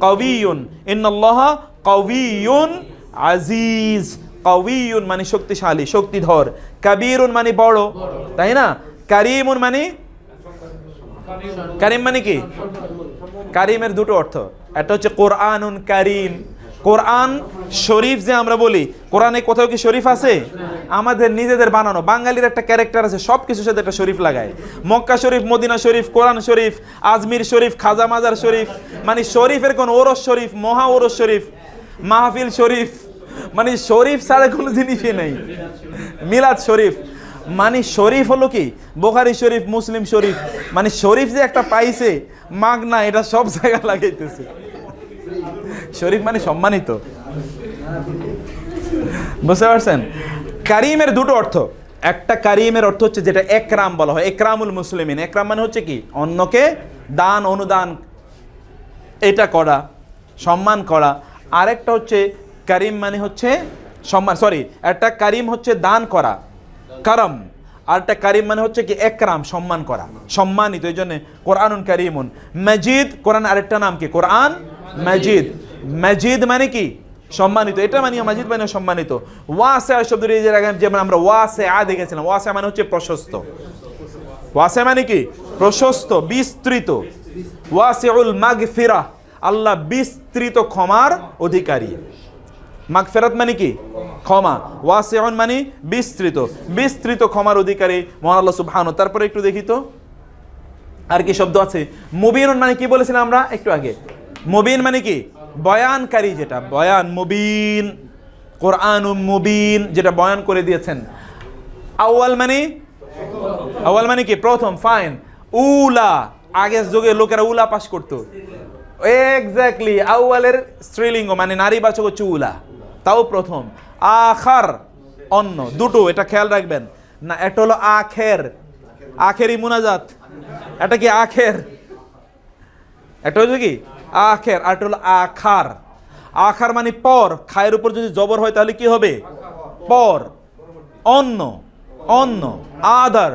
কাউইয়ুন। ইন্নাল্লাহা কাউইয়ুন আজিজ। কাউইয়ুন মানে শক্তিশালী, শক্তিধর। কাবীরুন মানে বড়, তাই না? কারীমুন মানে, কারীম মানে কি? কারীমের দুটো অর্থ, একটা হচ্ছে কোরআনুন কারীম। কোরআন শরীফ যে আমরা বলি, কোরআনে কোথাও কি শরীফ আছে? আমাদের নিজেদের বানানো। বাঙালির একটা ক্যারেক্টার আছে, সব কিছুর সাথে একটা শরীফ লাগায়। মক্কা শরীফ, মদিনা শরীফ, কোরআন শরীফ, আজমির শরীফ, খাজা মাজার শরীফ, মানে শরীফের কোন ওরস শরীফ, মহা ওরস শরীফ, মাহফিল শরীফ, মানে শরীফ ছাড়া কোনো জিনিসই নেই। মিলাদ শরীফ মানে শরীফ হলো কি? বুখারী শরীফ, মুসলিম শরীফ, মানে শরীফ যে একটা পাইছে মাগনা, এটা সব জায়গায় লাগাইতেছে। শরীফ মানে সম্মানিত, বুঝতে পারছেন? কারিমের দুটো অর্থ। একটা কারিমের অর্থ হচ্ছে যেটা একরাম বলা হয়, একরামুল মুসলিমিন। একরাম মানে হচ্ছে কি? অন্যকে দান, অনুদান এটা করা, সম্মান করা। আরেকটা হচ্ছে কারিম মানে হচ্ছে সম্মান, সরি, একটা কারিম হচ্ছে দান করা, কারম। আর একটা কারিম মানে হচ্ছে কি? একরাম, সম্মান করা, সম্মানিত। এই জন্য কোরআনুন কারিমুন। মাজিদ, কোরআন আরেকটা নাম কি? কোরআন মাজিদ। মাজিদ মানে কি? সম্মানিত, এটা মানে মাজিদ মানে সম্মানিত। ওয়াসিআ শব্দের এই জায়গায় যেমন আমরা ওয়াসিআ দেখেছিলাম, ওয়াসিআ মানে হচ্ছে প্রশস্ত। ওয়াসিআ মানে কি? প্রশস্ত, বিস্তৃত। ওয়াসিউল মাগফিরা, আল্লাহ বিস্তৃত ক্ষমার অধিকারী। মাগফিরাত মানে কি? ক্ষমা। ওয়াসিউন মানে বিস্তৃত, বিস্তৃত ক্ষমার অধিকারী মহান আল্লাহ সুবহানাহু। তারপরে একটু দেখি তো আর কি শব্দ আছে। মুবিনুন মানে কি বলেছিলাম আমরা একটু আগে? মুবিন মানে কি? বয়ানকারী, যেটা বয়ান, মুবিন, কোরআনুম মুবিন, যেটা বয়ান করে দিয়েছেন। আউয়াল মানে কি? প্রথম, ফাইন। উলা, আগের যুগে লোকেরা উলা পাস করতো, এক্স্যাক্টলি। আউয়ালের স্ত্রীলিঙ্গ মানে নারীবাচক হচ্ছে উলা, তাও প্রথম। আখার অন্য, দুটো, এটা খেয়াল রাখবেন না। একটা হলো আখের, আখেরি মুনাজাত, এটা কি আখের? একটা হচ্ছে কি আখের, আর একটা হলো আখার। আখার মানে পর, খায়ের উপর যদি জবর হয় তাহলে কি হবে? পর, অন্য, অন্য, আদার।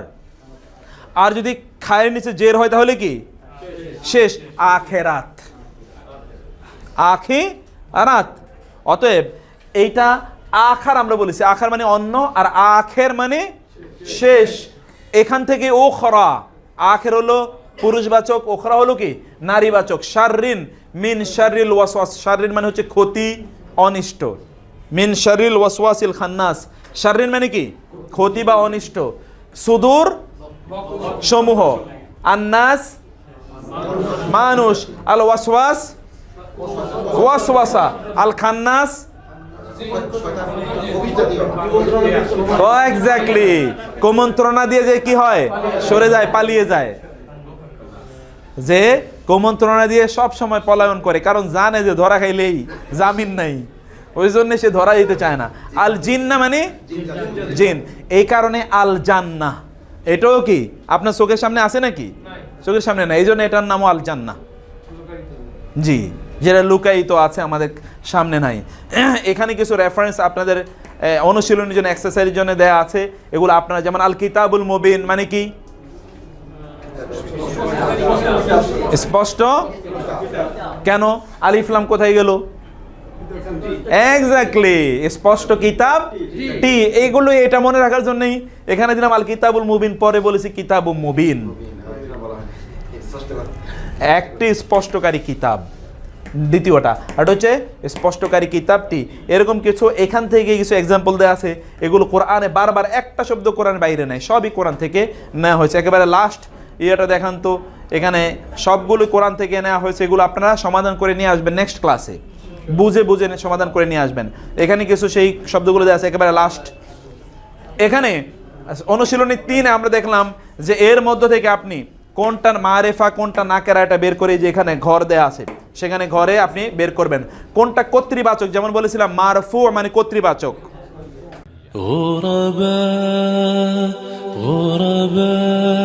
আর যদি খায়ের নিচে জের হয় তাহলে কি? শেষ, আখেরাত, আখিরাত। অতএব এইটা আখার আমরা বলেছি, আখার মানে অন্য, আর আখের মানে শেষ। এখান থেকে ওখরা, আখের হলো পুরুষবাচক, ওখরা হলো কি? নারীবাচক। শাররিন, মিন শাররিল ওয়াসওয়াস, শাররিন মানে হচ্ছে ক্ষতি, অনিষ্ট। মিন শাররিল ওয়াসওয়াসিল খান্নাস, শাররিন মানে কি? ক্ষতি বা অনিষ্ট। সুদূর সমূহ, আন্নাস মানুষ, আল ওয়াসওয়াস ওয়াসওয়াসা, আল খান্নাস এক্স্যাক্টলি, কুমন্ত্রণা দিয়ে যে কি হয়? সরে যায়, পালিয়ে যায়। যে কুমন্ত্রণা দিয়ে সব সময় পলায়ন করে, কারণ জানে যে ধরা খাইলেই জামিন নাই, ওই জন্য সে ধরা দিতে চায় না। আল জিন্না মানে জিন, এই কারণে আল জান্নাহ এটাও কি আপনার চোখের সামনে আছে নাকি? চোখের সামনে না, এই জন্য এটার নামও আল জান্নাহ। জি, যেটা লুকায়িত আছে আমাদের সামনে নাই। এখানে কিছু রেফারেন্স আপনাদের অনুশীলনের জন্য, এক্সারসাইজের জন্য দেয়া আছে, এগুলো আপনারা যেমন আল কিতাবুল মুবিন মানে কি? স্পষ্ট। কেন? আলিফ লাম কোথায় গেল? এক্স্যাক্টলি, স্পষ্ট কিতাব টি, এইগুলো এটা মনে রাখার জন্যই এখানে দিলাম আল কিতাবুল মুবিন, পরে বলেছি কিতাবুল মুবিন, একটি স্পষ্টকারী কিতাব। দ্বিতীয়টা এটা হচ্ছে স্পষ্টকারী কিতাবটি। এরকম কিছু এখান থেকে কিছু এক্সাম্পল দেওয়া আছে, এগুলো কোরআনে বারবার, একটা শব্দ কোরআনের বাইরে নেই, সবই কোরআন থেকে নেওয়া হয়েছে। একেবারে লাস্ট ইয়েটা দেখান তো, এখানে সবগুলো কোরআন থেকে নেওয়া হয়েছে, এগুলো আপনারা সমাধান করে নিয়ে আসবেন নেক্সট ক্লাসে, বুঝে বুঝে সমাধান করে নিয়ে আসবেন। এখানে কিছু সেই শব্দগুলো দেওয়া আছে একেবারে লাস্ট। এখানে অনুশীলনী 3 আমরা দেখলাম যে এর মধ্য থেকে আপনি কোনটা মারেফা কোনটা নাকেরা এটা বের করে, যে এখানে ঘর দেয়া আছে সেখানে ঘরে আপনি বের করবেন কোনটা কর্তৃবাচক, যেমন বলেছিলাম মারফু মানে কর্তৃবাচক। غرباء غرباء